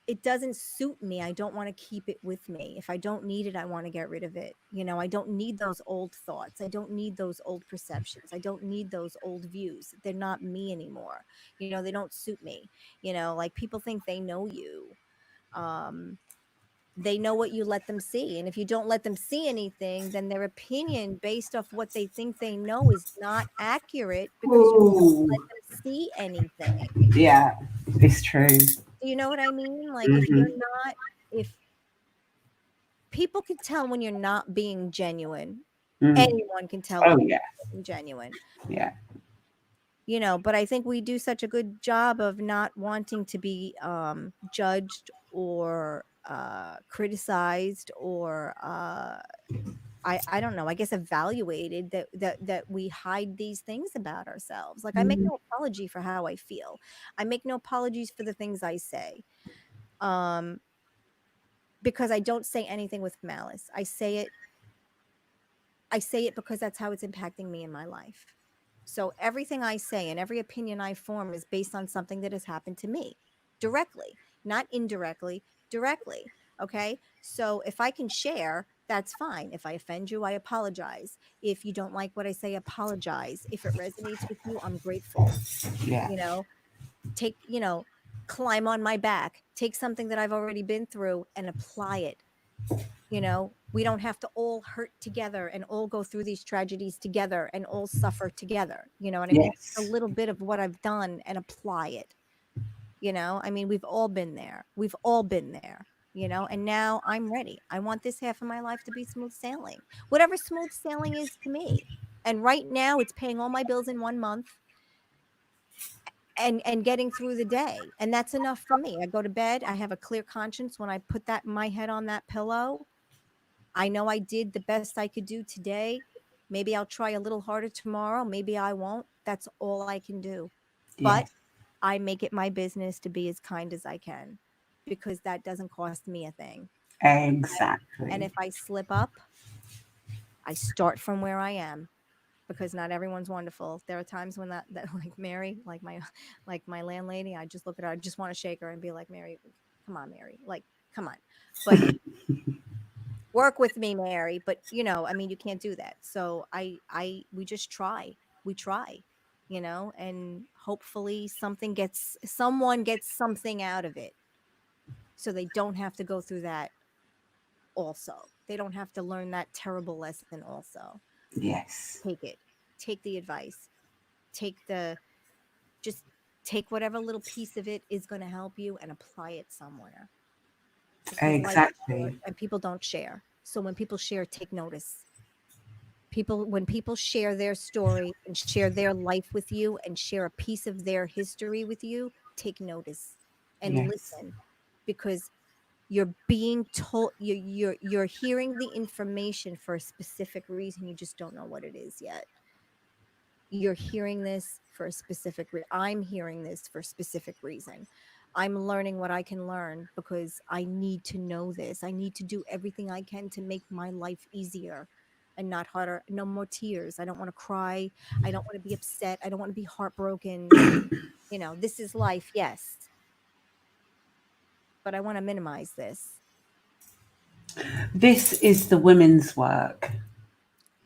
it doesn't suit me. I don't want to keep it with me. If I don't need it, I want to get rid of it. I don't need those old thoughts. I don't need those old perceptions. I don't need those old views. They're not me anymore. They don't suit me. Like, people think they know you. Um, they know what you let them see. And if you don't let them see anything, then their opinion based off what they think they know is not accurate, because you Ooh. let them see anything. Yeah, it's true. Do you know what I mean? Like, Hmm. if people can tell when you're not being genuine, Mm. anyone can tell Oh when you're yeah, not being genuine. yeah. But I think we do such a good job of not wanting to be judged or criticized or I don't know, I guess evaluated, that we hide these things about ourselves. Like, I make Mhm. no apology for how I feel. I make no apologies for the things I say. Um because I don't say anything with malice. I say it because that's how it's impacting me in my life. So everything I say and every opinion I form is based on something that has happened to me directly, not indirectly, directly. Okay. So if I can share, that's fine. If I offend you, I apologize. If you don't like what I say, apologize. If it resonates with you, I'm grateful. Yeah. You know, take, climb on my back, take something that I've already been through and apply it. We don't have to all hurt together and all go through these tragedies together and all suffer together. You know what I mean? Take a Yes. little bit of what I've done and apply it. I mean, we've all been there. We've all been there. And now I'm ready. I want this half of my life to be smooth sailing, whatever smooth sailing is to me. And right now, it's paying all my bills in 1 month and getting through the day. And that's enough for me. I go to bed. I have a clear conscience when I put that my head on that pillow. I know I did the best I could do today. Maybe I'll try a little harder tomorrow. Maybe I won't. That's all I can do. But Yes. I make it my business to be as kind as I can, because that doesn't cost me a thing. And Exactly. if I slip up, I start from where I am, because not everyone's wonderful. There are times when that like Mary, like my landlady, I just look at her, I just want to shake her and be like, "Mary, come on, Mary. Like, come on." But work with me, Mary. But I mean, you can't do that. So we just try. We try, and hopefully someone gets something out of it, so they don't have to go through that also. They don't have to learn that terrible lesson also. Yes. Take it. Take the advice. Take the just take whatever little piece of it is going to help you and apply it somewhere, because life is short Exactly. and people don't share. So when people share, take notice. When people share their story and share their life with you and share a piece of their history with you, take notice and Yes. listen, because you're being told, you're hearing the information for a specific reason. You just don't know what it is yet. You're hearing this for a I'm hearing this for a specific reason. I'm learning what I can learn because I need to know this. I need to do everything I can to make my life easier and not harder. No more tears. I don't want to cry. I don't want to be upset. I don't want to be heartbroken. This is life, yes, but I want to minimize this. This is the women's work.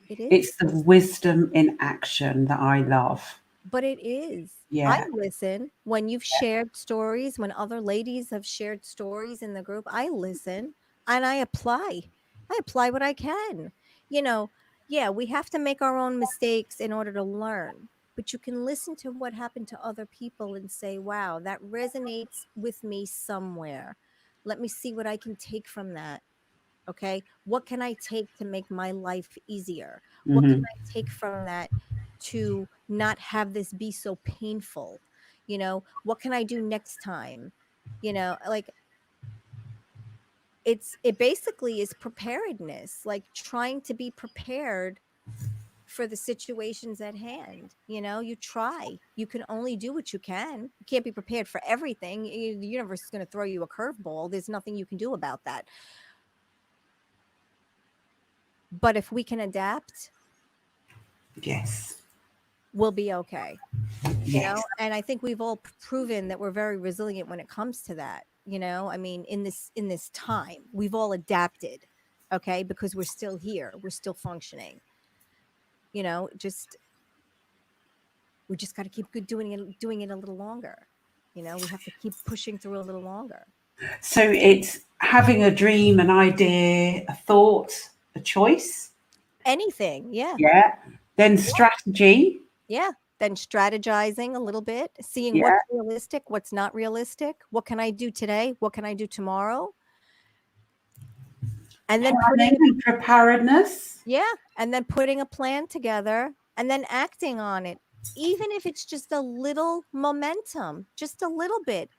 It is. It's the wisdom in action that I love. But it is. I Yeah. listen when you've shared stories, when other ladies have shared stories in the group. I listen and I apply. I apply what I can. You know, yeah, we have to make our own mistakes in order to learn. But you can listen to what happened to other people and say, wow, that resonates with me somewhere. Let me see what I can take from that. Okay. What can I take to make my life easier? What can Hmm. I take from that to not have this be so painful? What can I do next time? Like it basically is preparedness, like trying to be prepared for the situations at hand. You try. You can only do what you can. You can't be prepared for everything. The universe is going to throw you a curveball. There's nothing you can do about that. But if we can adapt, Yes. we'll be okay. Yes. And I think we've all proven that we're very resilient when it comes to that. I mean, in this time we've all adapted, okay, because we're still here, we're still functioning. Just we just got to keep good doing it a little longer. We have to keep pushing through a little longer. So it's having a dream, an idea, a thought, a choice. Anything. Yeah. Yeah. Then strategy. Yeah. Then strategizing a little bit, seeing Yeah. what's realistic, what's not realistic, what can I do today, what can I do tomorrow, and then Planning and preparedness. putting a plan together and then acting on it. Even if it's just a little momentum, just a little bit,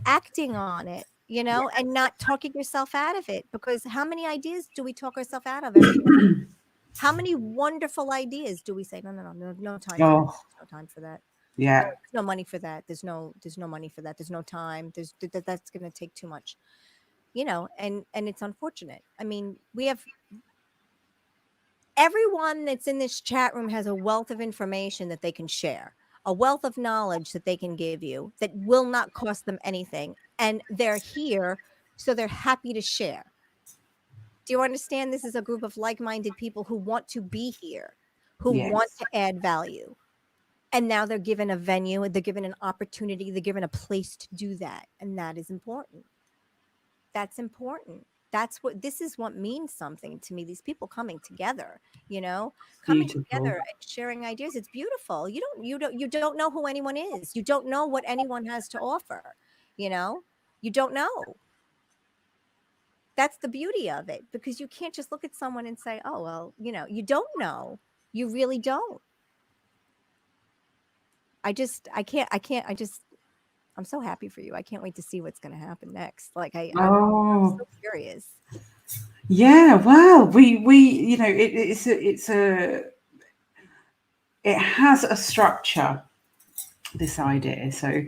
acting on it, and not talking yourself out of it. Because how many ideas do we talk ourselves out of every day? How many wonderful ideas do we say, no, no, no, no, no time for that. Oh, There's no time for that. No, yeah. there's no money for that. There's no money for that. There's no time. That's going to take too much, and it's unfortunate. I mean, we have everyone that's in this chat room has a wealth of information that they can share, a wealth of knowledge that they can give you that will not cost them anything. And they're here, so they're happy to share. Do you understand? This is a group of like minded people who want to be here, who want Yes. to add value. And now they're given a venue, they're given an opportunity, they're given a place to do that. And that is important. That's important. This is what means something to me. These people coming together, coming Beautiful. together and sharing ideas. It's beautiful. You don't know who anyone is. You don't know what anyone has to offer. You know, you don't know. That's the beauty of it, because you can't just look at someone and say, "Oh, well, you don't know." You really don't. I'm so happy for you. I can't wait to see what's going to happen next. Like I'm Oh, so curious. yeah. Well, it has a structure, this idea. So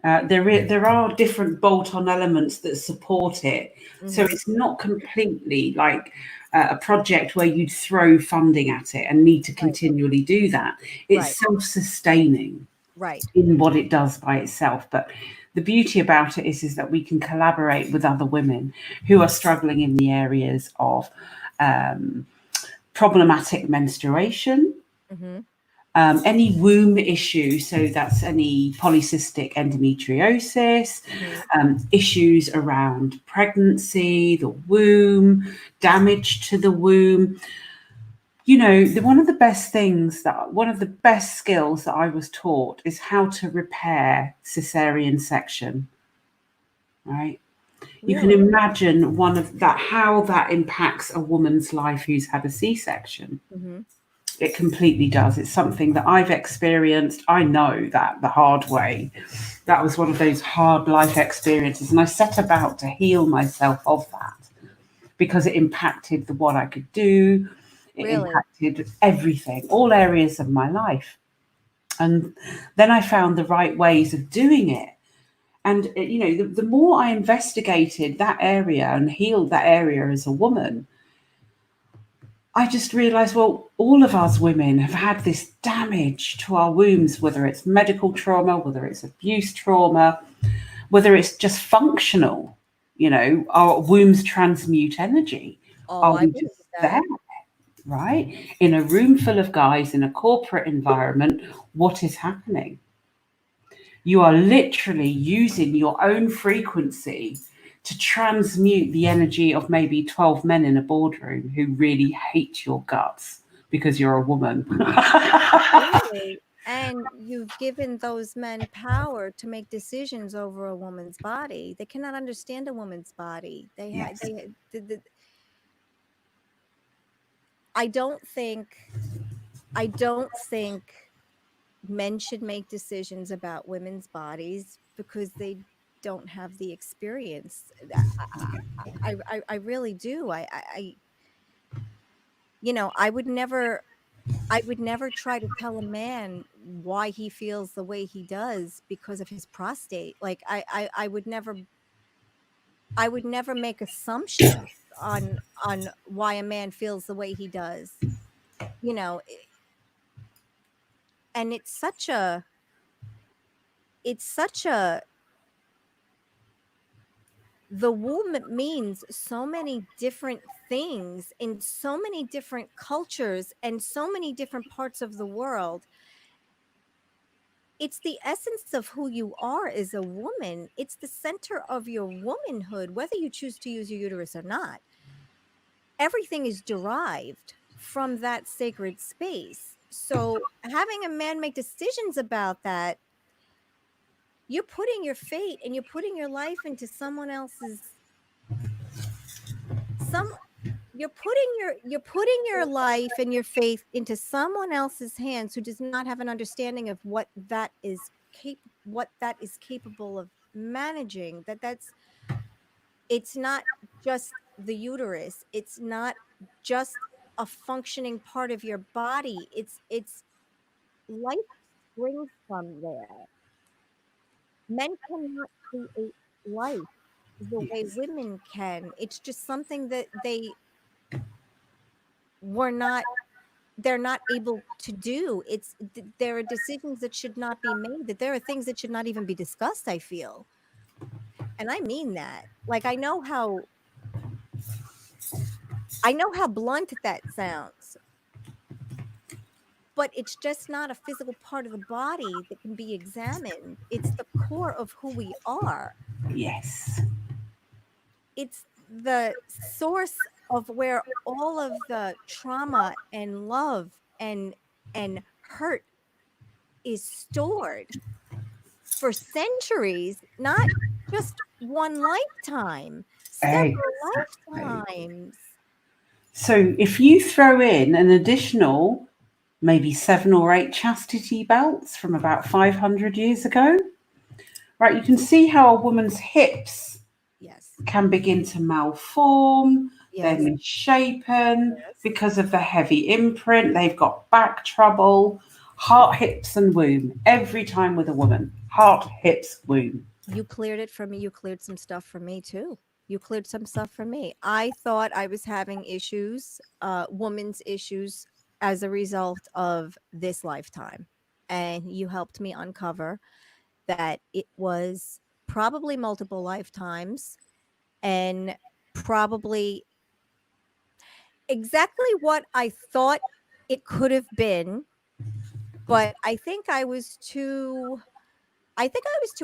there are different bolt-on elements that support it. So Mhm. it's not completely like a project where you'd throw funding at it and need to Right. continually do that. Right. It's self-sustaining Right. in what it does by itself. But the beauty about it is that we can collaborate with other women who are struggling in the areas of um, problematic menstruation, Mhm. any womb issue, so that's any polycystic endometriosis, Mhm. issues around pregnancy, the womb, damage to the womb. One of the best skills that I was taught is how to repair cesarean section, right? You can Really? imagine how that impacts a woman's life who's had a C-section. Mhm. It completely does. It's something that I've experienced. I know that the hard way. That was one of those hard life experiences. And I set about to heal myself of that because it impacted what I could do. It Really? impacted everything, all areas of my life. And then I found the right ways of doing it. And, the more I investigated that area and healed that area as a woman, I just realized, well, all of us women have had this damage to our wombs, whether it's medical trauma, whether it's abuse trauma, whether it's just functional, our wombs transmute energy. Oh, Are I we believe just there? that. right? In a room full of guys in a corporate environment, what is happening? You are literally using your own frequency to transmute the energy of maybe 12 men in a boardroom who really hate your guts because you're a woman. Absolutely. And you've given those men power to make decisions over a woman's body. They cannot understand a woman's body. Yes. I don't think I don't think men should make decisions about women's bodies because they don't have the experience. I really do. I would never try to tell a man why he feels the way he does because of his prostate. Like I would never make assumptions on why a man feels the way he does. You know, and it's such a the womb means so many different things in so many different cultures and so many different parts of the world. It's the essence of who you are as a woman. It's the center of your womanhood, whether you choose to use your uterus or not. Everything is derived from that sacred space. So having a man make decisions about that, you're putting your fate and you're putting your life into someone else's some you're putting your life and your faith into someone else's hands who does not have an understanding of what that is capable of managing. It's not just the uterus, it's not just a functioning part of your body, it's life springs from there. Men cannot create life the way Yes. women can. It's just something that were not they're not able to do. There are decisions that should not be made, that there are things that should not even be discussed, I feel. And I mean that. Like I know how blunt that sounds, but it's just not a physical part of the body that can be examined. It's the core of who we are. Yes. It's the source of where all of the trauma and love and hurt is stored for centuries, not just one lifetime, several Exactly. lifetimes. So if you throw in an additional maybe 7 or 8 chastity belts from about 500 years ago, right, you can see how a woman's hips Yes. can begin to malform, they're Yes. misshapen Yes. because of the heavy imprint, they've got back trouble, heart, hips, and womb. Every time with a woman, heart, hips, womb. You cleared it for me. You cleared some stuff for me too. You cleared some stuff for me. I thought I was having issues, woman's issues, as a result of this lifetime. And you helped me uncover that it was probably multiple lifetimes and probably exactly what I thought it could have been, but I think I was too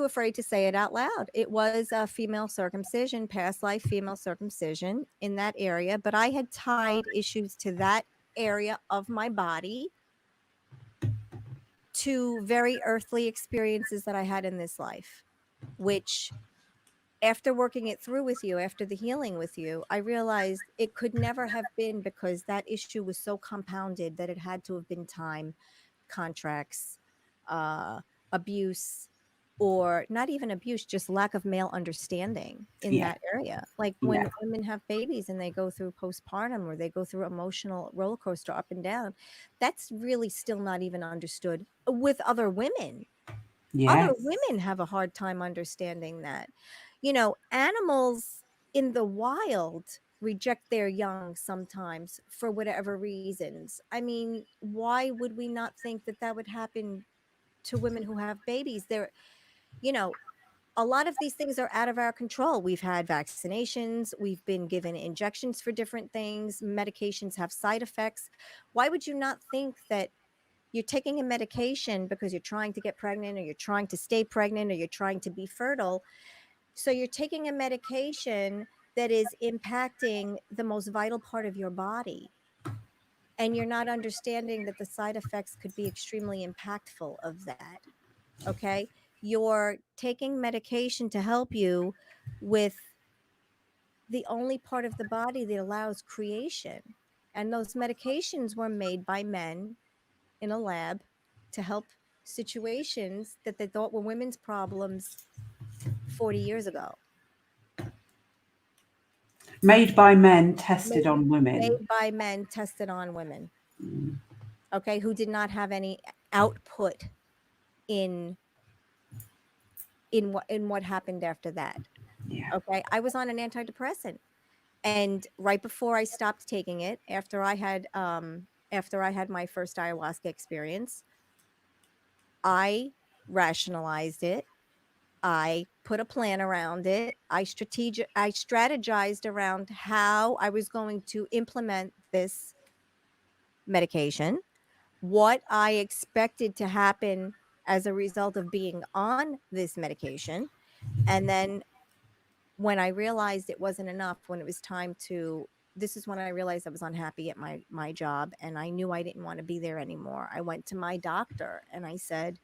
afraid to say it out loud. It was a female circumcision, past life female circumcision in that area, but I had tied issues to that area of my body to very earthly experiences that I had in this life, which after working it through with you, after the healing with you, I realized it could never have been because that issue was so compounded that it had to have been time, contracts, uh, abuse, or not even abuse, just lack of male understanding in Yeah, that area. Like yeah, when women have babies and they go through postpartum or they go through emotional roller coaster up and down, that's really still not even understood with other women. Other yes, women have a hard time understanding that. Animals in the wild reject their young sometimes for whatever reasons. I mean, why would we not think that that would happen to women who have babies? You know, a lot of these things are out of our control. We've had vaccinations, we've been given injections for different things, medications have side effects. Why would you not think that you're taking a medication because you're trying to get pregnant, or you're trying to stay pregnant, or you're trying to be fertile? So you're taking a medication that is impacting the most vital part of your body, and you're not understanding that the side effects could be extremely impactful of that. Okay, you're taking medication to help you with the only part of the body that allows creation, and those medications were made by men in a lab to help situations that they thought were women's problems 40 years ago. Made by men, tested made, on women. made by men, tested on women, okay, who did not have any output in what happened after that. Yeah. Okay, I was on an antidepressant, and right before I stopped taking it, after I had my first ayahuasca experience, I rationalized it. I put a plan around it. I strategized around how I was going to implement this medication, what I expected to happen as a result of being on this medication. And then when I realized it wasn't enough, when it was time to, this is when I realized I was unhappy at my job, and I knew I didn't want to be there anymore. I went to my doctor and I said,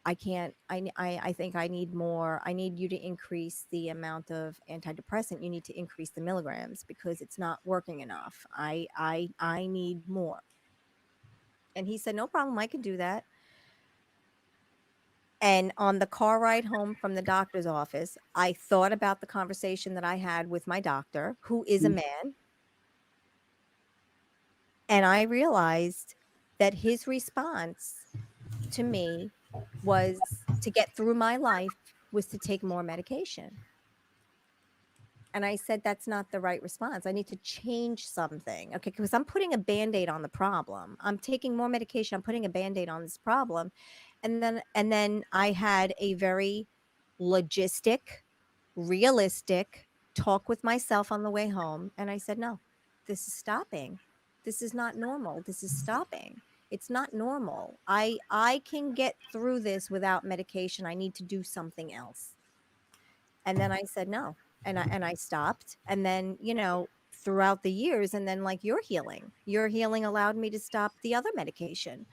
I can't, I think I need more. I need you to increase the amount of antidepressant. You need to increase the milligrams because it's not working enough. I need more. And he said, no problem, I can do that. And on the car ride home from the doctor's office, I thought about the conversation that I had with my doctor, who is a Mm. man. And I realized that his response to me was to get through my life was to take more medication. And I said, that's not the right response. I need to change something. Okay. Because I'm putting a band aid on the problem. I'm taking more medication. I'm putting a band aid on this problem. And then I had a very logistic, realistic talk with myself on the way home. And I said, no, this is stopping. This is not normal. This is stopping. It's not normal. I can get through this without medication. I need to do something else. And then I said no. And I stopped. And then, throughout the years, and then like your healing allowed me to stop the other medication.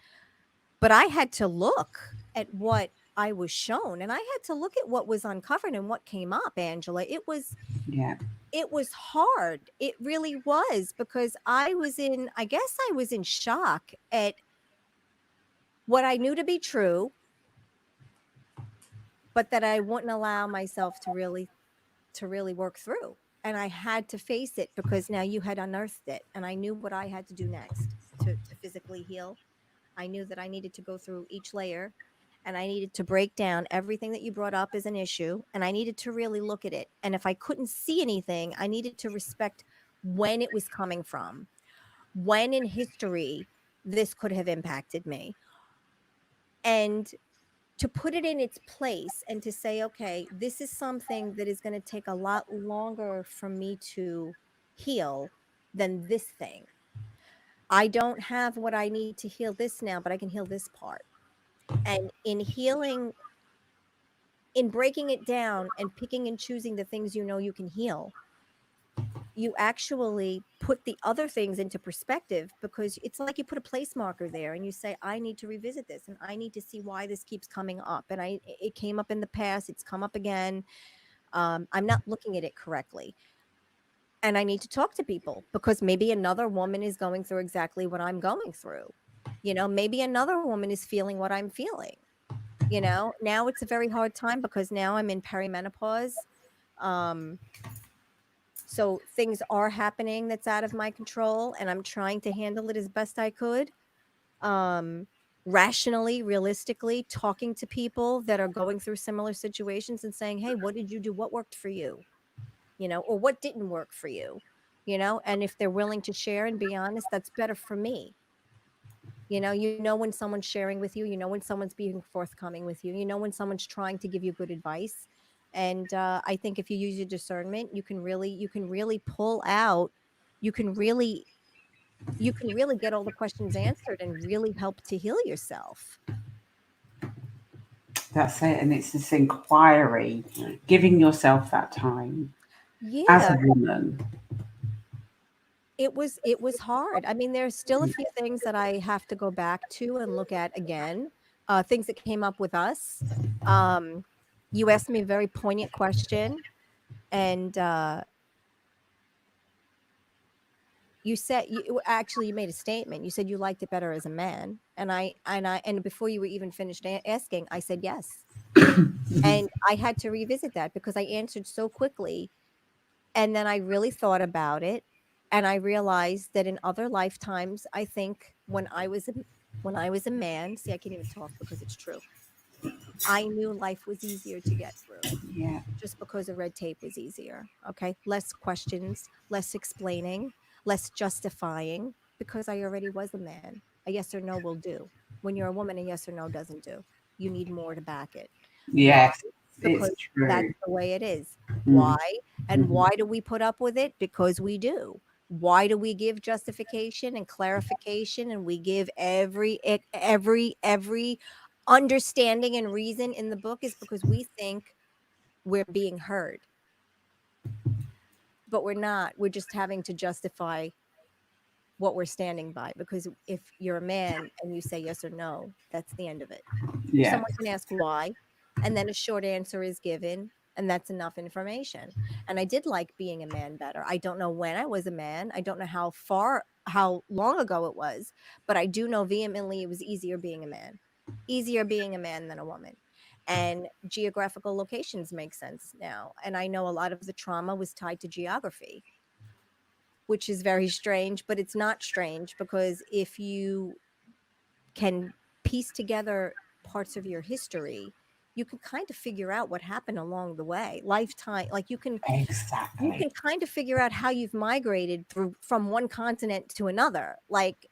But I had to look at what I was shown, and I had to look at what was uncovered and what came up, Angela. Yeah. It was hard. It really was, because I guess I was in shock at what I knew to be true, but that I wouldn't allow myself to really work through. And I had to face it because now you had unearthed it, and I knew what I had to do next to physically heal. I knew that I needed to go through each layer, and I needed to break down everything that you brought up as an issue, and I needed to really look at it. And if I couldn't see anything, I needed to respect when it was coming from, when in history this could have impacted me. And to put it in its place and to say, okay, this is something that is going to take a lot longer for me to heal than this thing. I don't have what I need to heal this now, but I can heal this part. And in healing, in breaking it down and picking and choosing the things you can heal, you actually put the other things into perspective, because it's like you put a place marker there and you say, I need to revisit this, and I need to see why this keeps coming up. And it came up in the past, it's come up again. I'm not looking at it correctly. And I need to talk to people, because maybe another woman is going through exactly what I'm going through. Maybe another woman is feeling what I'm feeling. Now it's a very hard time because now I'm in perimenopause. Um, So things are happening that's out of my control, and I'm trying to handle it as best I could. Um, Rationally, realistically, talking to people that are going through similar situations and saying, "Hey, what did you do? What worked for you?" Or what didn't work for you? And if they're willing to share and be honest, that's better for me. You know when someone's sharing with you, you know when someone's being forthcoming with you, you know when someone's trying to give you good advice. And I think if you use your discernment, you can really pull out, you can really you can really get all the questions answered and really help to heal yourself. That's it. And it's this inquiry, giving yourself that time as Yeah, a woman. it was hard. I mean, there's still a few things that I have to go back to and look at again. Things that came up with us. Um, you asked me a very poignant question, and you made a statement. You said you liked it better as a man, and before you were even finished asking, I said yes, and I had to revisit that because I answered so quickly, and then I really thought about it, and I realized that in other lifetimes, I think when I was a man, see, I can't even talk because it's true. I knew life was easier to get through Yeah. just because the red tape was easier. Okay. Less questions, less explaining, less justifying because I already was a man. A yes or no will do. When you're a woman, a yes or no doesn't do. You need more to back it. Why? Yes, it's Because that's true. the way it is. Why? Mm. And Mhm. why do we put up with it? Because we do. Why do we give justification and clarification and we give every understanding and reason in the book is because we think we're being heard, but we're not. We're just having to justify what we're standing by because if you're a man and you say yes or no, that's the end of it. Yeah. Someone can ask why, and then a short answer is given, and that's enough information. And I did like being a man better. I don't know when I was a man. I don't know how long ago it was, but I do know vehemently it was easier being a man. Easier being a man than a woman. And geographical locations make sense now. And I know a lot of the trauma was tied to geography, which is very strange, but it's not strange because if you can piece together parts of your history, you can kind of figure out what happened along the way. Lifetime, like you can Exactly. kind of figure out how you've migrated through from one continent to another. Like,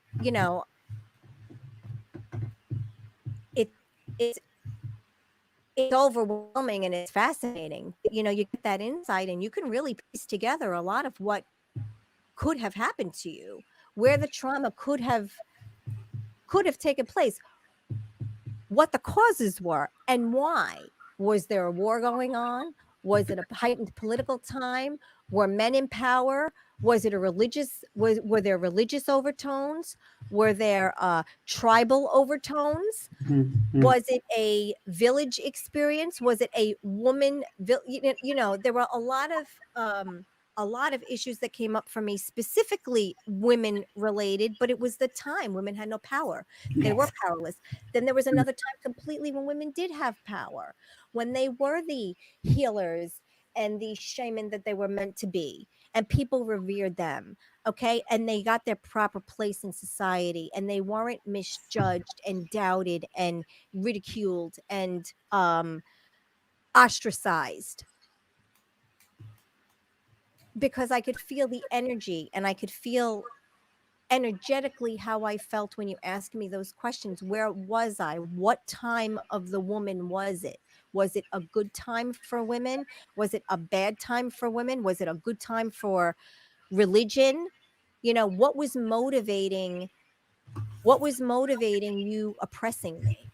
it it's it's overwhelming and it's fascinating. You get that insight and you can really piece together a lot of what could have happened to you, where the trauma could have taken place, what the causes were and why. Was there a war going on? Was it a heightened political time? Were men in power? Was it a religious? Were there religious overtones? Were there tribal overtones? Mhm. Was it a village experience? Was it a woman? There were a lot of issues that came up for me, specifically women related, but it was the time women had no power. They were Yes. powerless. Then there was another time completely when women did have power, when they were the healers and the shaman that they were meant to be, and people revered them. Okay. And they got their proper place in society and they weren't misjudged and doubted and ridiculed and ostracized, because I could feel the energy and I could feel energetically how I felt when you asked me those questions. Where was I? What time of the woman was it? Was it a good time for women? Was it a bad time for women? Was it a good time for religion? What was motivating you oppressing me?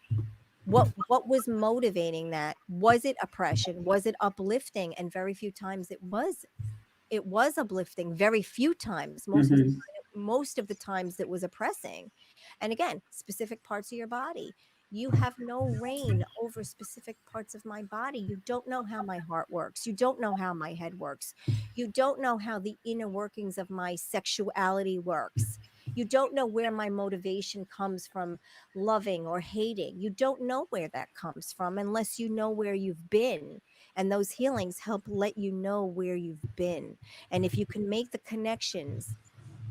What was motivating that? Was it oppression? Was it uplifting? And very few times it was uplifting. Very few times. Mhm. Most of the times it was oppressing. And again, specific parts of your body. You have no reign over specific parts of my body. You don't know how my heart works. You don't know how my head works. You don't know how the inner workings of my sexuality works. You don't know where my motivation comes from, loving or hating. You don't know where that comes from unless you know where you've been. And those healings help let you know where you've been. And if you can make the connections,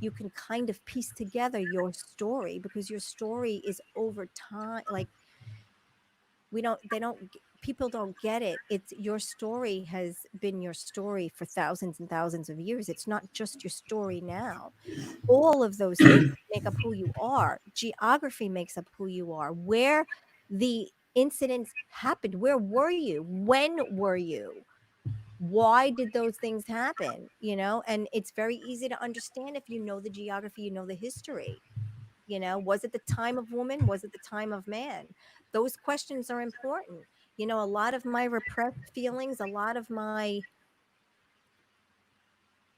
you can kind of piece together your story, because your story is over time. Like, we don't, they don't, people don't get it. It's your story has been your story for thousands and thousands of years. It's not just your story now. All of those things make up who you are. Geography makes up who you are. Where the incidents happened, where were you? When were you? Why did those things happen? And it's very easy to understand if you know the geography, you know the history. Was it the time of woman? Was it the time of man? Those questions are important. A lot of my repressed feelings, a lot of my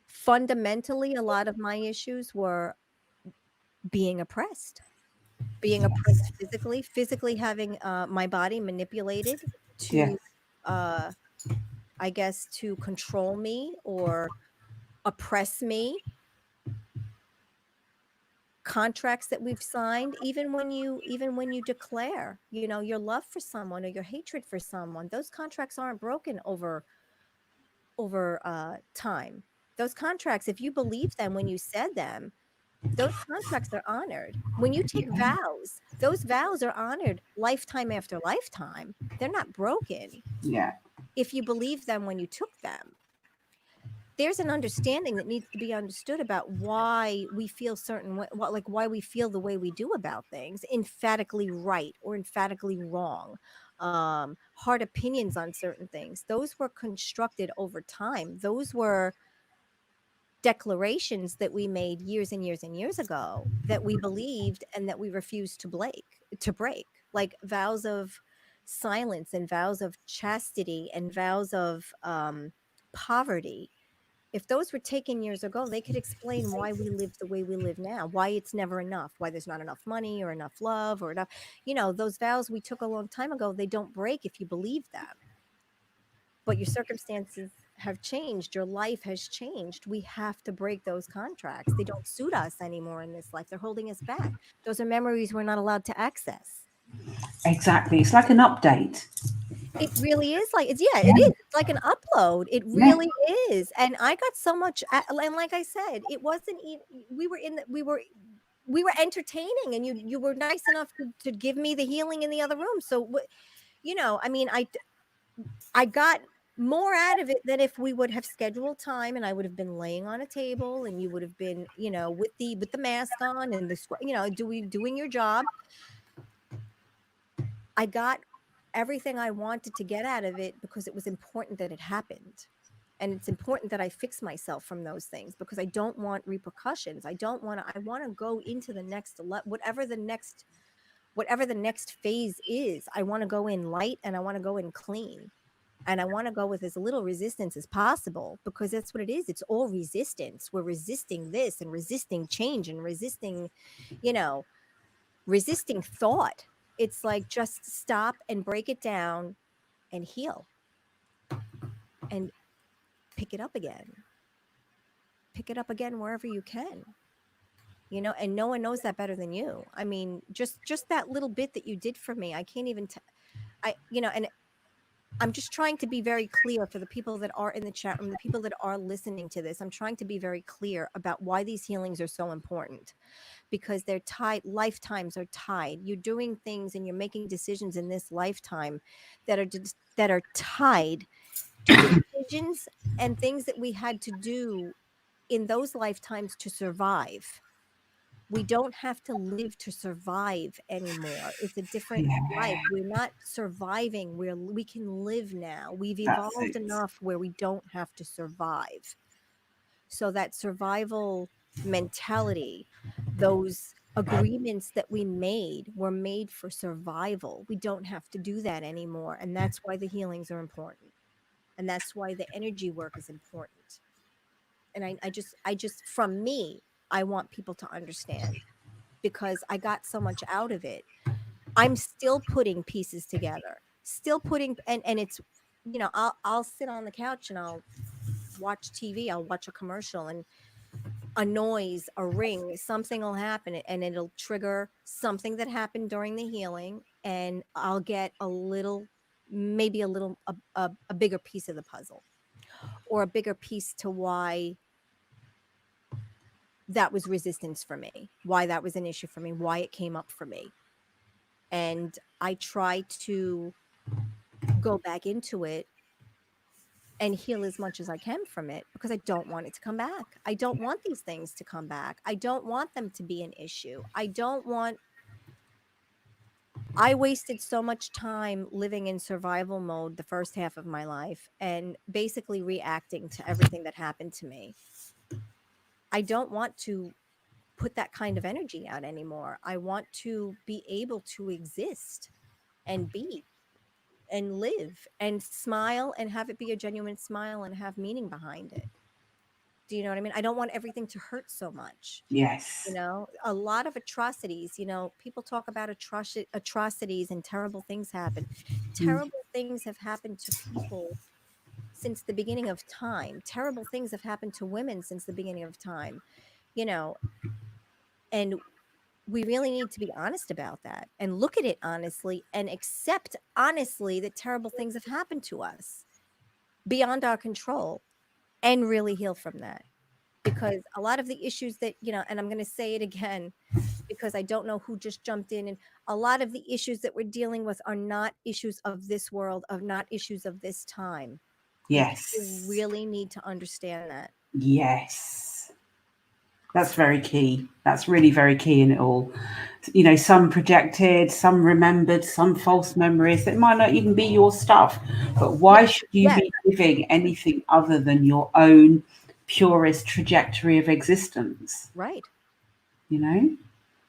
fundamentally, a lot of my issues were being oppressed, being Yes. oppressed physically having my body manipulated to, Yes. uh, I guess, to control me or oppress me. Contracts that we've signed, even when you declare your love for someone or your hatred for someone, those contracts aren't broken over time. Those contracts, if you believe them when you said them, those contracts are honored. When you take Yeah. vows, those vows are honored lifetime after lifetime. They're not broken Yeah. if you believe them when you took them. There's an understanding that needs to be understood about why we feel certain like why we feel the way we do about things, emphatically right or emphatically wrong, hard opinions on certain things. Those were constructed over time. Those were declarations that we made years and years and years ago that we believed and that we refused to break, like vows of silence and vows of chastity and vows of poverty. If those were taken years ago, they could explain why we live the way we live now, why it's never enough, why there's not enough money or enough love or enough, those vows we took a long time ago, they don't break if you believe them. But your circumstances have changed, your life has changed. We have to break those contracts. They don't suit us anymore in this life. They're holding us back. Those are memories we're not allowed to access. Exactly. It's like an update. It really is like it's yeah, it is. Yeah. It's like an upload. It Yeah. really is. And I got so much and like I said, it wasn't even we were entertaining and you were nice enough to give me the healing in the other room. So I mean, I got more out of it than if we would have scheduled time and I would have been laying on a table and you would have been, with the mask on and doing your job. I got everything I wanted to get out of it because it was important that it happened. And it's important that I fix myself from those things because I don't want repercussions. I want to go into the next whatever the next phase is. I want to go in light and I want to go in clean. And I want to go with as little resistance as possible because that's what it is. It's all resistance. We're resisting this and resisting change and you know, resisting thought. It's like just stop and break it down and heal and pick it up again. Pick it up again wherever you can. And no one knows that better than you. I mean, just that little bit that you did for me, I can't even and I'm just trying to be very clear for the people that are in the chat room, the people that are listening to this. I'm trying to be very clear about why these healings are so important because they're tied, lifetimes are tied. You're doing things and you're making decisions in this lifetime that are tied to decisions and things that we had to do in those lifetimes to survive. We don't have to live to survive anymore. It's a different life. Yeah. We're not surviving. We can live now. We've That's evolved it. enough where we don't have to survive. So that survival mentality, those agreements that we made were made for survival. We don't have to do that anymore. And that's why the healings are important. And that's why the energy work is important. And I just from me, I want people to understand because I got so much out of it. I'm still putting pieces together, still putting, and it's, I'll sit on the couch and I'll watch TV, I'll watch a commercial and a noise, a ring, something will happen and it'll trigger something that happened during the healing. And I'll get maybe a bigger piece of the puzzle or a bigger piece to why that was resistance for me, why that was an issue for me, why it came up for me. And I try to go back into it and heal as much as I can from it, because I don't want it to come back. I don't want these things to come back. I don't want them to be an issue. I wasted so much time living in survival mode the first half of my life and basically reacting to everything that happened to me. I don't want to put that kind of energy out anymore. I want to be able to exist and be and live and smile and have it be a genuine smile and have meaning behind it. Do you know what I mean? I don't want everything to hurt so much. Yes. A lot of atrocities, people talk about atrocities and terrible things happen. Mm. Terrible things have happened to people since the beginning of time. Terrible things have happened to women since the beginning of time, you know, and we really need to be honest about that and look at it honestly and accept honestly that terrible things have happened to us beyond our control and really heal from that. Because a lot of the issues that, and I'm going to say it again because I don't know who just jumped in, and a lot of the issues that we're dealing with are not issues of this world, of not issues of this time. And people Yes. really need to understand that. Yes. That's very key. That's really very key in it all. Some projected, some remembered, some false memories that might not even be your stuff. But Yeah. why should you Yeah. be living anything other than your own purest trajectory of existence? Right. You know?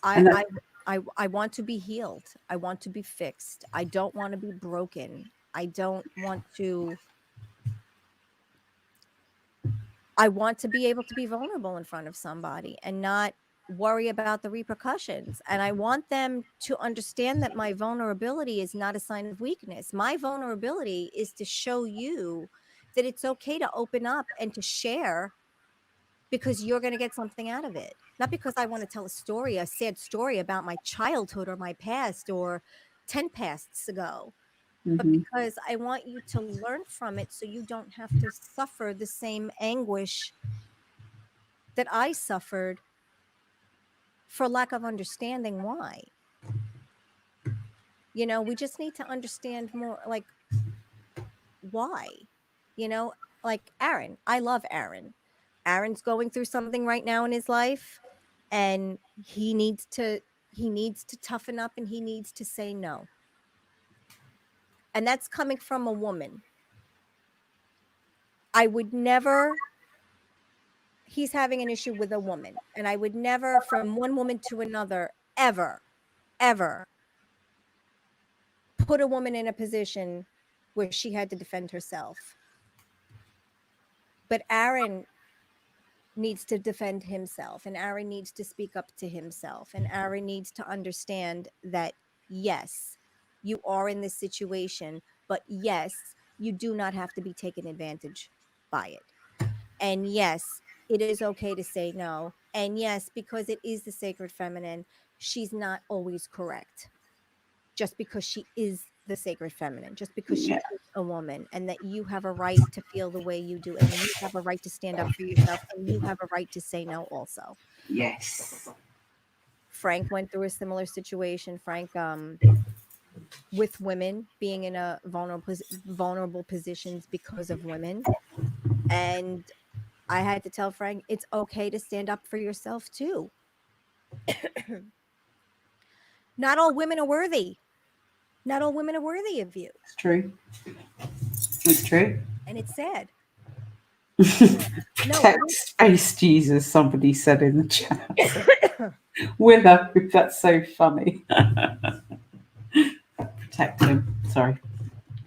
I And that, I I want to be healed. I want to be fixed. I don't want to be broken. I want to be able to be vulnerable in front of somebody and not worry about the repercussions. And I want them to understand that my vulnerability is not a sign of weakness. My vulnerability is to show you that it's okay to open up and to share, because you're going to get something out of it. Not because I want to tell a sad story about my childhood or my past or 10 pasts ago, but mhm. because I want you to learn from it so you don't have to suffer the same anguish that I suffered for lack of understanding why. We just need to understand more, like, why. You know, like Aaron. I love Aaron. Aaron's going through something right now in his life, and he needs to toughen up and he needs to say no. And that's coming from a woman. I would never He's having an issue with a woman, and I would never, from one woman to another, ever put a woman in a position where she had to defend herself. But Aaron needs to defend himself, and Aaron needs to speak up to himself, and Aaron needs to understand that, yes, you are in this situation, but yes, you do not have to be taken advantage by it. And yes, it is okay to say no. And yes, because it is the sacred feminine, she's not always correct, just because she is the sacred feminine, just because she Yeah. is a woman, and that you have a right to feel the way you do, and you have a right to stand up for yourself, and you have a right to say no also. Yes. Frank went through a similar situation. Frank, with women being in a vulnerable positions because of women. And I had to tell Frank, it's okay to stand up for yourself too. Not all women are worthy. Not all women are worthy of you. It's true. It's true. And it's sad. No, it Protect space, Jesus, somebody said in the chat. Willow, that's so funny. Protect him. Sorry.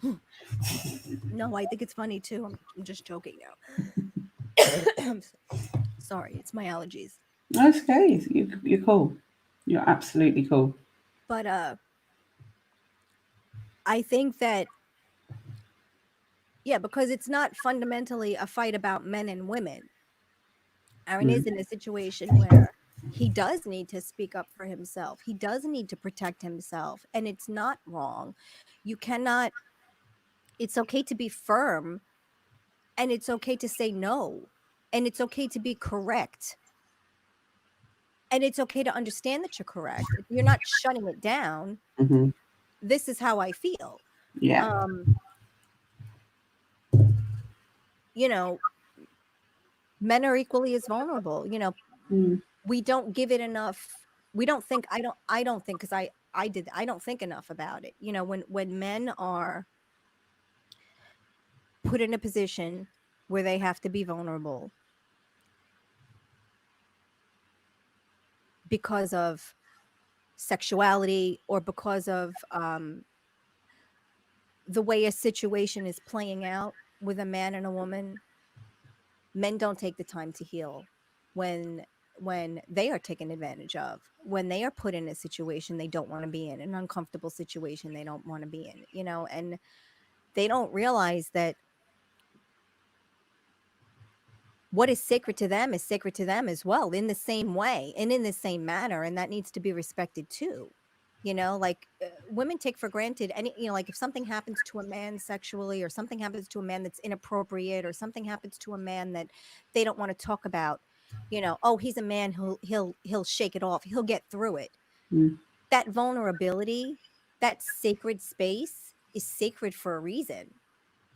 is. No, I think it's funny too. I'm just joking now. Sorry, it's my allergies. No, it's okay. You're cool. You're absolutely cool. But I think that, yeah, because it's not fundamentally a fight about men and women. Aaron is Mm. in a situation where he does need to speak up for himself. He does need to protect himself, and it's not wrong. You cannot It's okay to be firm, and it's okay to say no, and it's okay to be correct, and it's okay to understand that you're correct. You're not shutting it down. Hmm. This is how I feel. Yeah. Um you know, men are equally as vulnerable. Mm. We don't give it enough. We don't think, I don't think, because I don't think enough about it. When men are put in a position where they have to be vulnerable because of sexuality, or because of the way a situation is playing out with a man and a woman, men don't take the time to heal when they are taken advantage of, when they are put in a situation they don't want to be in, an uncomfortable situation they don't want to be in, and they don't realize that what is sacred to them is sacred to them as well, in the same way and in the same manner, and that needs to be respected too. Like, women take for granted any, like, if something happens to a man sexually, or something happens to a man that's inappropriate, or something happens to a man that they don't want to talk about, oh, he's a man, he'll shake it off, he'll get through it. Mm. That vulnerability, that sacred space, is sacred for a reason.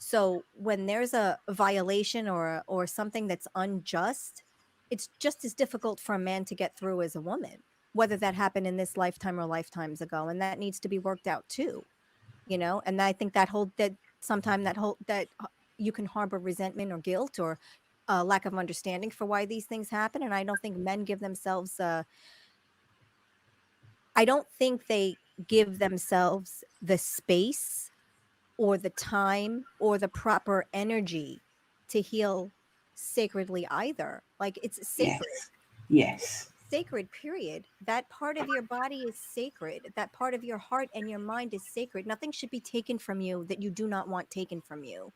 So when there's a violation, or something that's unjust, it's just as difficult for a man to get through as a woman, whether that happened in this lifetime or lifetimes ago, and that needs to be worked out too. And I think that sometime that you can harbor resentment or guilt, or lack of understanding for why these things happen, and I don't think men give themselves I don't think they give themselves the space, or the time, or the proper energy to heal sacredly either. Like, it's sacred. Yes. Yes. Sacred, period. That part of your body is sacred. That part of your heart and your mind is sacred. Nothing should be taken from you that you do not want taken from you.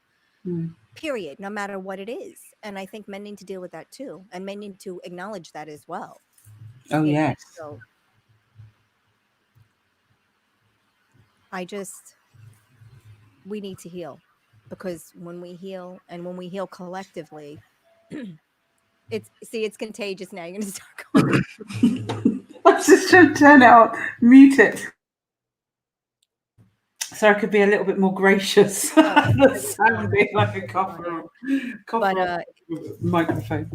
Mm. Period, no matter what it is. And I think men need to deal with that too. And men need to acknowledge that as well. Oh, You know, yes. so I just we need to heal, because when we heal, and when we heal collectively, it's contagious now. You're gonna start going. I was just trying to turn it off, mute it, so I could be a little bit more gracious. Oh, The because it's sound on. being like a Because it's on, yeah. But cougher off the microphone.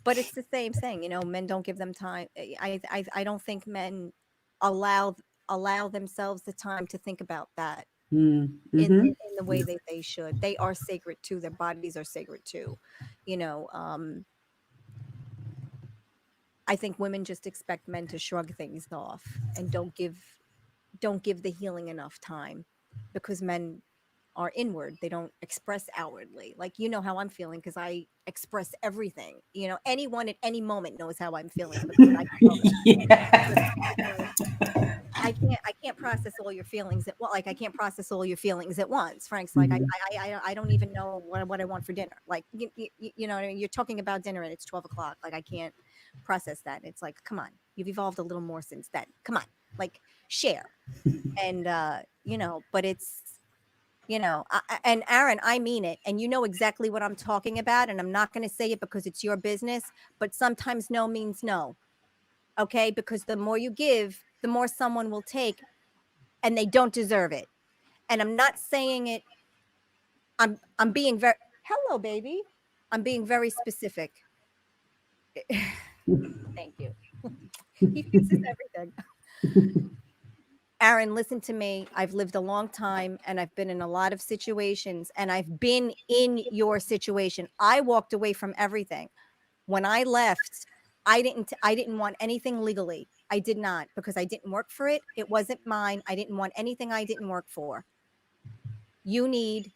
it's the same thing. Men don't give them time. I don't think men allow allow themselves the time to think about that Mm. in, Mm-hmm. in the way that they should. They are sacred too. Their bodies are sacred too. You know, um, I think women just expect men to shrug things off, and don't give the healing enough time, because men are inward. They don't express outwardly. Like, how I'm feeling, because I express everything. Anyone at any moment knows how I'm feeling, because I can tell them that. Because Yeah. I can't process all your feelings like, I can't process all your feelings at once. Frank's like, I Mm. I I don't even know what I want for dinner. Like, what I mean? You're talking about dinner and it's 12 o'clock. Like, I can't process that. It's like, come on, you've evolved a little more since then. Come on, like, share. And but it's and Aaron, I mean it, and you know exactly what I'm talking about, and I'm not going to say it because it's your business, but sometimes no means no. Okay, because the more you give, the more someone will take, and they don't deserve it. And I'm not saying it. I'm being very hello, baby. I'm being very specific. Thank you. He fixes everything. Aaron, listen to me. I've lived a long time, and I've been in a lot of situations, and I've been in your situation. I walked away from everything. When I left, I didn't want anything legally. I did not, because I didn't work for it. It wasn't mine. I didn't want anything I didn't work for. You need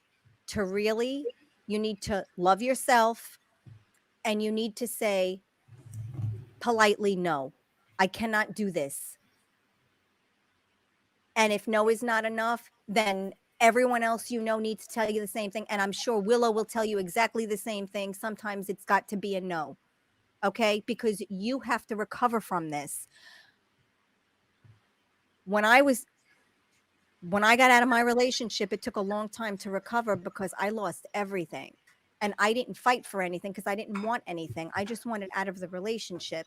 to really you need to love yourself, and you need to say politely, no. I cannot do this. And if no is not enough, then everyone else needs to tell you the same thing. And I'm sure Willow will tell you exactly the same thing. Sometimes it's got to be a no. Okay? Because you have to recover from this. When I got out of my relationship, it took a long time to recover, because I lost everything. And I didn't fight for anything, because I didn't want anything. I just wanted out of the relationship.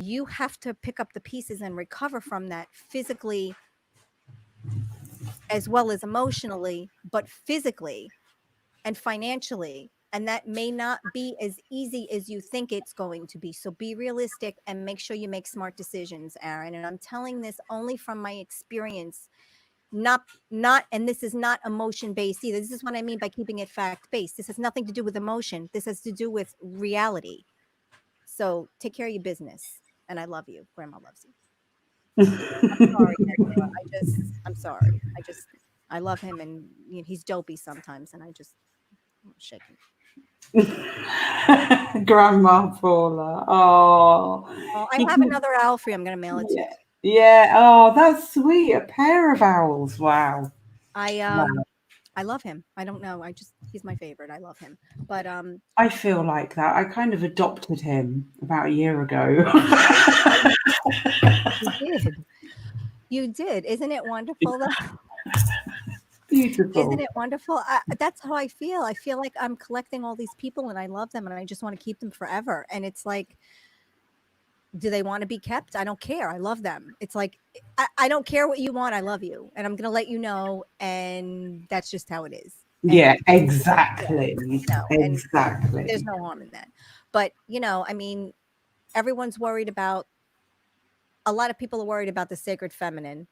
You have to pick up the pieces and recover from that, physically as well as emotionally, but physically and financially. And that may not be as easy as you think it's going to be. So be realistic and make sure you make smart decisions, Aaron. And I'm telling this only from my experience, not and this is not emotion based either. This is what I mean by keeping it fact based. This has nothing to do with emotion. This has to do with reality. So take care of your business. And I love you. Grandma loves you. Sorry, Angela. I'm sorry. I love him, and he's dopey sometimes, and I'm shaking. Grandma Paula. Oh, Oh, I you have can, another owl for you. I'm gonna mail it to yeah, you. yeah. Oh, that's sweet. A pair of owls. Wow. I Wow. I love him. I don't know. He's my favorite. I love him. But I feel like that. I kind of adopted him about a year ago. you did. You did. Isn't it wonderful though? Isn't Beautiful. it wonderful? That's how I feel. I feel like I'm collecting all these people and I love them and I just want to keep them forever. And it's like, do they want to be kept? I don't care. I love them. It's like, I don't care what you want. I love you. And I'm going to let you know. And that's just how it is. Yeah, And, yeah, exactly. and there's Exactly. no harm in that. But, I mean, everyone's worried about, a lot of people are worried about the sacred feminine.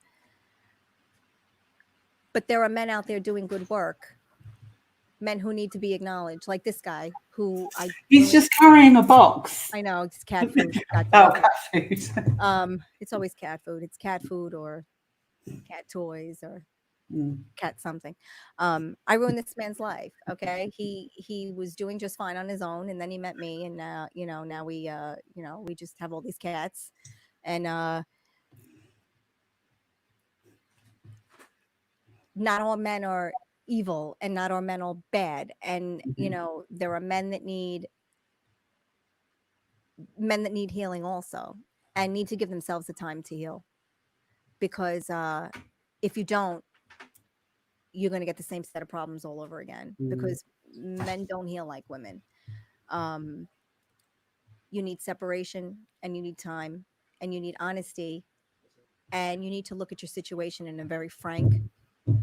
But there are men out there doing good work, men who need to be acknowledged, like this guy who He's just carrying a box. I know it's cat food. God Oh, forbid. cat food. It's always cat food. It's cat food or cat toys or Mm. cat something. I ruined this man's life. Okay, he was doing just fine on his own, and then he met me, and now we just have all these cats, and not all men are evil, and not all men are bad, and Mhm. there are men that need healing also, and need to give themselves the time to heal, because if you don't, you're going to get the same set of problems all over again, Mm. because men don't heal like women. um, you need separation, and you need time, and you need honesty, and you need to look at your situation in a very frank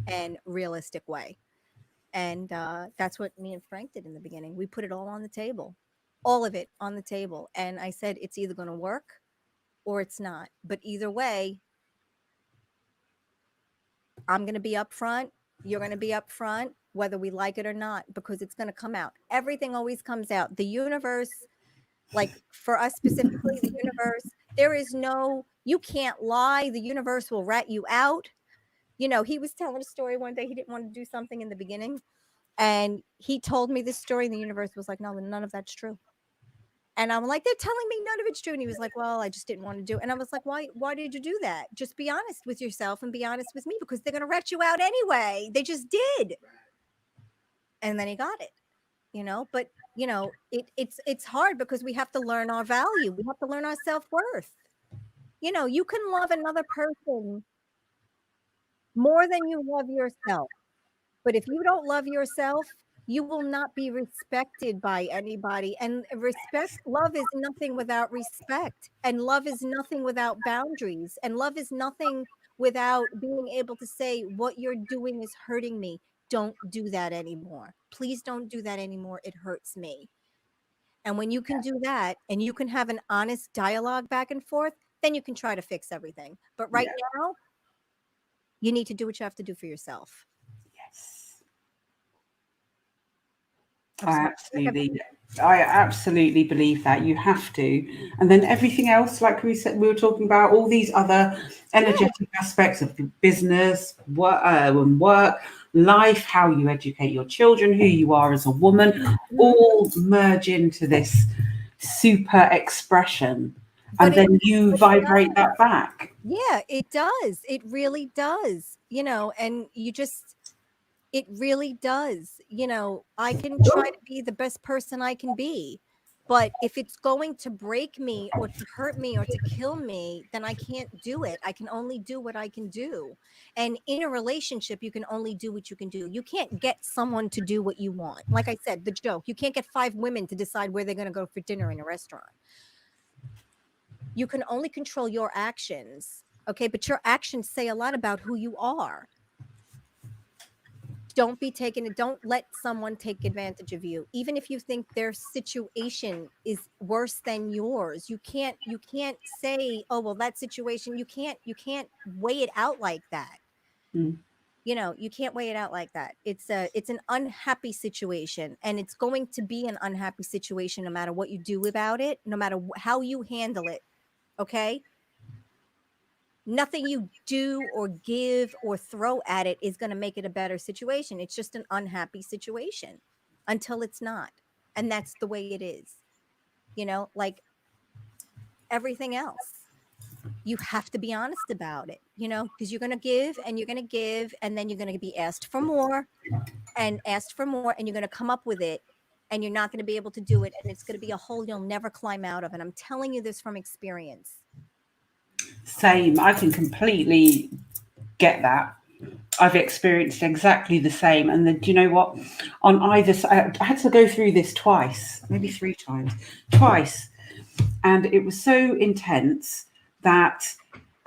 and realistic way. And that's what me and Frank did in the beginning. We put it all on the table, all of it on the table, and I said it's either going to work or it's not, but either way, I'm going to be upfront. You're going to be upfront, whether we like it or not, because it's going to come out. Everything always comes out. The universe, like for us specifically, the universe, you can't lie. The universe will rat you out. He was telling a story one day. He didn't want to do something in the beginning. And he told me this story, and the universe was like, no, none of that's true. And I'm like, they're telling me none of it's true. And he was like, well, I just didn't want to do it. And I was like, why did you do that? Just be honest with yourself and be honest with me, because they're going to rat you out anyway. They just did. And then he got it, but it's hard because we have to learn our value. We have to learn our self-worth. You can love another person more than you love yourself. But if you don't love yourself, you will not be respected by anybody. And love is nothing without respect. And love is nothing without boundaries. And love is nothing without being able to say, what you're doing is hurting me. Don't do that anymore. Please don't do that anymore. It hurts me. And when you can do that and you can have an honest dialogue back and forth, then you can try to fix everything. But right Yeah. now, you need to do what you have to do for yourself. Yes. I'm I sorry. absolutely, I absolutely believe that you have to, and then everything else, like we said, we were talking about all these other Yeah. energetic aspects of business, work, life, how you educate your children, who you are as a woman, Mhm. all merge into this super expression, But and it then you but it vibrate does. that back. Yeah, it does. It really does. And it really does. I can try to be the best person I can be. But if it's going to break me or to hurt me or to kill me, then I can't do it. I can only do what I can do. And in a relationship, you can only do what you can do. You can't get someone to do what you want. Like I said, the joke, you can't get 5 women to decide where they're going to go for dinner in a restaurant. You can only control your actions. Okay. But your actions say a lot about who you are. don't let someone take advantage of you, even if you think their situation is worse than yours. You can't say, oh well, that situation, you can't weigh it out like that. Mm. You can't weigh it out like that. It's an unhappy situation, and it's going to be an unhappy situation no matter what you do about it, no matter how you handle it. Okay, nothing you do or give or throw at it is going to make it a better situation. It's just an unhappy situation until it's not. And that's the way it is. Like everything else. You have to be honest about it, because you're going to give and you're going to give, and then you're going to be asked for more and asked for more, and you're going to come up with it, and you're not going to be able to do it. And it's going to be a hole you'll never climb out of. And I'm telling you this from experience. Same. I can completely get that. I've experienced exactly the same. And then, do you know what? On either side, I had to go through this twice, maybe 3 times, twice. And it was so intense that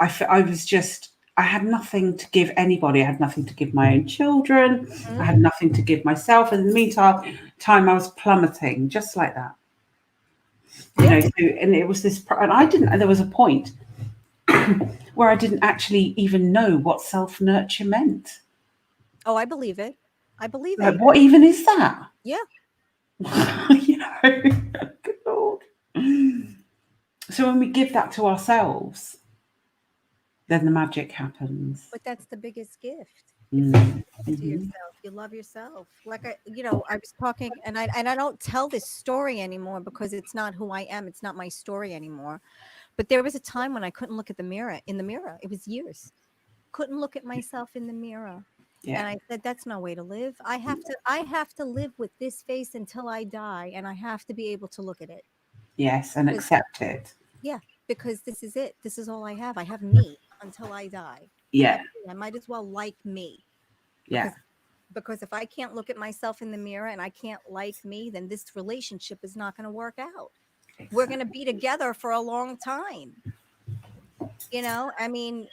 I was just, I had nothing to give anybody. I had nothing to give my own children. I had nothing to give myself. And in the meantime, I was plummeting just like that. So, and it was this, and there was a point where I didn't actually even know what self-nurture meant. Oh, I believe it. I believe Like, it. what even is that? Yeah. Good Lord. So when we give that to ourselves, then the magic happens. But that's the biggest gift. Mm-hmm. To yourself, you love yourself. Like I was talking, and I don't tell this story anymore because it's not who I am. It's not my story anymore. But there was a time when I couldn't look at the mirror. In the mirror, it was years. Couldn't look at myself in the mirror. Yeah. And I said, that's no way to live. I have to live with this face until I die, and I have to be able to look at it. Yes, and accept it. Yeah, because this is it. This is all I have. I have me until I die. I Yeah. have me. I might as well like me, Yeah. because if I can't look at myself in the mirror and I can't like me, then this relationship is not going to work out. We're going to be together for a long time. I mean,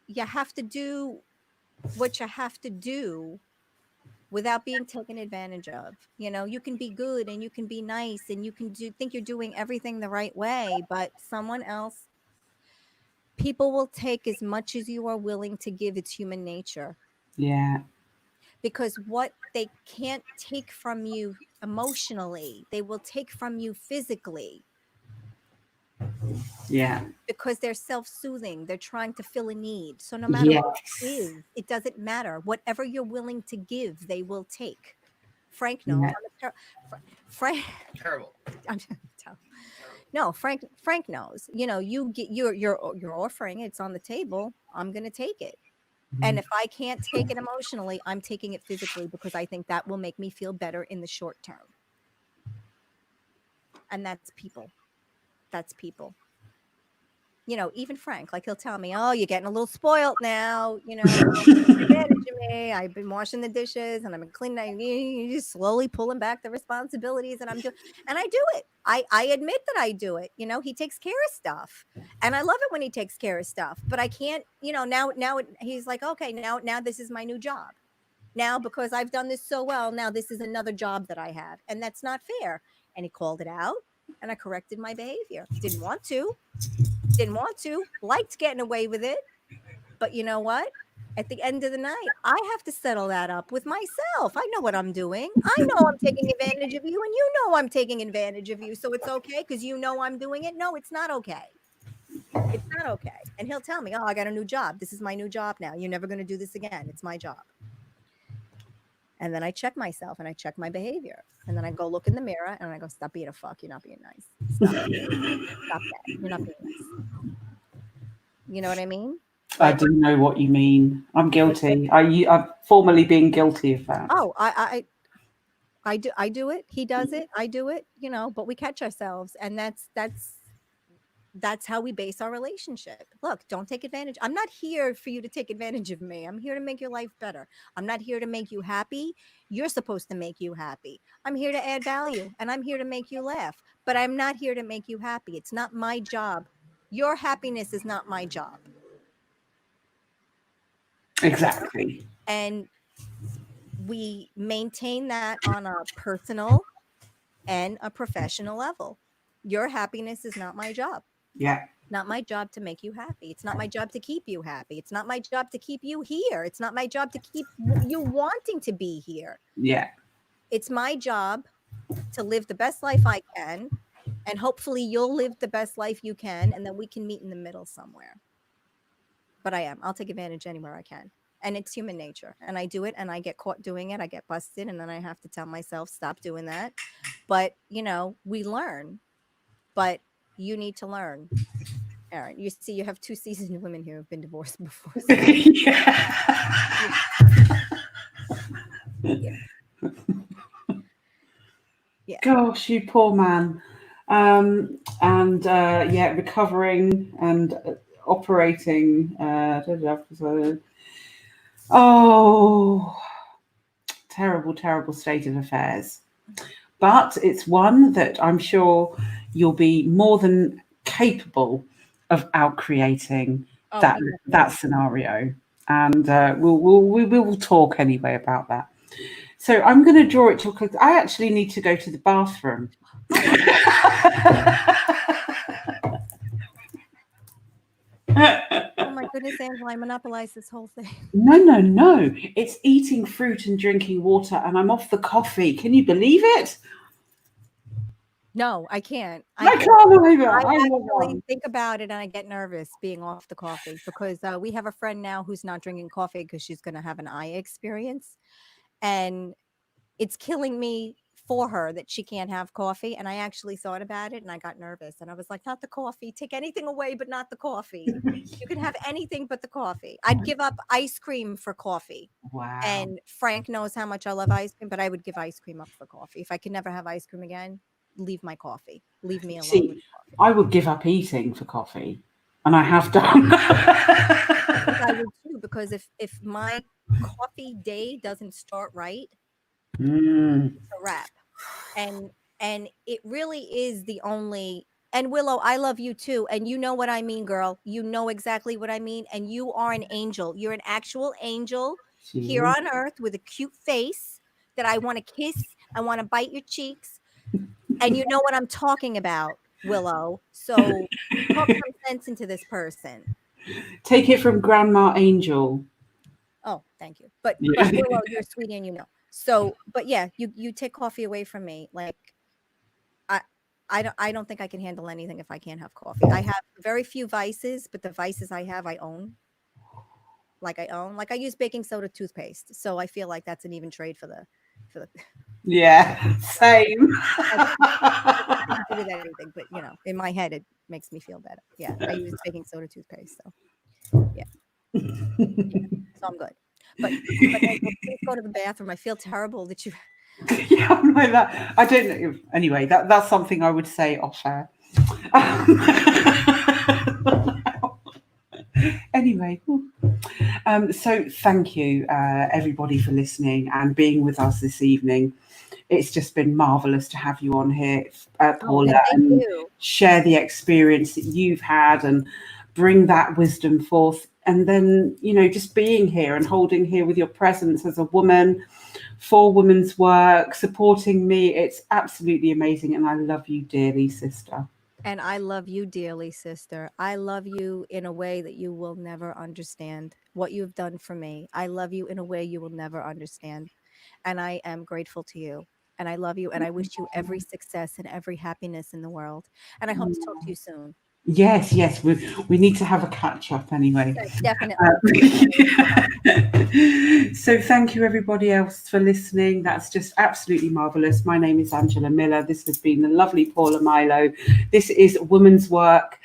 you have to do what you have to do without being taken advantage of. You can be good and you can be nice and you can think you're doing everything the right way, but people will take as much as you are willing to give. It's human nature. Yeah. Because what they can't take from you emotionally, they will take from you physically. Yeah. Because they're self-soothing, they're trying to fill a need. So no matter Yes. what it is, it doesn't matter. Whatever you're willing to give, they will take. Frank knows. Yeah. Frank. Terrible. No, Frank knows. You get you're offering, it's on the table. I'm going to take it. And if I can't take it emotionally, I'm taking it physically, because I think that will make me feel better in the short term. And that's people. That's people. Even Frank, like, he'll tell me, "Oh, you're getting a little spoiled now. Taking advantage of me. I've been washing the dishes and I've been cleaning. You're just slowly pulling back the responsibilities, and I do it. I admit that I do it. He takes care of stuff, and I love it when he takes care of stuff. But I can't. He's like, okay, now this is my new job. Now, because I've done this so well, now this is another job that I have, and that's not fair. And he called it out, and I corrected my behavior. Didn't want to, liked getting away with it. But you know what? At the end of the night, I have to settle that up with myself. I know what I'm doing. I know I'm taking advantage of you, and you know I'm taking advantage of you. So it's okay because I'm doing it. No, it's not okay. It's not okay. And he'll tell me, oh, I got a new job. This is my new job now. You're never going to do this again. It's my job. And then I check myself and I check my behavior. And then I go look in the mirror and I go, stop being a fuck. You're not being nice. Stop that. You're not being nice. You know what I mean? I do know what you mean. I'm guilty. I've formerly been guilty of that. Oh, I do it. He does it. I do it. But we catch ourselves, and that's how we base our relationship. Look, don't take advantage. I'm not here for you to take advantage of me. I'm here to make your life better. I'm not here to make you happy. You're supposed to make you happy. I'm here to add value, and I'm here to make you laugh. But I'm not here to make you happy. It's not my job. Your happiness is not my job. Exactly. And we maintain that on a personal and a professional level. Your happiness is not my job. Yeah. Not my job to make you happy. It's not my job to keep you happy. It's not my job to keep you here. It's not my job to keep you wanting to be here. Yeah. It's my job to live the best life I can, and hopefully you'll live the best life you can, and then we can meet in the middle somewhere. But I'll take advantage anywhere I can. And it's human nature. And I do it, and I get caught doing it. I get busted, and then I have to tell myself, stop doing that. But, we learn. But you need to learn. Aaron, you see, you have 2 seasoned women here who've been divorced before. So Yeah. yeah. Yeah. Gosh, you poor man. And yeah, recovering and operating. Oh, terrible, terrible state of affairs. But it's one that I'm sure you'll be more than capable of outcreating Oh, that he definitely that is. scenario. And we will talk anyway about that. So I'm going to draw it to a close. I actually need to go to the bathroom. Oh my goodness, Angela, I monopolized this whole thing. No. It's eating fruit and drinking water, and I'm off the coffee. Can you believe it? No, I can't. I can't believe it. I I love actually one. think about it and I get nervous being off the coffee because we have a friend now who's not drinking coffee because she's going to have an eye experience. And it's killing me for her that she can't have coffee. And I actually thought about it and I got nervous. And I was like, not the coffee. Take anything away, but not the coffee. You can have anything but the coffee. I'd give up ice cream for coffee. Wow. And Frank knows how much I love ice cream, but I would give ice cream up for coffee. If I could never have ice cream again, leave my coffee. Leave me alone with See, coffee. I would give up eating for coffee, and I have done. I would too, because if my coffee day doesn't start right, it's a wrap. And it really is the only. And Willow, I love you too, and you know what I mean, girl. You know exactly what I mean, and you are an angel. You're an actual angel here Cheers. on earth with a cute face that I want to kiss. I want to bite your cheeks, and you know what I'm talking about, Willow. So talk some sense into this person. Take it from Grandma Angel. Oh, thank you. But Yeah. Willow, you're a sweetie and you know. So, but yeah, you take coffee away from me. Like I I don't think I can handle anything if I can't have coffee. I have very few vices, but the vices I have I own. Like I use baking soda toothpaste. So I feel like that's an even trade for the Yeah, same. nothing to do with anything, but in my head it makes me feel better. Yeah, I use baking soda toothpaste. So yeah, so I'm good. But Angela, please go to the bathroom. I feel terrible that you. Yeah, I'm like that. I don't know. Anyway, that's something I would say off air. Anyway, so thank you, everybody, for listening and being with us this evening. It's just been marvelous to have you on here, Oh, and Paula, thank and you. share the experience that you've had and bring that wisdom forth. And then, just being here and holding here with your presence as a woman for women's work, supporting me. It's absolutely amazing. And I love you dearly, sister. And I love you dearly, sister. I love you in a way that you will never understand what you've done for me. I love you in a way you will never understand. And I am grateful to you. And I love you. And I wish you every success and every happiness in the world. And I hope to talk to you soon. Yes, we need to have a catch up anyway. Definitely. Definitely. So thank you everybody else for listening. That's just absolutely marvelous. My name is Angela Miller. This has been the lovely Paula Milo. This is Women's Work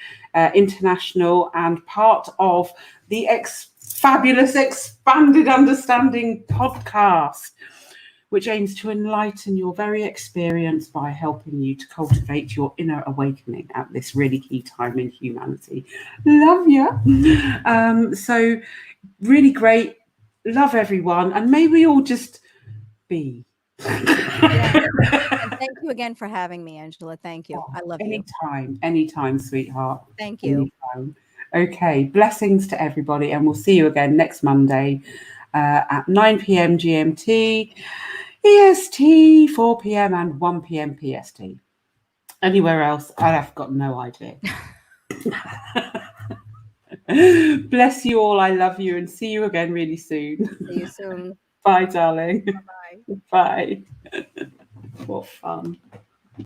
International and part of the fabulous Expanded Understanding podcast, which aims to enlighten your very experience by helping you to cultivate your inner awakening at this really key time in humanity. Love you. So really great. Love everyone. And may we all just be. Yeah. And thank you again for having me, Angela. Thank you. I love you. Anytime, sweetheart. Thank you. Anytime. Okay. Blessings to everybody. And we'll see you again next Monday. at 9 p.m. GMT, EST, 4 p.m. and 1 p.m. PST. Anywhere else, I've got no idea. Bless you all. I love you and see you again really soon. See you soon. Bye, darling. Bye. Bye. What fun.